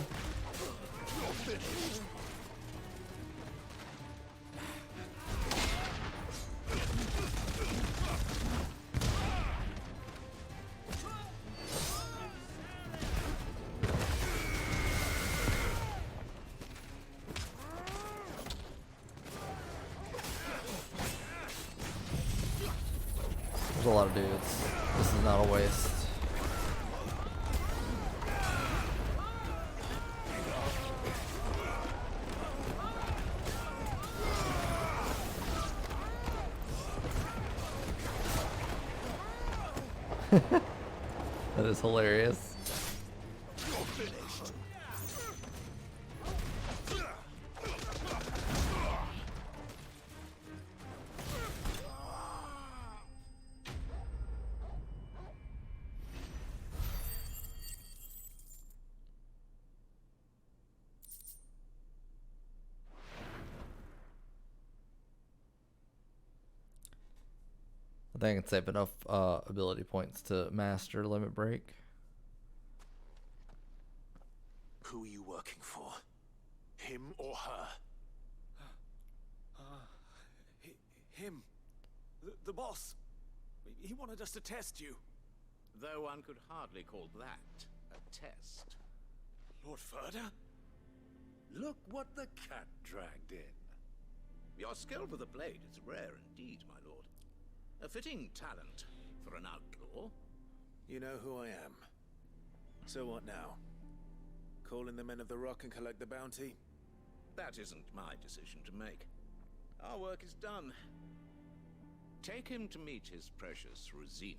There's a lot of dudes. This is not a waste. That is hilarious. I think I can save enough ability points to master Limit Break. Who are you working for? Him or her? Him. The boss. He wanted us to test you. Though one could hardly call that a test. Lord Ferda? Look what the cat dragged in. Your skill with the blade is rare indeed, my lord. A fitting talent for an outlaw. You know who I am. So what now? Call in the Men of the Rock and collect the bounty? That isn't my decision to make. Our work is done. Take him to meet his precious Rosina.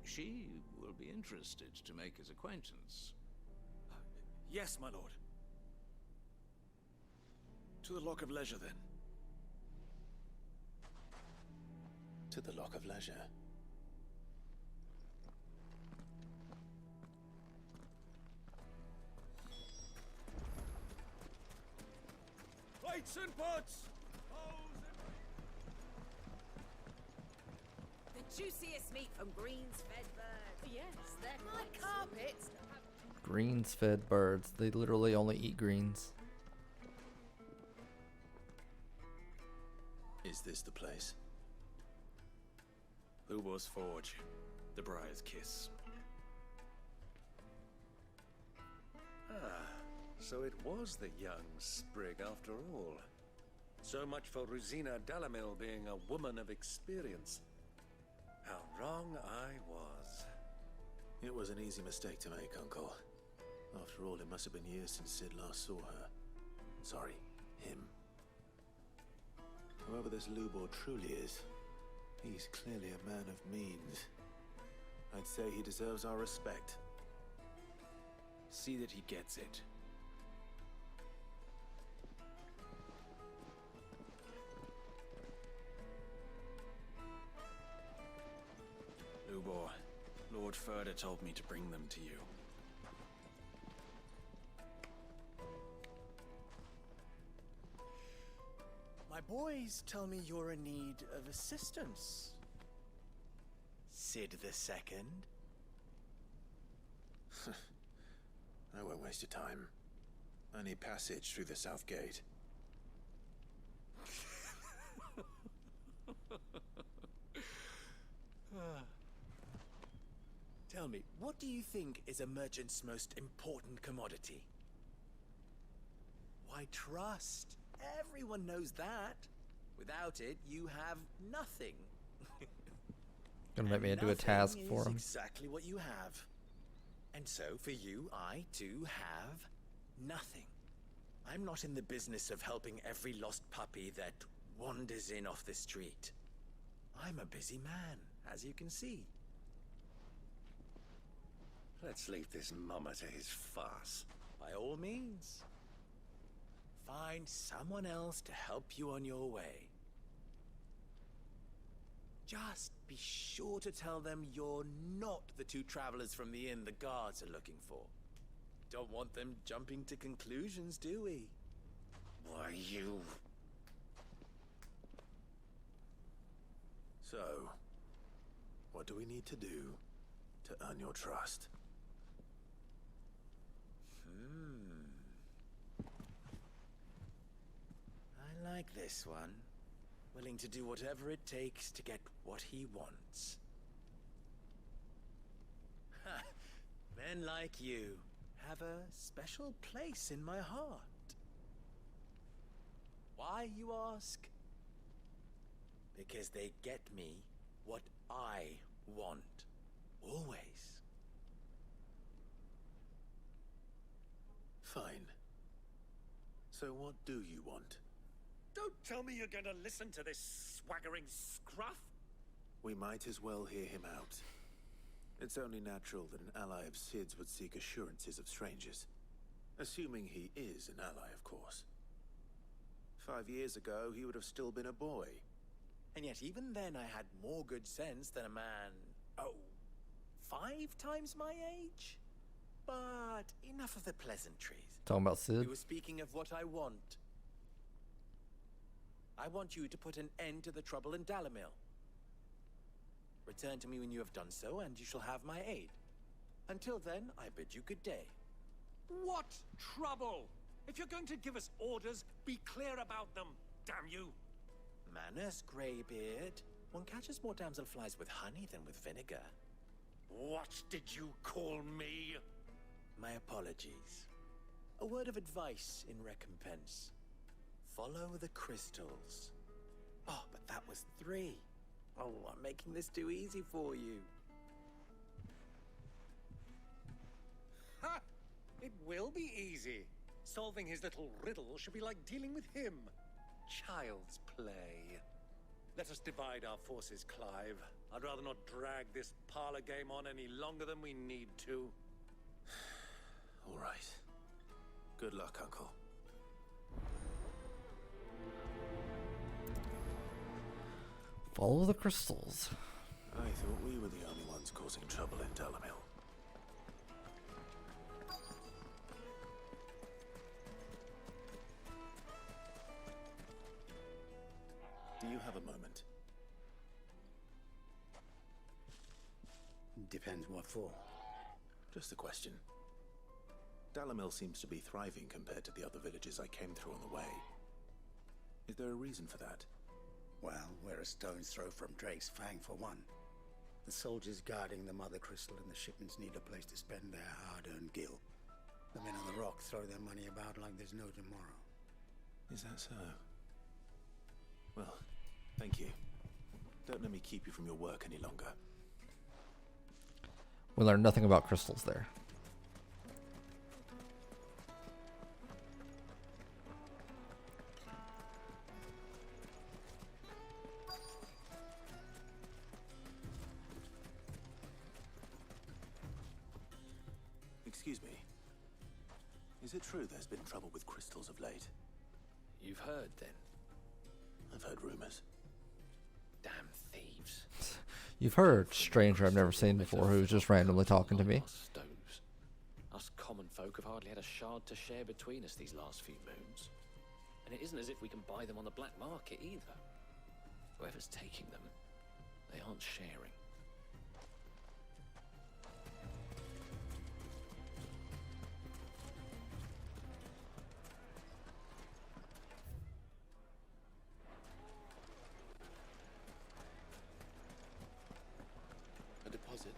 She will be interested to make his acquaintance. Yes, my lord. To the Lock of Leisure, then. To the Lock of Leisure. Plates and pots! The juiciest meat from greens-fed birds. Yes, they're like carpets. Greens fed birds. They literally only eat greens. Is this the place? Lubor's Forge. The Briar's Kiss. Ah, so it was the young sprig after all. So much for Rosina Dalamil being a woman of experience. How wrong I was. It was an easy mistake to make, Uncle. After all, it must have been years since Sid last saw her. Sorry, him. Whoever this Lubor truly is, he's clearly a man of means. I'd say he deserves our respect. See that he gets it. Lubor, Lord Ferda told me to bring them to you. boys tell me you're in need of assistance. Sid the Second. I won't waste your time. I need passage through the south gate. Tell me, what do you think is a merchant's most important commodity? Why, trust. Everyone knows that. Without it, you have nothing. Gonna make me do a task for him. Exactly what you have. And so, for you, I too have nothing. I'm not in the business of helping every lost puppy that wanders in off the street. I'm a busy man, as you can see. Let's leave this mummer to his farce. By all means. Find someone else to help you on your way. Just be sure to tell them you're not the two travelers from the inn the guards are looking for. Don't want them jumping to conclusions, do we? Why, you... So, what do we need to do to earn your trust? I like this one. Willing to do whatever it takes to get what he wants. Ha! Men like you have a special place in my heart. Why, you ask? Because they get me what I want. Always. Fine. So what do you want? Don't tell me you're gonna listen to this swaggering scruff! We might as well hear him out. It's only natural that an ally of Sid's would seek assurances of strangers. Assuming he is an ally, of course. 5 years ago, he would have still been a boy. And yet even then I had more good sense than a man, 5 times my age? But enough of the pleasantries. Talking about Sid? We were speaking of what I want. I want you to put an end to the trouble in Dalamil. Return to me when you have done so, and you shall have my aid. Until then, I bid you good day. What trouble? If you're going to give us orders, be clear about them, damn you! Manners, Greybeard. One catches more damselflies with honey than with vinegar. What did you call me? My apologies. A word of advice in recompense. Follow the crystals. Oh, but that was 3. Oh, I'm making this too easy for you. Ha! It will be easy. Solving his little riddle should be like dealing with him. Child's play. Let us divide our forces, Clive. I'd rather not drag this parlor game on any longer than we need to. All right. Good luck, Uncle. Follow the crystals. I thought we were the only ones causing trouble in Dalamil. Do you have a moment? Depends what for. Just a question. Dalamil seems to be thriving compared to the other villages I came through on the way. Is there a reason for that? Well, we're a stone's throw from Drake's Fang for one. The soldiers guarding the Mother Crystal and the shipments need a place to spend their hard-earned gil. The men on the rock throw their money about like there's no tomorrow. Is that so? Well, thank you. Don't let me keep you from your work any longer. We learned nothing about crystals there. Excuse me. Is it true there's been trouble with crystals of late? You've heard, then? I've heard rumors. Damn thieves. You've heard, stranger I've never seen before, who's just randomly talking to me. Stoves. Us common folk have hardly had a shard to share between us these last few moons. And it isn't as if we can buy them on the black market either. Whoever's taking them, they aren't sharing. A deposit?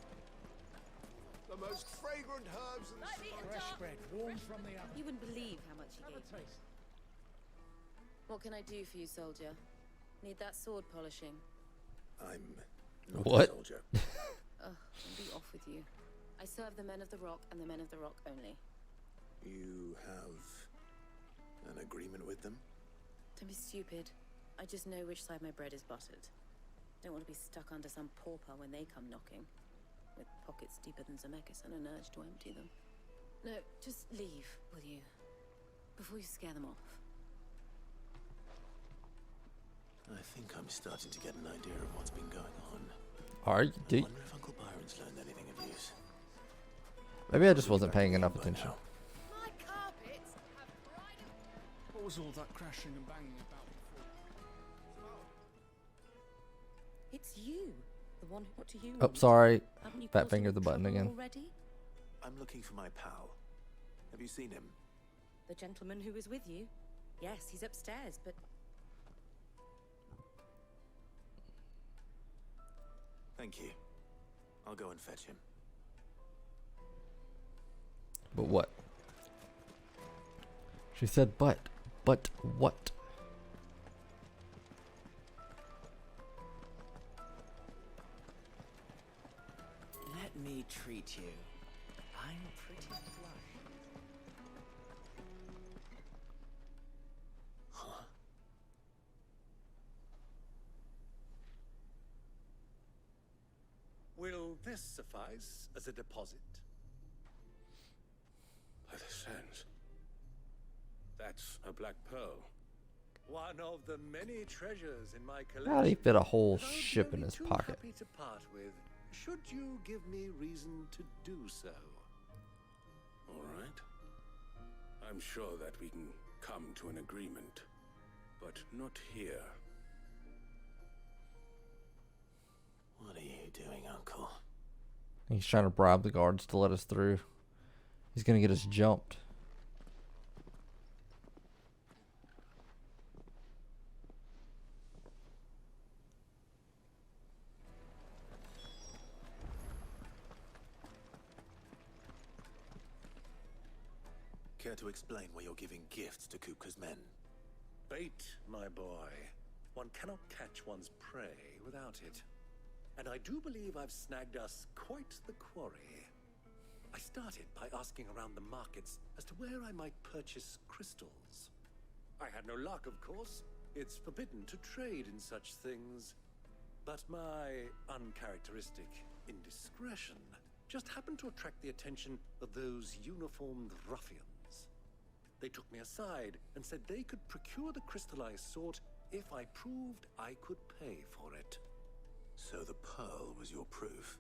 The most fragrant herbs and Fresh bread, warm from the oven. You wouldn't believe how much he gave me. What can I do for you, soldier? Need that sword polishing? I'm not What? a soldier. Ugh, be off with you. I serve the men of the rock and the men of the rock only. You have an agreement with them? Don't be stupid. I just know which side my bread is buttered. Don't want to be stuck under some pauper when they come knocking, with pockets deeper than Zemeckis and an urge to empty them. No, just leave, will you? Before you scare them off. I think I'm starting to get an idea of what's been going on. Are you? I wonder if Uncle Byron's learned anything of use. Maybe I just wasn't paying enough attention. My carpets have bridal. What was all that crashing and banging about before? It's you, the one who. What do you Oh, want? sorry. Haven't you Fat caused fingered any the button trouble again. Already? I'm looking for my pal. Have you seen him? The gentleman who was with you? Yes, he's upstairs, but Thank you. I'll go and fetch him. But what? She said, but what? Let me treat you. I'm pretty flush. Huh? Will this suffice as a deposit? By the sands. That's a black pearl. One of the many treasures in my collection. How'd he fit a whole that I'll be ship in only his too pocket? Happy to part with, should you give me reason to do so. All right. I'm sure that we can come to an agreement, but not here. What are you doing, Uncle? He's trying to bribe the guards to let us through. He's gonna get us jumped. Care to explain why you're giving gifts to Kupka's men? Bait, my boy. One cannot catch one's prey without it. And I do believe I've snagged us quite the quarry. I started by asking around the markets as to where I might purchase crystals. I had no luck, of course. It's forbidden to trade in such things. But my uncharacteristic indiscretion just happened to attract the attention of those uniformed ruffians. They took me aside and said they could procure the crystal I sought if I proved I could pay for it. So the pearl was your proof?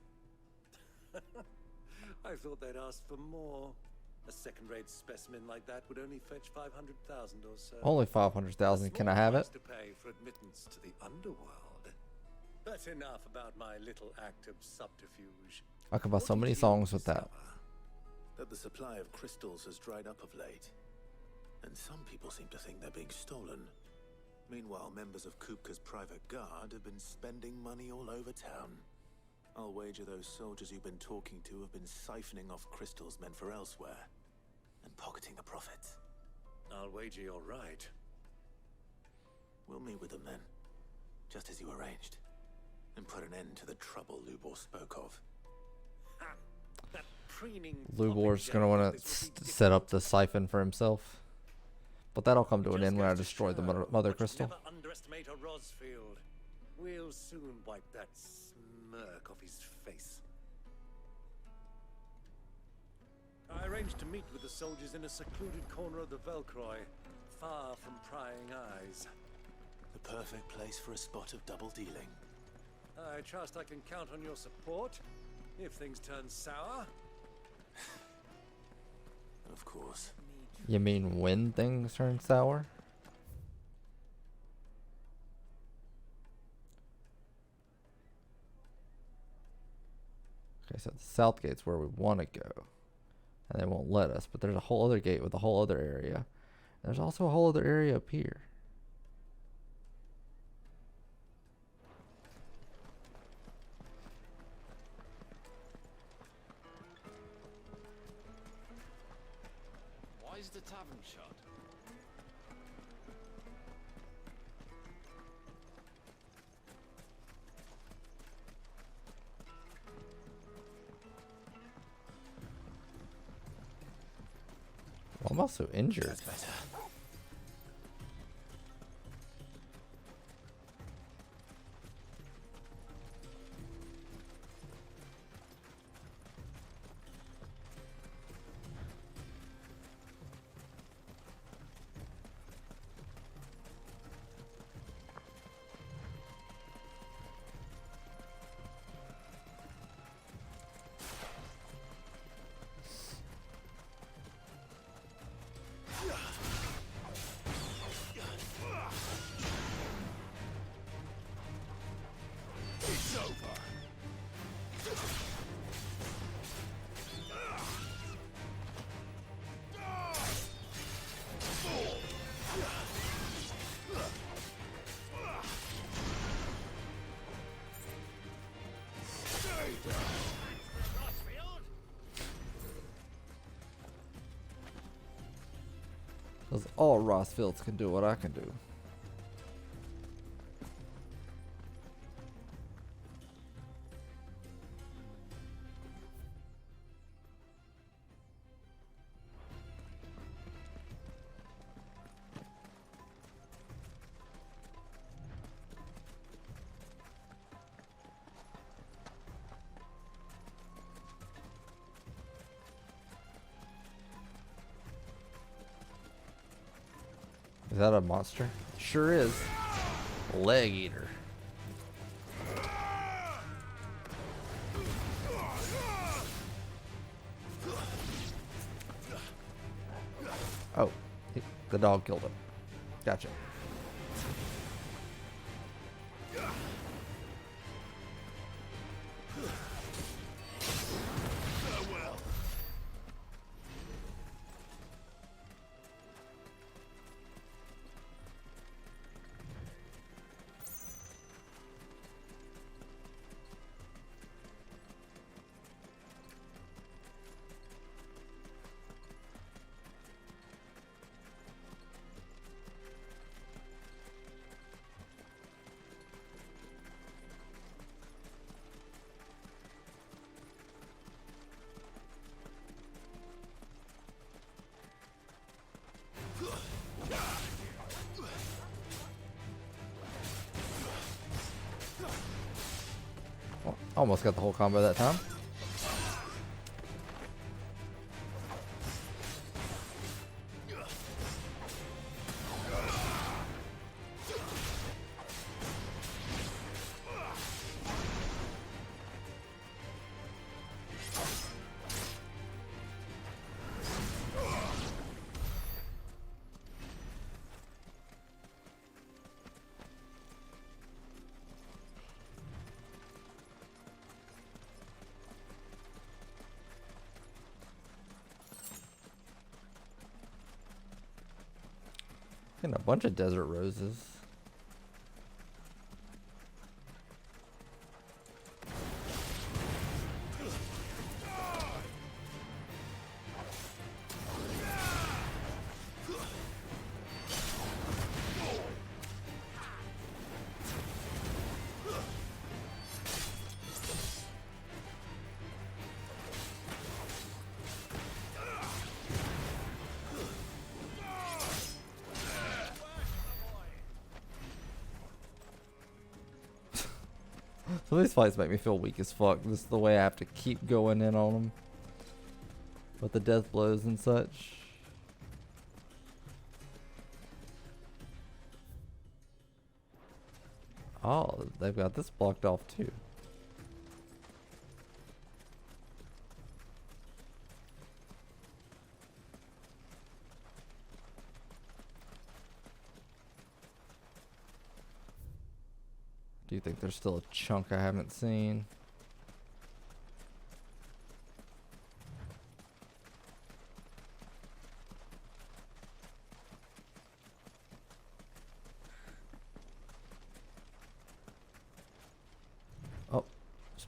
I thought they'd asked for more. A second-rate specimen like that would only fetch 500,000 or so. Only 500,000. Can I have it? To pay for admittance to the underworld. But enough about my little act of subterfuge. I could buy so many songs with that. That the supply of crystals has dried up of late. And some people seem to think they're being stolen. Meanwhile, members of Kupka's private guard have been spending money all over town. I'll wager those soldiers you've been talking to have been siphoning off crystals meant for elsewhere, and pocketing the profits. I'll wager you're right. We'll meet with them then, just as you arranged, and put an end to the trouble Lubor spoke of. Ha! That preening Lubor's gonna want to set up the siphon for himself. But that'll come to an end when I destroy the mother crystal. Never underestimate a Rosfield. We'll soon wipe that smirk off his face. I arranged to meet with the soldiers in a secluded corner of the Velcroy, far from prying eyes. The perfect place for a spot of double dealing. I trust I can count on your support if things turn sour. Of course. You mean when things turn sour? said, the south gate's where we want to go. And they won't let us. But there's a whole other gate with a whole other area. There's also a whole other area up here. Why is the tavern shut? I'm also injured. That's better. Because all Rossfields can do what I can do. Is that a monster? Sure is. Leg eater. Oh, the dog killed him. Gotcha. Almost got the whole combo that time. Getting a bunch of desert roses. Some of these fights make me feel weak as fuck. This is the way I have to keep going in on them. With the death blows and such. Oh, they've got this blocked off too. Do you think there's still a chunk I haven't seen?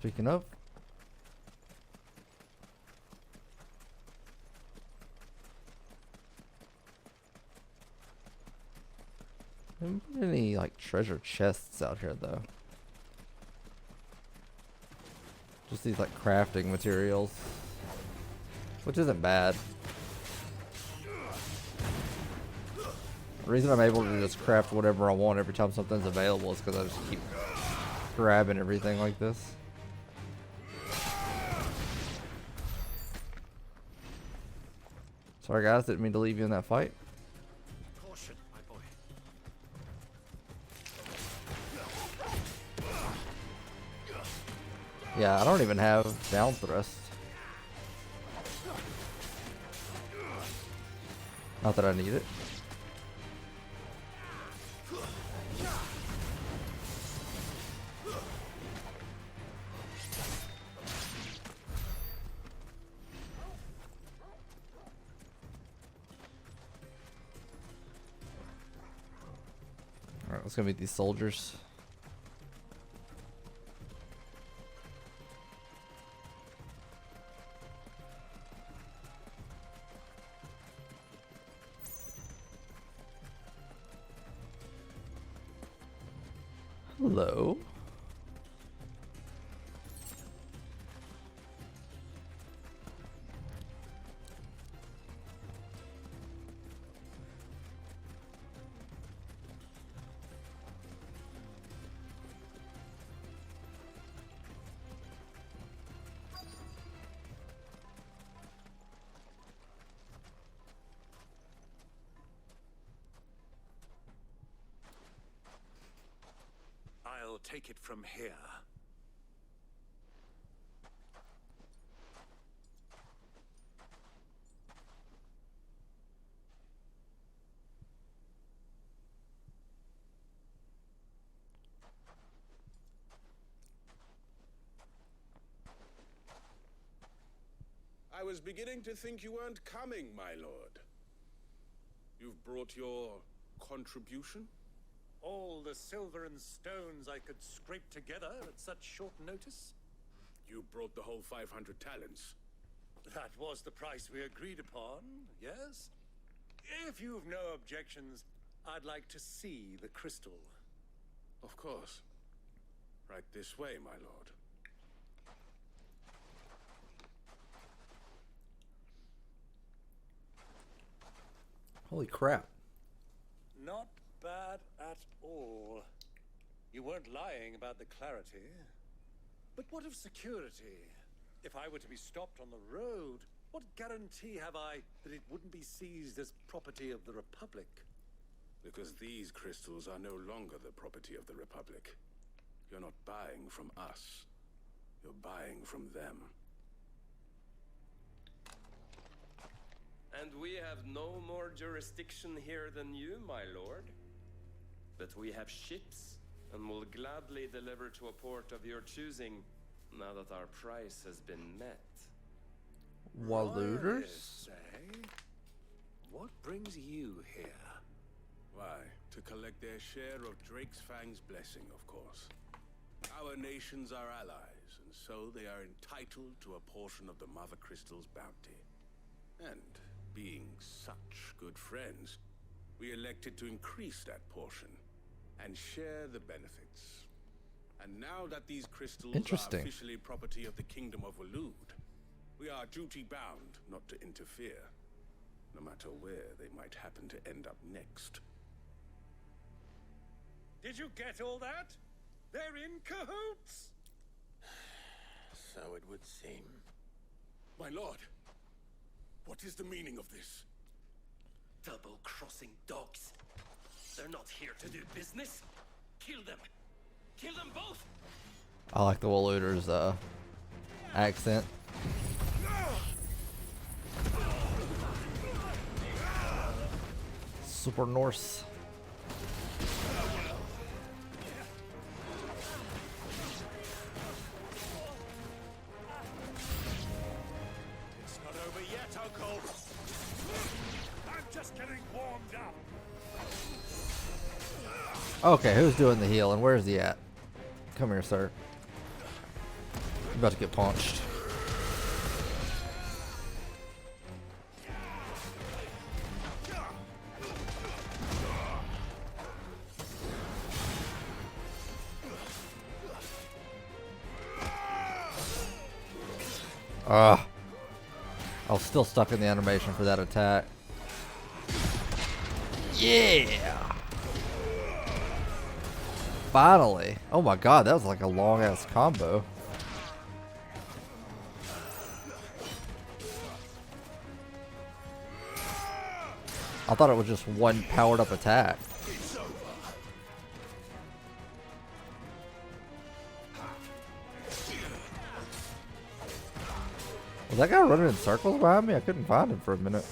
Speaking of, haven't put any like treasure chests out here though. Just these like crafting materials, which isn't bad. The reason I'm able to just craft whatever I want every time something's available is because I just keep grabbing everything like this. Sorry guys, didn't mean to leave you in that fight. Caution, my boy. Yeah, I don't even have down thrust. Not that I need it. Alright, let's go meet these soldiers. Hello. I'll take it from here. I was beginning to think you weren't coming, my lord. You've brought your contribution? All the silver and stones I could scrape together at such short notice? You brought the whole 500 talents. That was the price we agreed upon, yes? If you've no objections, I'd like to see the crystal. Of course. Right this way, my lord. Holy crap. Not bad at all. You weren't lying about the clarity. But what of security? If I were to be stopped on the road, what guarantee have I that it wouldn't be seized as property of the Republic? Because these crystals are no longer the property of the Republic. You're not buying from us. You're buying from them. And we have no more jurisdiction here than you, my lord. But we have ships, and will gladly deliver to a port of your choosing, now that our price has been met. Walooters? What brings you here? Why, to collect their share of Drake's Fang's blessing, of course. Our nations are allies, and so they are entitled to a portion of the Mother Crystal's bounty. And being such good friends, we elected to increase that portion and share the benefits. And now that these crystals are officially property of the Kingdom of Waloed, we are duty-bound not to interfere, no matter where they might happen to end up next. Did you get all that? They're in cahoots! So it would seem. My lord, what is the meaning of this? Double-crossing dogs. They're not here to do business. Kill them. Kill them both. I like the Walooters' accent. Super Norse. It's not over yet, Uncle. I'm just getting warmed up. Okay, who's doing the heal and where's he at? Come here, sir. about to get punched. I was still stuck in the animation for that attack. Yeah! Finally! Oh my god, that was like a long ass combo. I thought it was just one powered up attack. Was that guy running in circles behind me? I couldn't find him for a minute.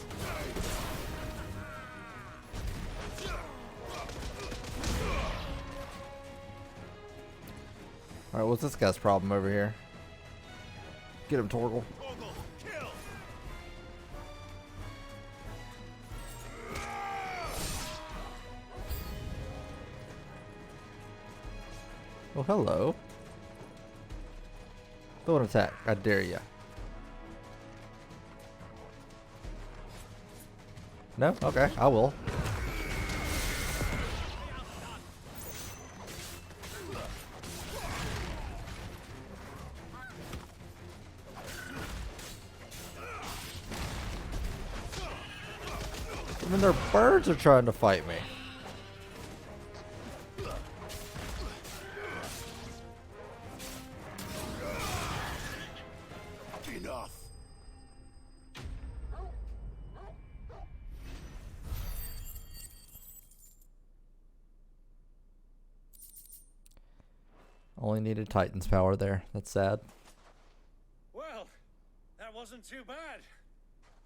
Alright, what's this guy's problem over here? Get him, Torgal. Oh, hello. Throw an attack. I dare ya. No? Okay, I will. Even their birds are trying to fight me. Enough. Only needed Titan's power there. That's sad. Well, that wasn't too bad.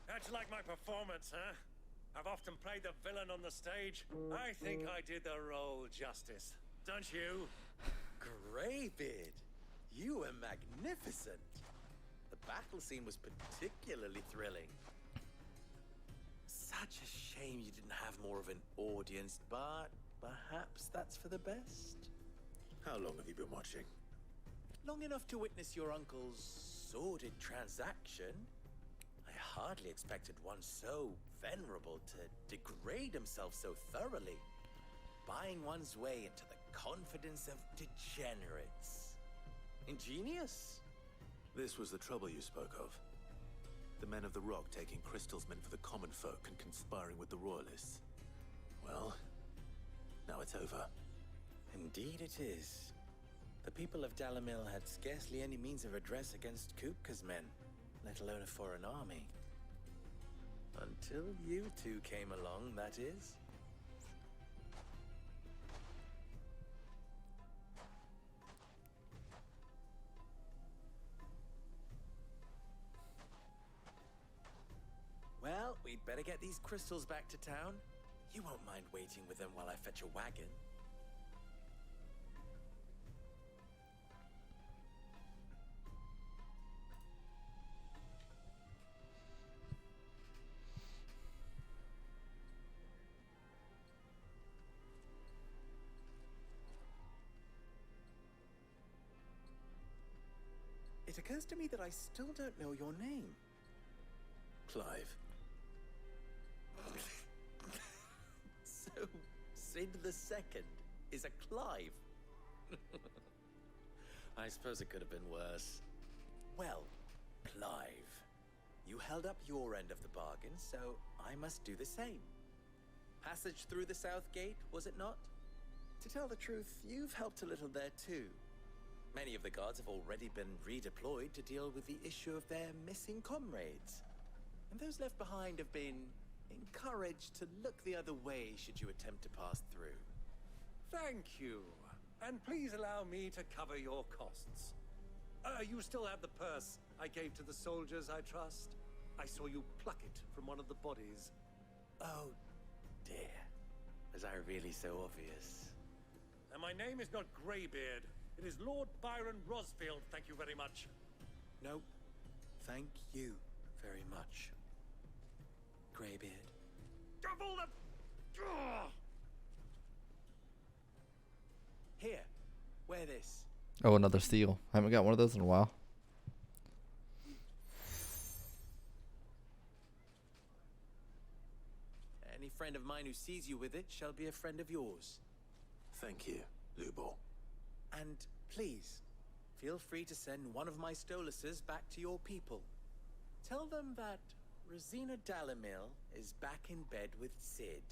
How'd you like my performance, huh? I've often played the villain on the stage. I think I did the role justice. Don't you? Greybeard, you were magnificent. The battle scene was particularly thrilling. Such a shame you didn't have more of an audience, but perhaps that's for the best. How long have you been watching? Long enough to witness your uncle's sordid transaction. I hardly expected one so venerable to degrade himself so thoroughly, buying one's way into the confidence of degenerates. Ingenious. This was the trouble you spoke of. The men of the Rock taking crystals meant for the common folk and conspiring with the Royalists. Well, now it's over. Indeed it is. The people of Dalamil had scarcely any means of redress against Kupka's men, let alone a foreign army. Until you two came along, that is. Well, we'd better get these crystals back to town. You won't mind waiting with them while I fetch a wagon. It occurs to me that I still don't know your name. Clive. So, Sid the Second is a Clive. I suppose it could have been worse. Well, Clive, you held up your end of the bargain, so I must do the same. Passage through the South Gate, was it not? To tell the truth, you've helped a little there too. Many of the guards have already been redeployed to deal with the issue of their missing comrades. And those left behind have been encouraged to look the other way should you attempt to pass through. Thank you. And please allow me to cover your costs. You still have the purse I gave to the soldiers, I trust? I saw you pluck it from one of the bodies. Oh, dear. Was I really so obvious? And my name is not Greybeard. It is Lord Byron Rosfield, thank you very much. No, thank you very much, Greybeard. Double the... Here, wear this. Oh, another steel. I haven't got one of those in a while. friend of mine who sees you with it shall be a friend of yours. Thank you, Lubor. And please, feel free to send one of my Stoluses back to your people. Tell them that Rosina Dalamil is back in bed with Sid.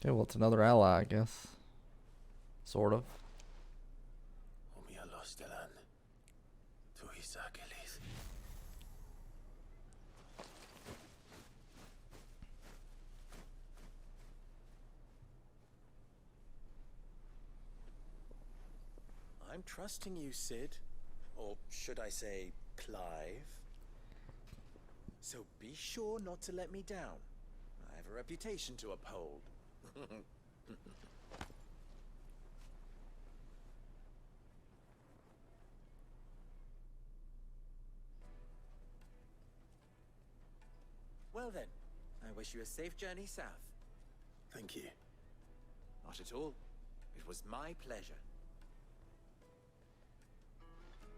Okay, well, it's another ally, I guess. Sort of. I'm trusting you, Sid. Or should I say, Clive? So be sure not to let me down. I have a reputation to uphold. Well then, I wish you a safe journey south. Thank you. Not at all. It was my pleasure.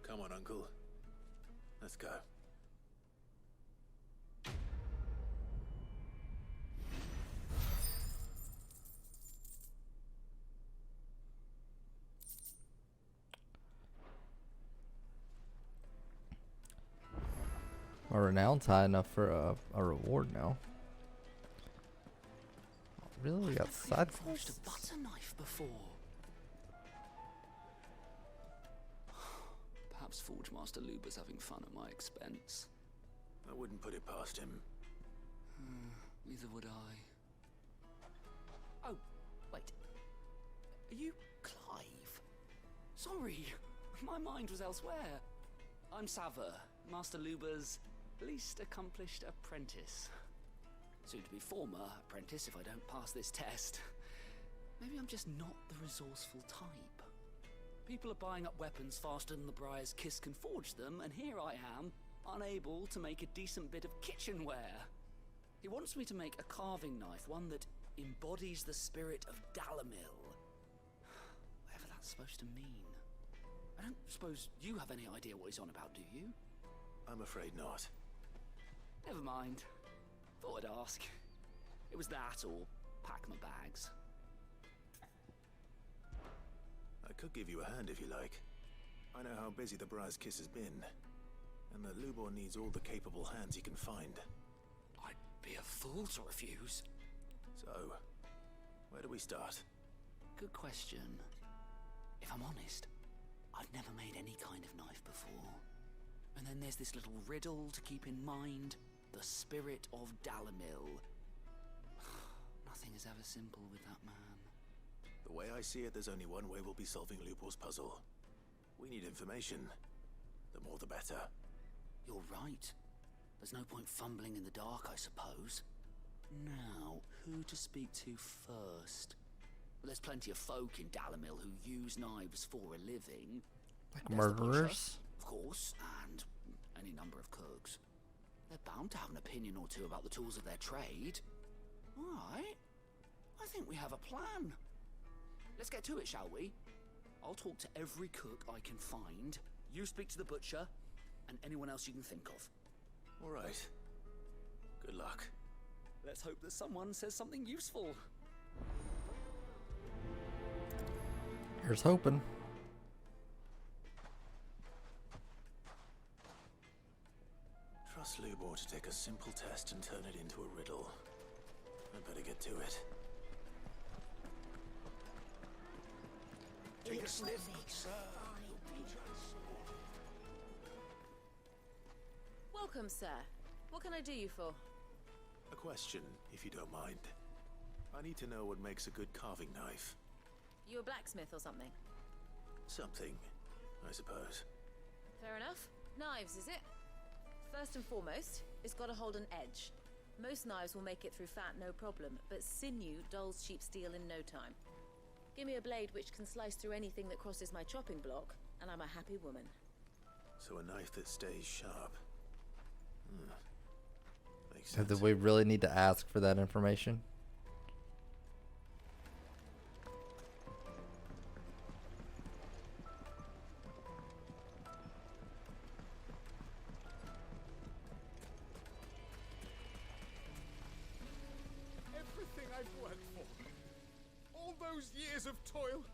Come on, Uncle. Let's go. My renown's high enough for a reward now. Really, we got side Forged a butter knife before. Perhaps Forge Master Luber's having fun at my expense. I wouldn't put it past him. Neither would I. Oh, wait. Are you Clive? Sorry, my mind was elsewhere. I'm Sava, Master Luber's least accomplished apprentice. Soon to be former apprentice if I don't pass this test. Maybe I'm just not the resourceful type. People are buying up weapons faster than the Briar's Kiss can forge them, and here I am, unable to make a decent bit of kitchenware. He wants me to make a carving knife, one that embodies the spirit of Dalamil. Whatever that's supposed to mean. I don't suppose you have any idea what he's on about, do you? I'm afraid not. Never mind. Thought I'd ask. It was that or pack my bags. I could give you a hand if you like. I know how busy the Briar's Kiss has been, and that Lubor needs all the capable hands he can find. I'd be a fool to refuse. So, where do we start? Good question. If I'm honest, I've never made any kind of knife before. And then there's this little riddle to keep in mind. The spirit of Dalamil. Nothing is ever simple with that man. The way I see it, there's only one way we'll be solving Lubor's puzzle. We need information. The more the better. You're right. There's no point fumbling in the dark, I suppose. Now, who to speak to first? Well, there's plenty of folk in Dalamil who use knives for a living. Like murderers? Of course, and any number of cooks. They're bound to have an opinion or two about the tools of their trade. All right. I think we have a plan. Let's get to it, shall we? I'll talk to every cook I can find. You speak to the butcher, and anyone else you can think of. All right. Good luck. Let's hope that someone says something useful. Here's hoping. Trust Lubor to take a simple test and turn it into a riddle. I'd better get to it. Take a sniff, sir. Welcome, sir. What can I do you for? A question, if you don't mind. I need to know what makes a good carving knife. You a blacksmith or something? Something, I suppose. Fair enough. Knives, is it? First and foremost, it's got to hold an edge. Most knives will make it through fat, no problem, but sinew dulls cheap steel in no time. Give me a blade which can slice through anything that crosses my chopping block, and I'm a happy woman. So a knife that stays sharp. Makes So sense. do we really need to ask for that information? I've worked for. All those years of toil.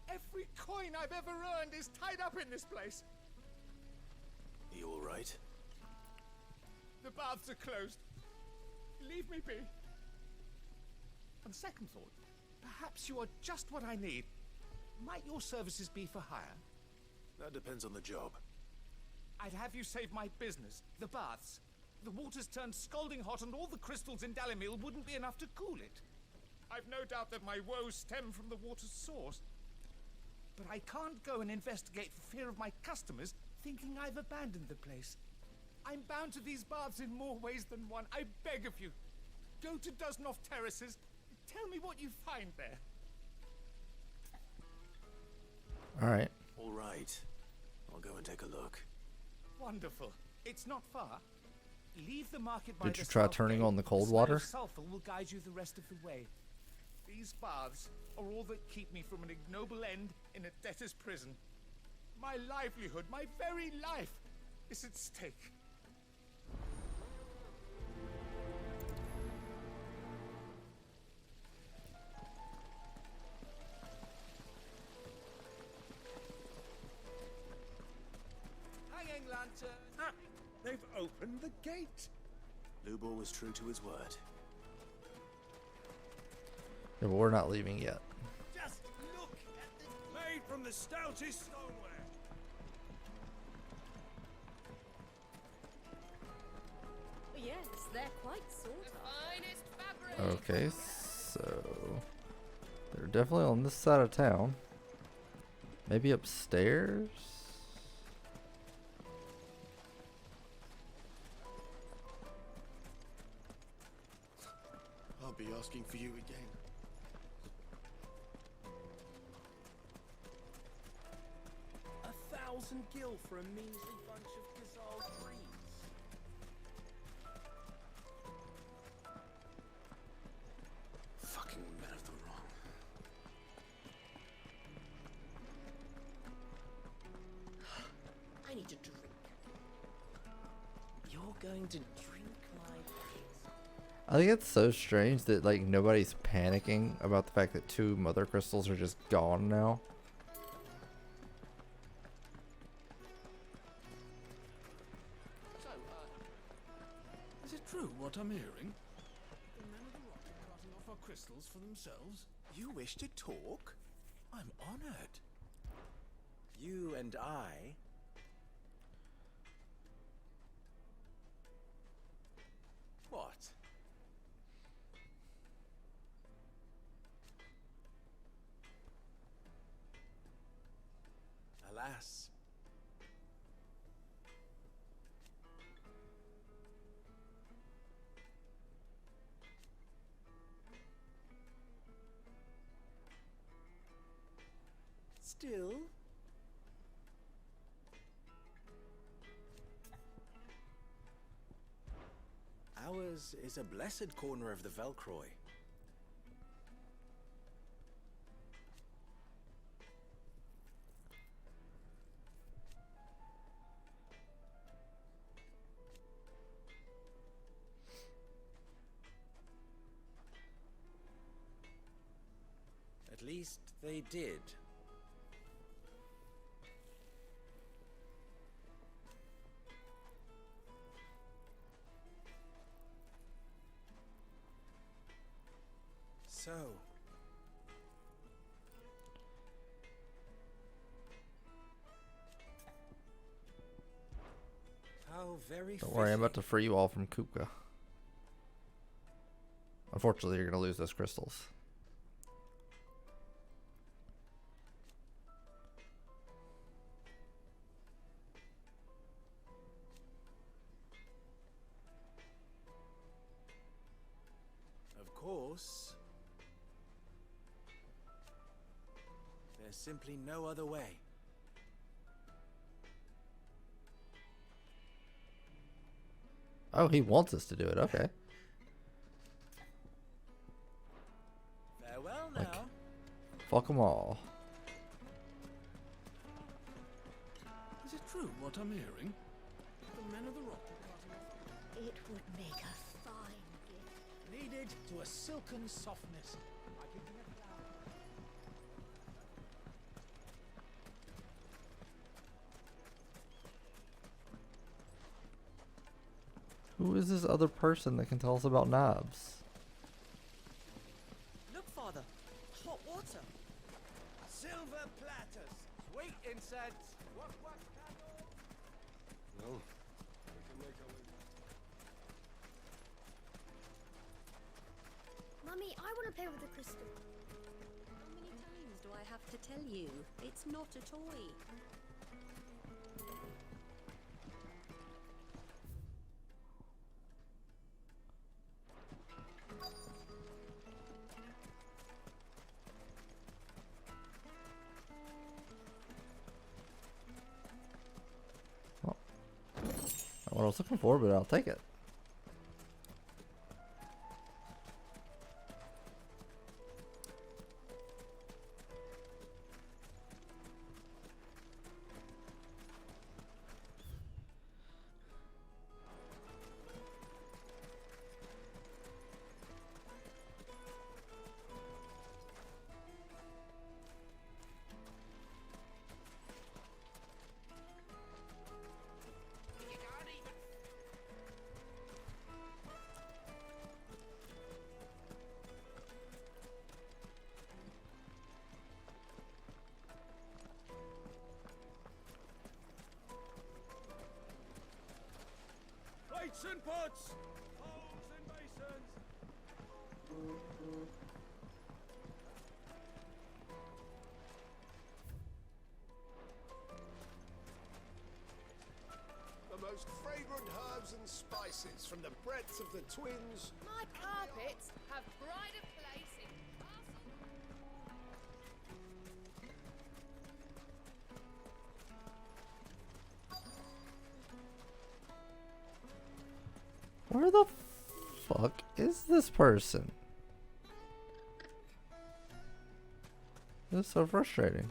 Every coin I've ever earned is tied up in this place. You all right? The baths are closed. Leave me be. On second thought, perhaps you are just what I need. Might your services be for hire? That depends on the job. I'd have you save my business, the baths. The water's turned scalding hot and all the crystals in Dalimil wouldn't be enough to cool it. I've no doubt that my woes stem from the water's source. But I can't go and investigate for fear of my customers thinking I've abandoned the place. I'm bound to these baths in more ways than one. I beg of you. Go to Dusnoff Terraces. Tell me what you find there. All right. All right. I'll go and take a look. Wonderful. It's not far. Leave the market by Did the you try south turning gate. on the cold smell water? of sulfur will guide you the rest of the way. These baths are all that keep me from an ignoble end in a debtor's prison. My livelihood, my very life, is at stake. Hanging lantern! Ah, they've opened the gate! Lubor was true to his word. Yeah, but we're not leaving yet. Just look at this! Made from the stoutest stoneware! Yes, they're quite sought after. Okay, so they're definitely on this side of town. Maybe upstairs? I'll be asking for you again. $1,000 gil for a measly bunch of Gazal trees. Fucking men of the wrong. I need a drink. You're going to drink my piss. I think it's so strange that like nobody's panicking about the fact that 2 mother crystals are just gone now. So, is it true what I'm hearing? The men of the rock are cutting off our crystals for themselves? You wish to talk? I'm honored. You and I... What? Alas. Still. Ours is a blessed corner of the Velcroy. At least they did. So, how very Don't worry, I'm about to free you all from Kupka. Unfortunately, you're going to lose those crystals. Of course, there's simply no other way. Oh, he wants us to do it. Okay. Farewell now. Like, fuck them all. Is it true what I'm hearing? The men of the rock are cutting off. It would make a fine gift. faded to a silken softness. Like a flower. Who is this other person that can tell us about knobs? Look, Father. Hot water. Silver platters. Sweet incense. What candle? Well, we can make our way. Mummy, I want to play with the crystal. How many times do I have to tell you? It's not a toy. Not what I was looking for, but I'll take it. Plates and pots! Bowls and basins! The most fragrant herbs and spices from the breadth of the twins. My carpets have pride of place in Where the fuck is this person? This is so frustrating.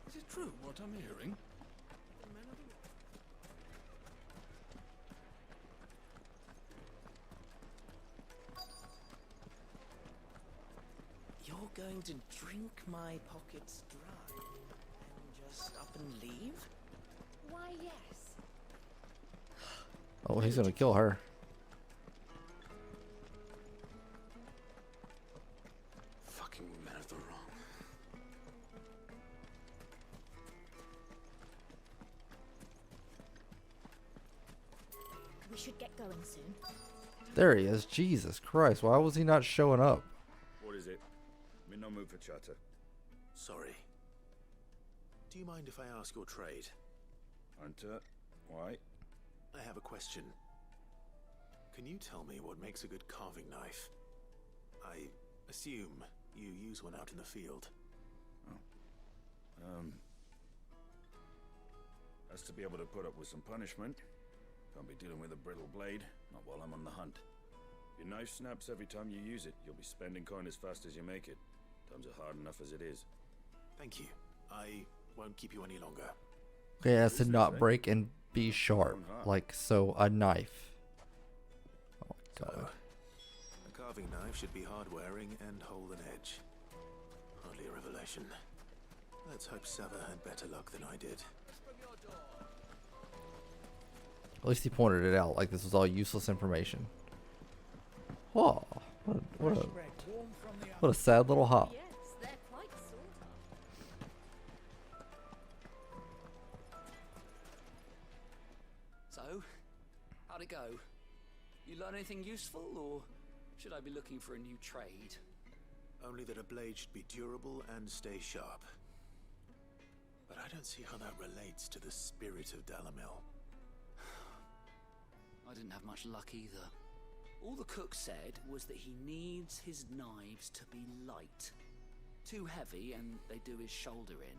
Is it true what I'm hearing? You're going to drink my pockets dry and just up and leave? Why, yes. Oh, he's gonna kill her. Fucking men of the wrong. We should get going soon. There he is. Jesus Christ. Why was he not showing up? What is it? I'm in no mood for chatter. Sorry. Do you mind if I ask your trade? Hunter, why? I have a question. Can you tell me what makes a good carving knife? I assume you use one out in the field. Has to be able to put up with some punishment. Can't be dealing with a brittle blade, not while I'm on the hunt. Your knife snaps every time you use it. You'll be spending coin as fast as you make it. Times are hard enough as it is. Thank you. I won't keep you any longer. Okay, it has to not break and be sharp. Like, so a knife. Oh my god. A carving knife should be hard-wearing and hold an edge. Hardly a revelation. Let's hope Sava had better luck than I did. At least he pointed it out, like this was all useless information. Oh, what a sad little hop. Yes, they're quite sought after. So, how'd it go? You learn anything useful, or should I be looking for a new trade? Only that a blade should be durable and stay sharp. But I don't see how that relates to the spirit of Dalamil. I didn't have much luck either. All the cook said was that he needs his knives to be light. Too heavy and they do his shoulder in.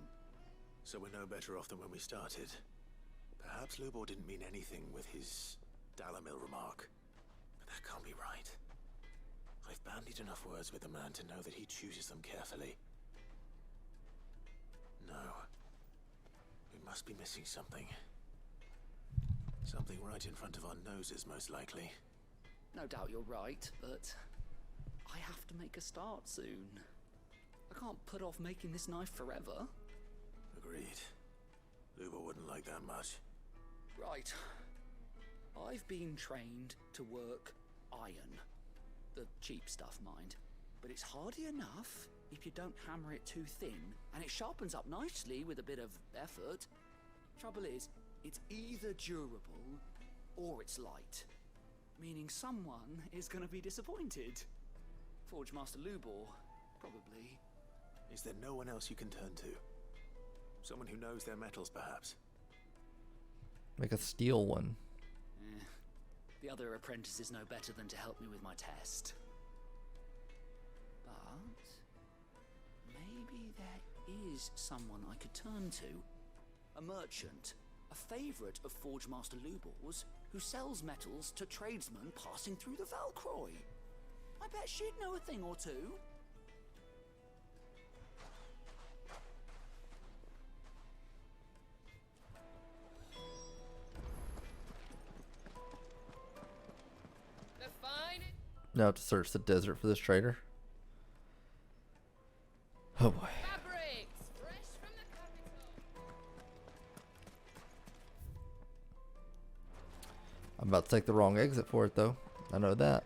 So we're no better off than when we started. Perhaps Lubor didn't mean anything with his Dalamil remark. But that can't be right. I've bandied enough words with the man to know that he chooses them carefully. No. must be missing something. Something right in front of our noses, most likely. No doubt you're right, but I have to make a start soon. I can't put off making this knife forever. Agreed. Luba wouldn't like that much. Right. I've been trained to work iron. The cheap stuff, mind. But it's hardy enough if you don't hammer it too thin, and it sharpens up nicely with a bit of effort. Trouble is, it's either durable or it's light. Meaning someone is gonna be disappointed. Forge Master Lubor, probably. Is there no one else you can turn to? Someone who knows their metals, perhaps? Make a steel one. The other apprentices know better than to help me with my test. But maybe there is someone I could turn to. A merchant, a favourite of Forge Master Lubor's, who sells metals to tradesmen passing through the Valcroy. I bet she'd know a thing or two. Now I have to search the desert for this trader. Oh boy. I'm about to take the wrong exit for it though. I know that.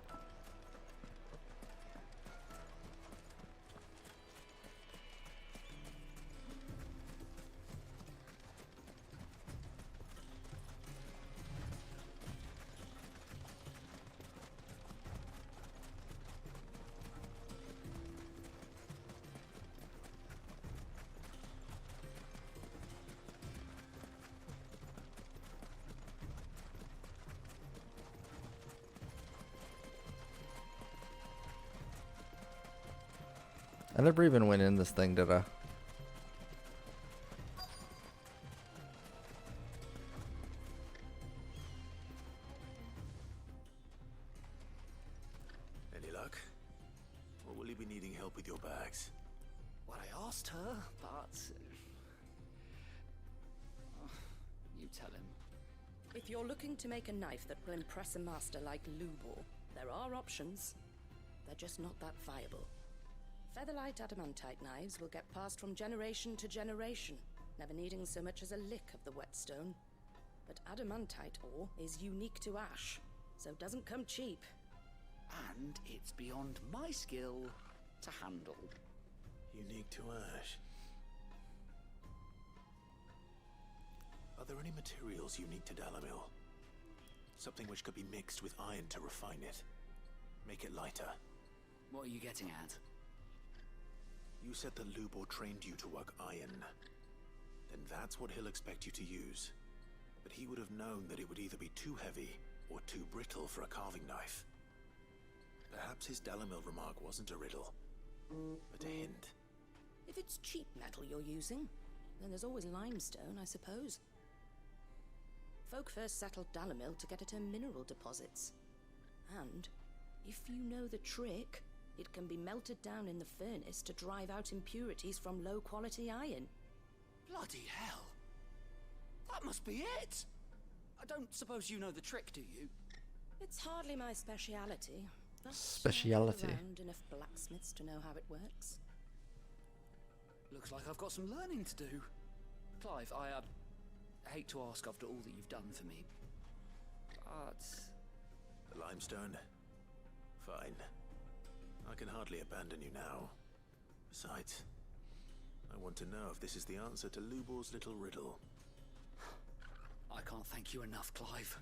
I never even went in this thing, did I? Any luck? Or will you be needing help with your bags? Well, I asked her, but... you tell him. If you're looking to make a knife that will impress a master like Lubor, there are options. They're just not that viable. Featherlight adamantite knives will get passed from generation to generation, never needing so much as a lick of the whetstone. But adamantite ore is unique to ash, so it doesn't come cheap. And it's beyond my skill to handle. Unique to ash. Are there any materials unique to Dalamil? Something which could be mixed with iron to refine it. Make it lighter. What are you getting at? You said that Lubor trained you to work iron. Then that's what he'll expect you to use. But he would have known that it would either be too heavy or too brittle for a carving knife. Perhaps his Dalamil remark wasn't a riddle, but a hint. If it's cheap metal you're using, then there's always limestone, I suppose. Folk first settled Dalamil to get at her mineral deposits. And if you know the trick, it can be melted down in the furnace to drive out impurities from low-quality iron. Bloody hell! That must be it! I don't suppose you know the trick, do you? It's hardly my speciality. But Speciality. I've been around enough blacksmiths to know how it works. Looks like I've got some learning to do. Clive, I hate to ask after all that you've done for me, but... The limestone? Fine. I can hardly abandon you now. Besides, I want to know if this is the answer to Lubor's little riddle. I can't thank you enough, Clive.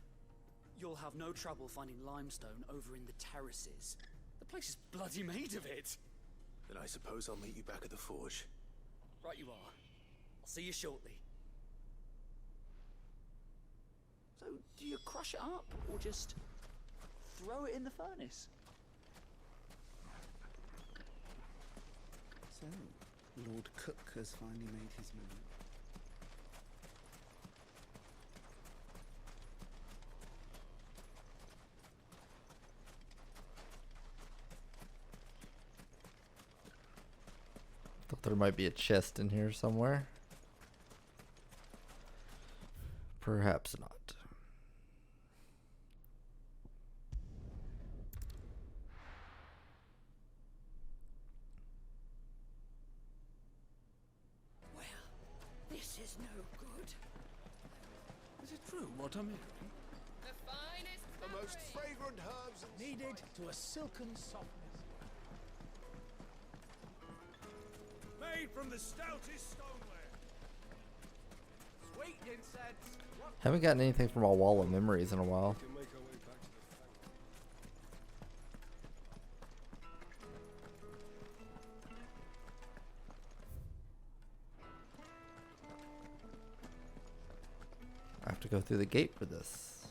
You'll have no trouble finding limestone over in the terraces. The place is bloody made of it. Then I suppose I'll meet you back at the forge. Right you are. I'll see you shortly. So, do you crush it up, or just throw it in the furnace? So, Lord Cook has finally made his move. Thought there might be a chest in here somewhere. Perhaps not. Well, this is no good. Is it true what I'm hearing? The finest The most fragrant herbs and Needed to a silken softness. Made from the stoutest stoneware. sweet incense. Haven't gotten anything from our wall of memories in a while. can make our way back to the I have to go through the gate for this.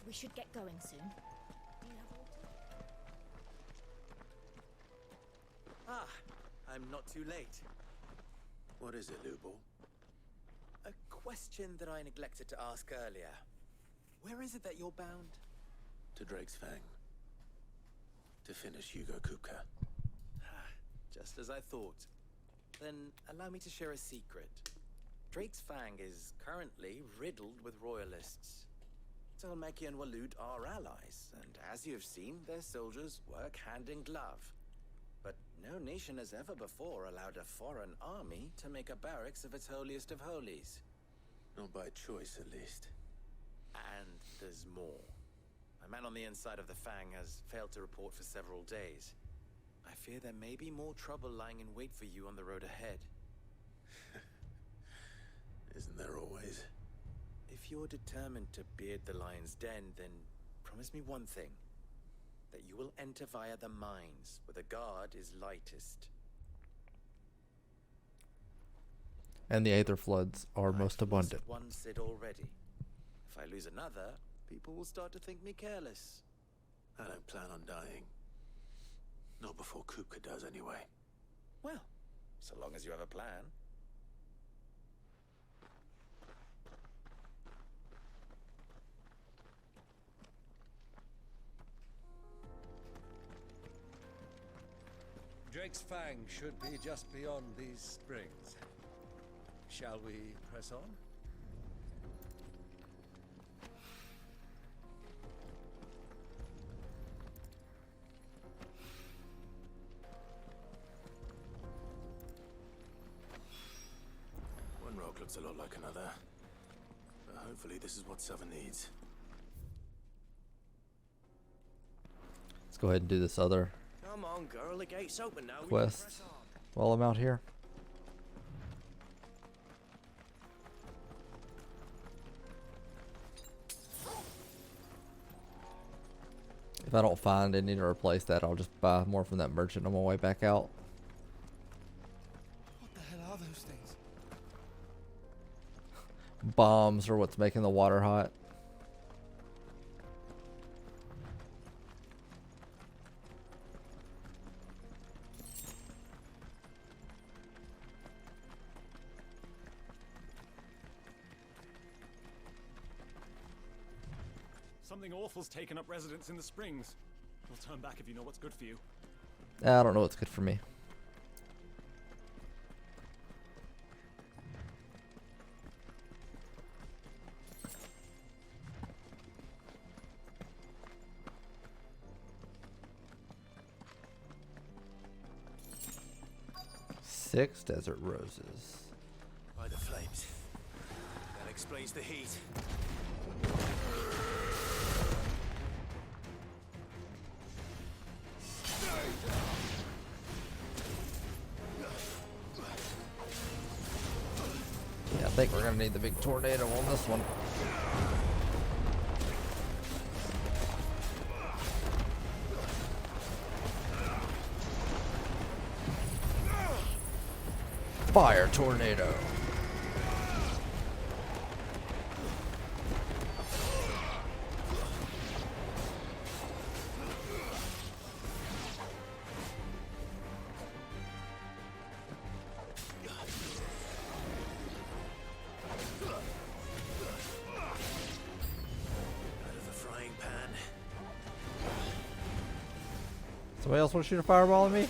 We should get going soon. Ah, I'm not too late. What is it, Lubo? A question that I neglected to ask earlier. Where is it that you're bound? To Drake's Fang. To finish Hugo Kupka. Just as I thought. Then allow me to share a secret. Drake's Fang is currently riddled with royalists. Talmeki and Waloed are allies, and as you have seen, their soldiers work hand in glove. But no nation has ever before allowed a foreign army to make a barracks of its holiest of holies. Not by choice, at least. And there's more. A man on the inside of the Fang has failed to report for several days. I fear there may be more trouble lying in wait for you on the road ahead. Isn't there always? If you're determined to beard the lion's den, then promise me one thing. That you will enter via the mines, where the guard is lightest. And the Aether Floods are most abundant. I've one Cid already. If I lose another, people will start to think me careless. I don't plan on dying. Not before Kupka does, anyway. Well, so long as you have a plan. Drake's Fang should be just beyond these springs. Shall we press on? One rock looks a lot like another. But hopefully this is what Southern needs. Let's go ahead and do this other Come on, girl, the gate's open now. We can quest press on. while I'm out here. If I don't find any to replace that, I'll just buy more from that merchant on my way back out. What the hell are those things? Bombs are what's making the water hot. Something awful's taken up residence in the springs. We'll turn back if you know what's good for you. I don't know what's good for me. Six desert roses. By the flames. That explains the heat. Yeah, I think we're gonna need the big tornado on this one. Fire tornado. Somebody else want to shoot a fireball at me?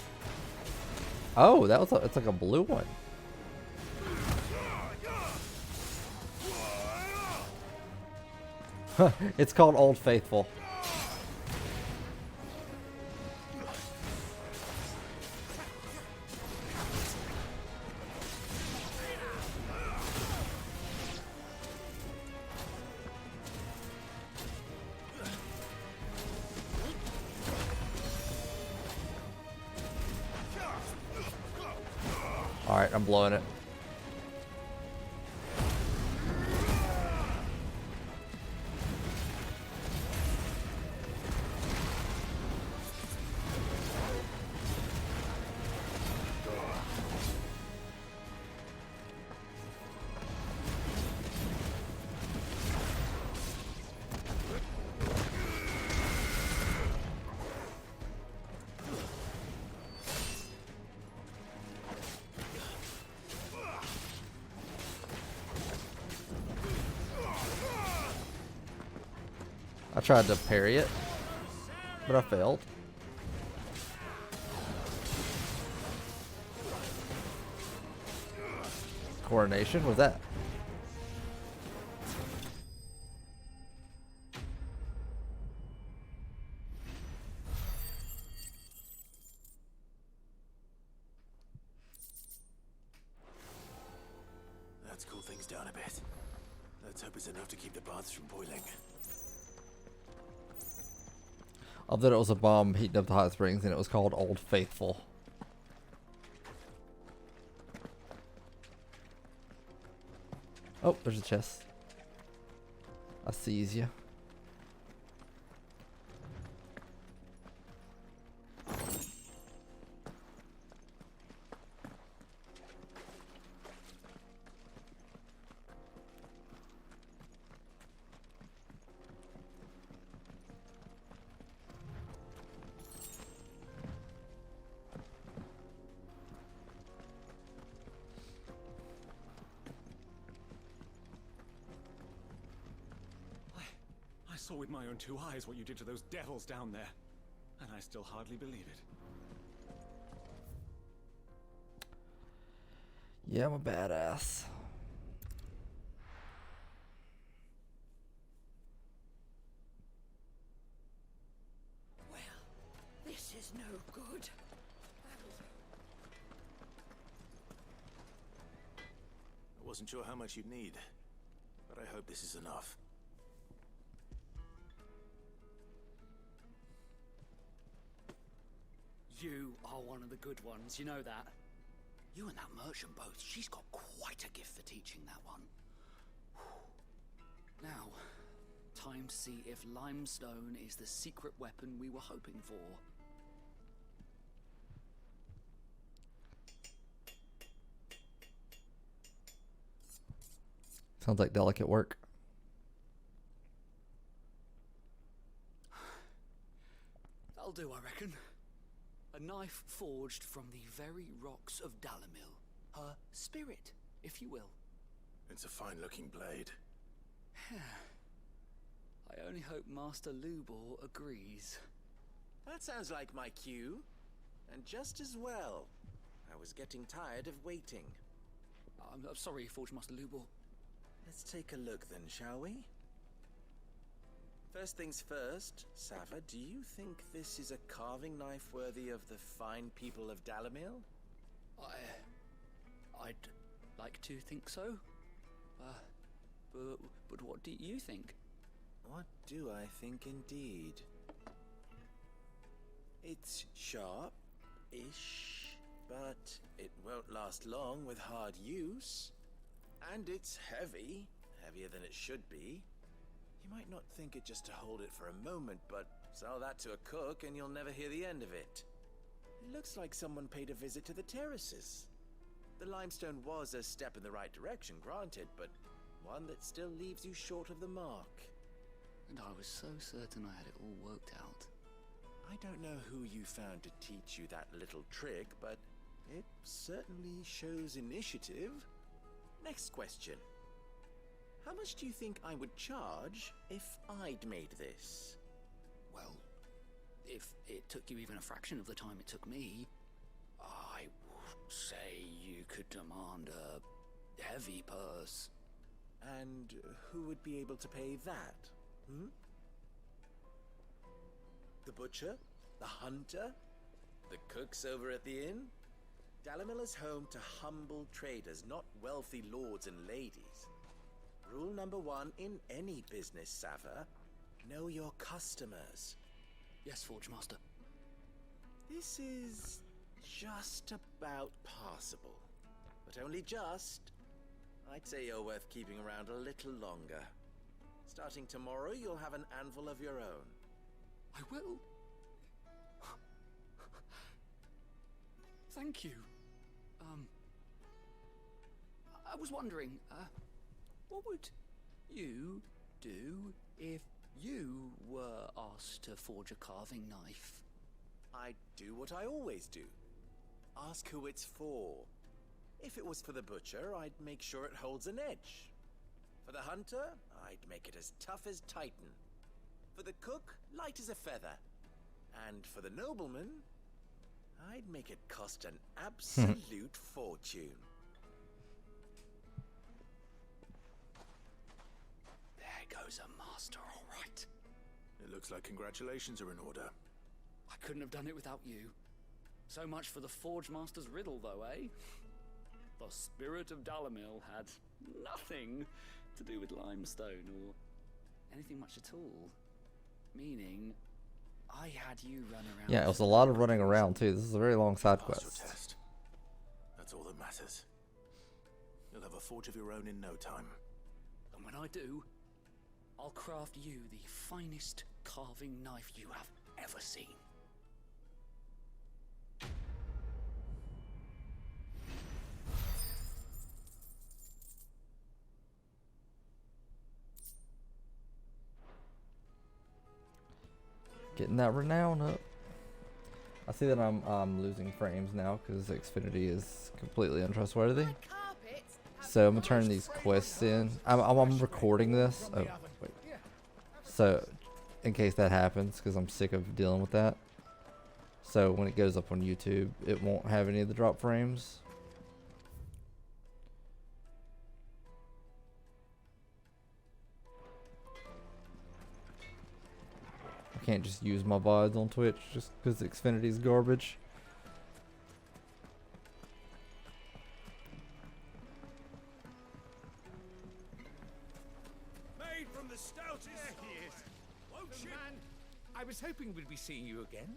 Oh, that was it's like a blue one. It's called Old Faithful. Alright, I'm blowing it. I tried to parry it, but I failed. Coronation? What's that? Let's cool things down a bit. Let's hope it's enough to keep the baths from boiling. I thought it was a bomb heating up the hot springs, and it was called Old Faithful. Oh, there's a chest. I sees you. I saw with my own two eyes what you did to those devils down there, and I still hardly believe it. Yeah, I'm a badass. Well, this is no good. I wasn't sure how much you'd need, but I hope this is enough. You are one of the good ones, you know that. You and that merchant both, she's got quite a gift for teaching that one. Now, time to see if limestone is the secret weapon we were hoping for. Sounds like delicate work. That'll do, I reckon. A knife forged from the very rocks of Dalamil. Her spirit, if you will. It's a fine-looking blade. I only hope Master Lubor agrees. That sounds like my cue. And just as well. I was getting tired of waiting. I'm sorry, Forge Master Lubor. Let's take a look then, shall we? First things first, Sava, do you think this is a carving knife worthy of the fine people of Dalamil? I'd like to think so. But what do you think? What do I think indeed? It's sharp-ish, but it won't last long with hard use. And it's heavy, heavier than it should be. You might not think it just to hold it for a moment, but sell that to a cook and you'll never hear the end of it. It looks like someone paid a visit to the terraces. The limestone was a step in the right direction, granted, but one that still leaves you short of the mark. And I was so certain I had it all worked out. I don't know who you found to teach you that little trick, but it certainly shows initiative. Next question. How much do you think I would charge if I'd made this? Well, if it took you even a fraction of the time it took me, I would say you could demand a heavy purse. And who would be able to pay that? Hmm? The butcher? The hunter? The cooks over at the inn? Dalimil is home to humble traders, not wealthy lords and ladies. Rule number 1 in any business, Sava: know your customers. Yes, Forge Master. This is just about passable. But only just. I'd say you're worth keeping around a little longer. Starting tomorrow, you'll have an anvil of your own. I will. Thank you. I was wondering, what would you do if you were asked to forge a carving knife? I'd do what I always do. Ask who it's for. If it was for the butcher, I'd make sure it holds an edge. For the hunter, I'd make it as tough as Titan. For the cook, light as a feather. And for the nobleman, I'd make it cost an absolute fortune. There goes a master, all right. It looks like congratulations are in order. I couldn't have done it without you. So much for the Forge Master's riddle, though, eh? The spirit of Dalimil had nothing to do with limestone or anything much at all. Meaning, I had you run around. Yeah, it was a lot of running around too. This is a very long side Pass your quest. test. That's all that matters. You'll have a forge of your own in no time. And when I do, I'll craft you the finest carving knife you have ever seen. Getting that renown up. I see that I'm losing frames now because Xfinity is completely untrustworthy. So I'm gonna turn these quests in. I'm recording this. Oh wait. So in case that happens, because I'm sick of dealing with that. So when it goes up on YouTube, it won't have any of the drop frames. Can't just use my VODs on Twitch just because Xfinity's garbage. Made from the stoutest. There he is. The man I was hoping we'd be seeing you again.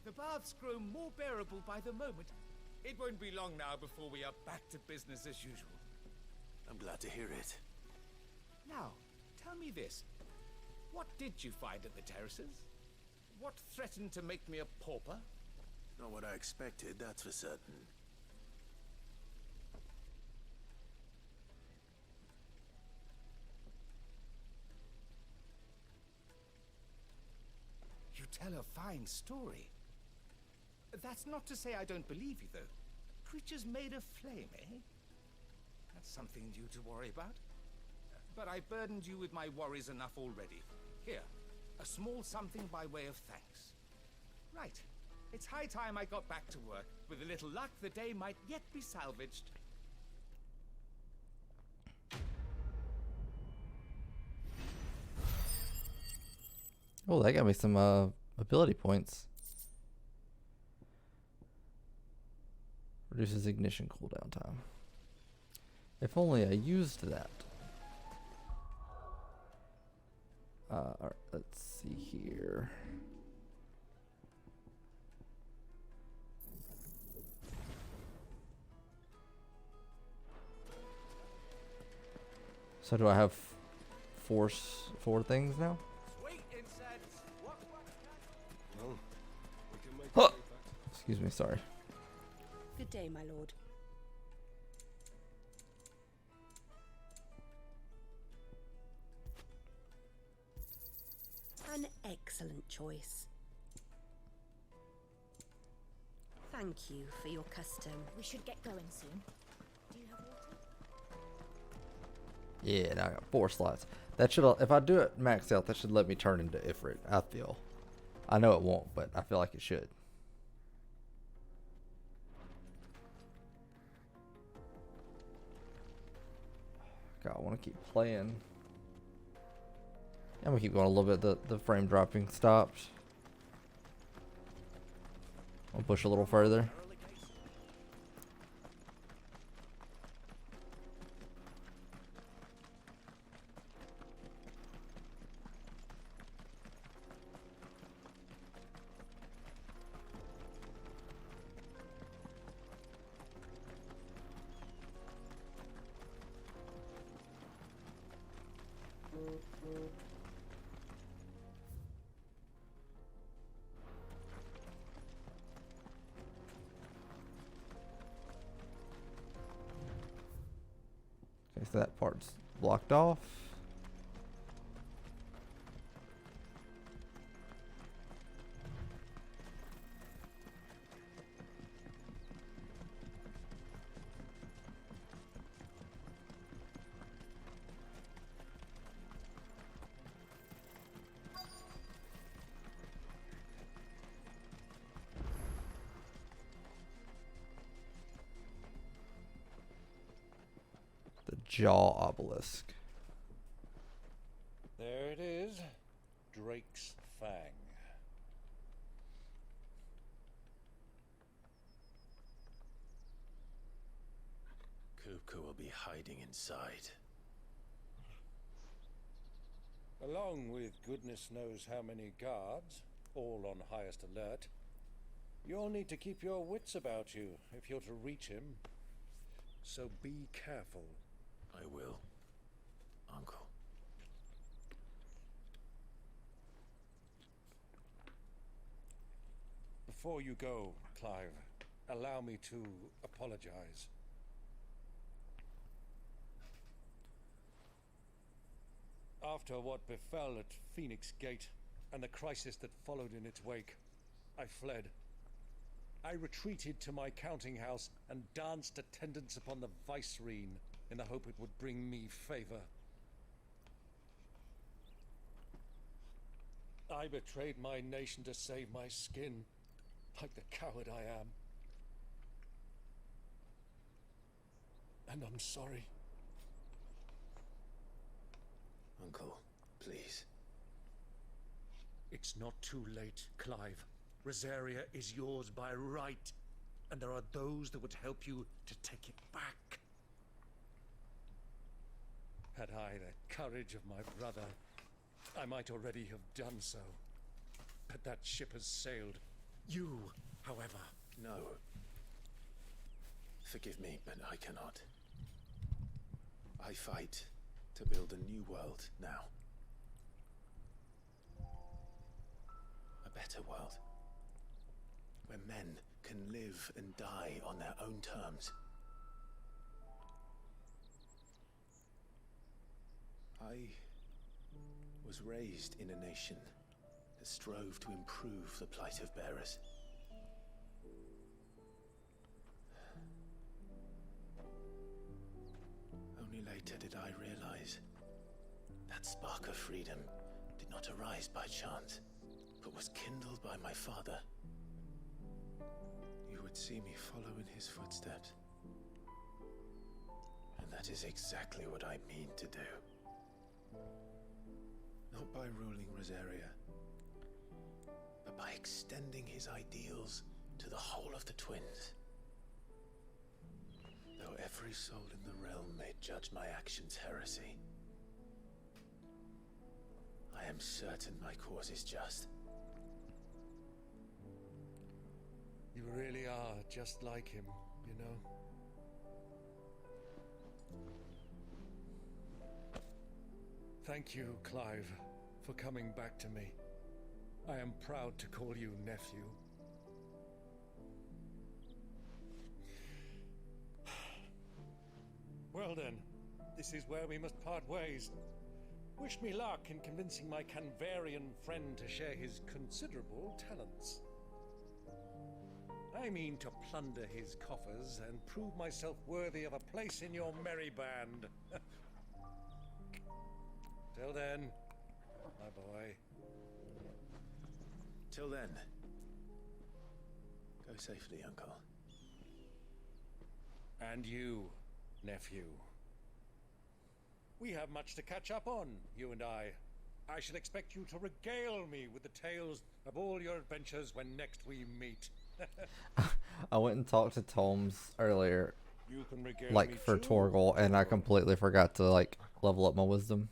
The baths grow more bearable by the moment. It won't be long now before we are back to business as usual. I'm glad to hear it. Now, tell me this. What did you find at the terraces? What threatened to make me a pauper? Not what I expected, that's for certain. You tell a fine story. That's not to say I don't believe you, though. Creatures made of flame, eh? That's something new to worry about. But I burdened you with my worries enough already. Here, a small something by way of thanks. Right. It's high time I got back to work. With a little luck, the day might yet be salvaged. Oh, that got me some ability points. Reduces ignition cooldown time. If only I used that. Alright, let's see here. So do I have four things now? Huh. Excuse me, sorry. Good day, my lord. An excellent choice. Thank you for your custom. We should get going soon. Do you have water? Yeah, now I got 4 slots. That should, if I do it max out, that should let me turn into Ifrit. I feel. I know it won't, but I feel like it should. God, I want to keep playing. I'm gonna keep going a little bit. The frame dropping stopped. I'll push a little further. Okay, so that part's blocked off. The jaw obelisk. There it is. Drake's Fang. Kupka will be hiding inside. Along with goodness knows how many guards, all on highest alert. You'll need to keep your wits about you if you're to reach him. So be careful. I will, Uncle. Before you go, Clive, allow me to apologize. After what befell at Phoenix Gate and the crisis that followed in its wake, I fled. I retreated to my counting house and danced attendance upon the vicereine in the hope it would bring me favor. I betrayed my nation to save my skin, like the coward I am. And I'm sorry. Uncle, please. It's not too late, Clive. Rosaria is yours by right, and there are those that would help you to take it back. Had I the courage of my brother, I might already have done so. But that ship has sailed. You, however... No. Forgive me, but I cannot. I fight to build a new world now. A better world. Where men can live and die on their own terms. I was raised in a nation that strove to improve the plight of bearers. Only later did I realize that spark of freedom did not arise by chance, but was kindled by my father. You would see me follow in his footsteps. And that is exactly what I mean to do. Not by ruling Rosaria, but by extending his ideals to the whole of the twins. Though every soul in the realm may judge my actions heresy, I am certain my cause is just. You really are just like him, you know? Thank you, Clive, for coming back to me. I am proud to call you nephew. Well then, this is where we must part ways. Wish me luck in convincing my Canvarian friend to share his considerable talents. I mean to plunder his coffers and prove myself worthy of a place in your merry band. Till then, my boy. Till then, go safely, Uncle. And you, nephew. We have much to catch up on, you and I. I shall expect you to regale me with the tales of all your adventures when next we meet. I went and talked to Tomes earlier, You can regale like me for too. Torgal, and I completely forgot to like level up my wisdom.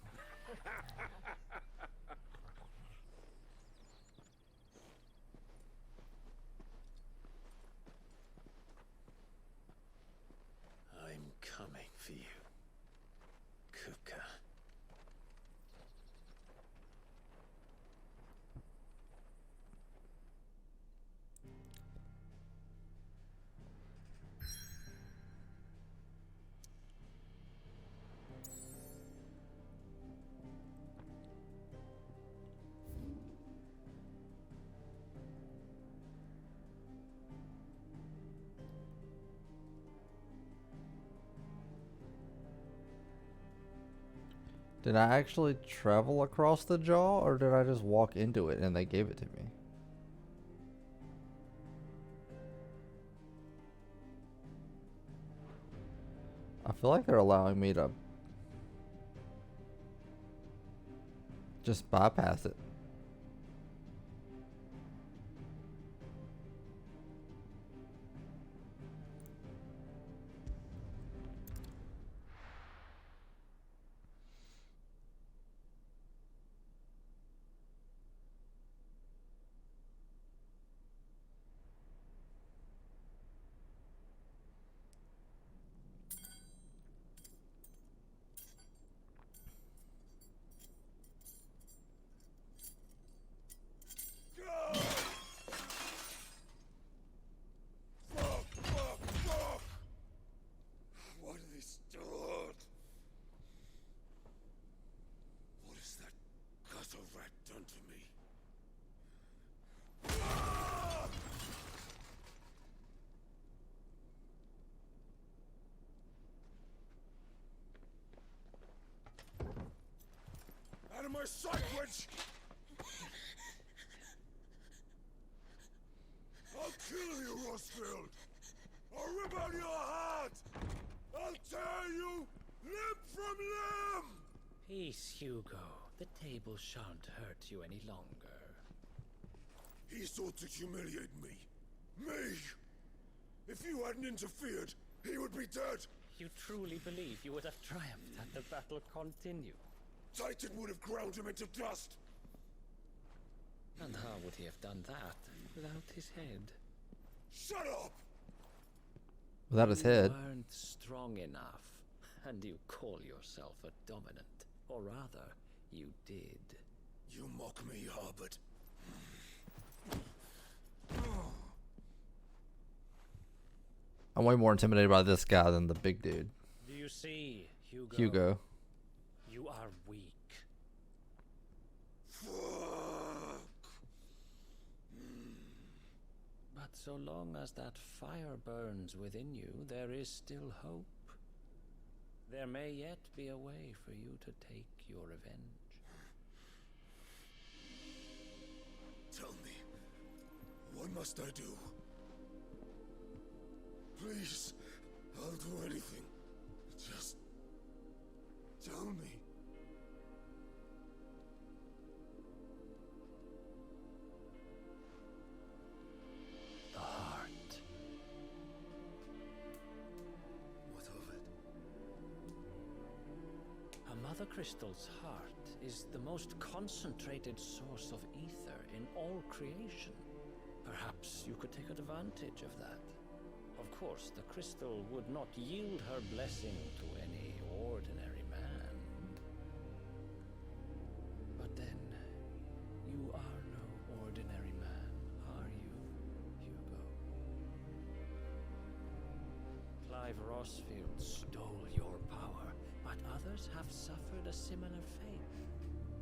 I'm coming for you, Kupka. Did I actually travel across the jaw, or did I just walk into it and they gave it to me? I feel like they're allowing me to just bypass it. What have they stored? What has that gutter rat done to me? Out of my sight, witch! I'll kill you, Rosfield! I'll rip out your heart! I'll tear you limb from limb! Peace, Hugo. The table shan't hurt you any longer. He sought to humiliate me. Me! If you hadn't interfered, he would be dead! You truly believe you would have triumphed had the battle continued? Titan would have ground him into dust! And how would he have done that without his head? Shut up! Without his head. You weren't strong enough, and you call yourself a dominant. Or rather, you did. You mock me, Harbert. I'm way more intimidated by this guy than the big dude. Do you see, Hugo? Hugo. You are weak. But so long as that fire burns within you, there is still hope. There may yet be a way for you to take your revenge. Tell me, what must I do? Please, I'll do anything. Just tell me. The heart. What of it? A Mother Crystal's heart is the most concentrated source of ether in all creation. Perhaps you could take advantage of that. Of course, the crystal would not yield her blessing to any ordinary man. But then, you are no ordinary man, are you, Hugo? Clive Rosfield stole your power, but others have suffered a similar fate,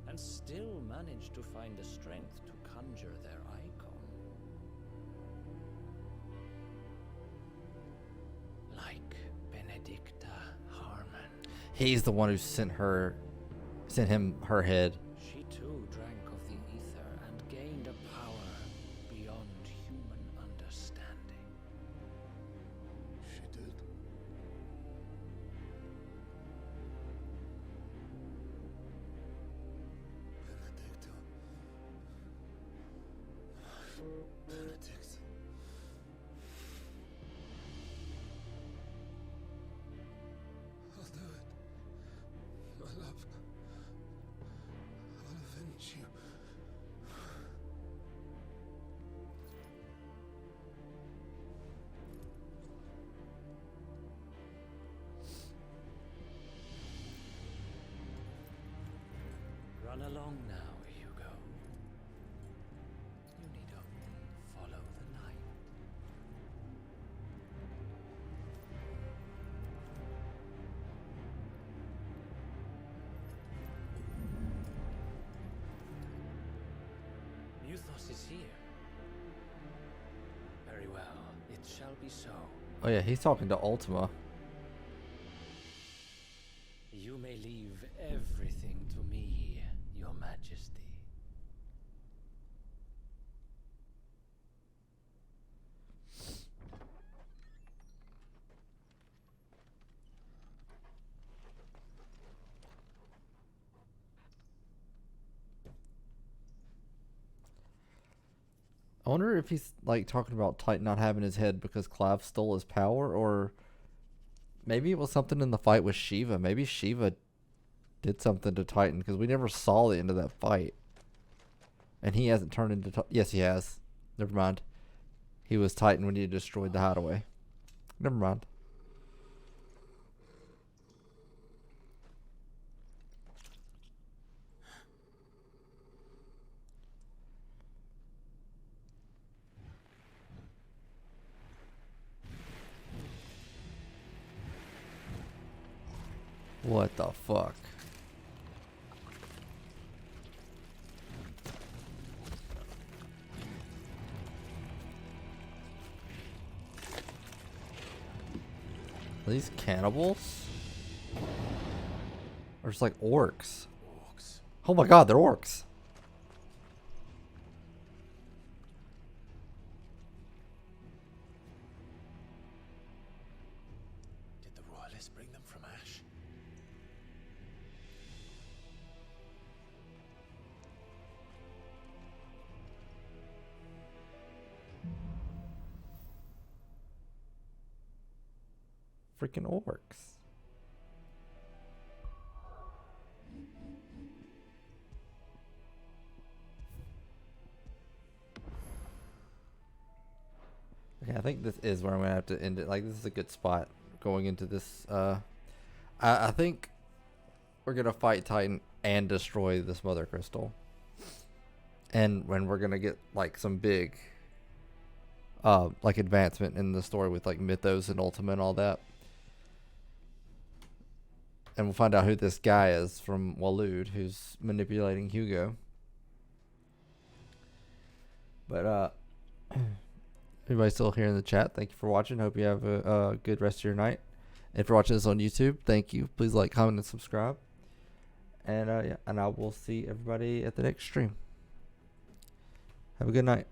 and still managed to find the strength to conjure their icon. Like Benedicta Harmon. He's the one who sent him her head. She too drank of the ether and gained a power beyond human understanding. She did? Benedict. I'll do it. My love. I'll avenge you. Run along now, Hugo. You need only follow the light. Muthos is here. Very well, it shall be so. Oh yeah, he's talking to Ultima. You may leave everything to me, Your Majesty. I wonder if he's like talking about Titan not having his head because Clive stole his power, or maybe it was something in the fight with Shiva. Maybe Shiva did something to Titan because we never saw the end of that fight. And he hasn't turned into... Yes, he has. Never mind. He was Titan when he destroyed the hideaway. Never mind. What the fuck? Are these cannibals? Or just like orcs? Orcs. Oh my god, they're orcs. Did the royalists bring them from Ash? Freaking orcs. Okay, I think this is where I'm gonna have to end it. Like, this is a good spot going into this. I think we're gonna fight Titan and destroy this Mother Crystal, and when we're gonna get like some big, like advancement in the story with like Mythos and Ultima and all that. And we'll find out who this guy is from Waloed who's manipulating Hugo. But everybody still here in the chat, thank you for watching. Hope you have a good rest of your night. And if you're watching this on YouTube, thank you. Please like, comment, and subscribe. And yeah, and I will see everybody at the next stream. Have a good night.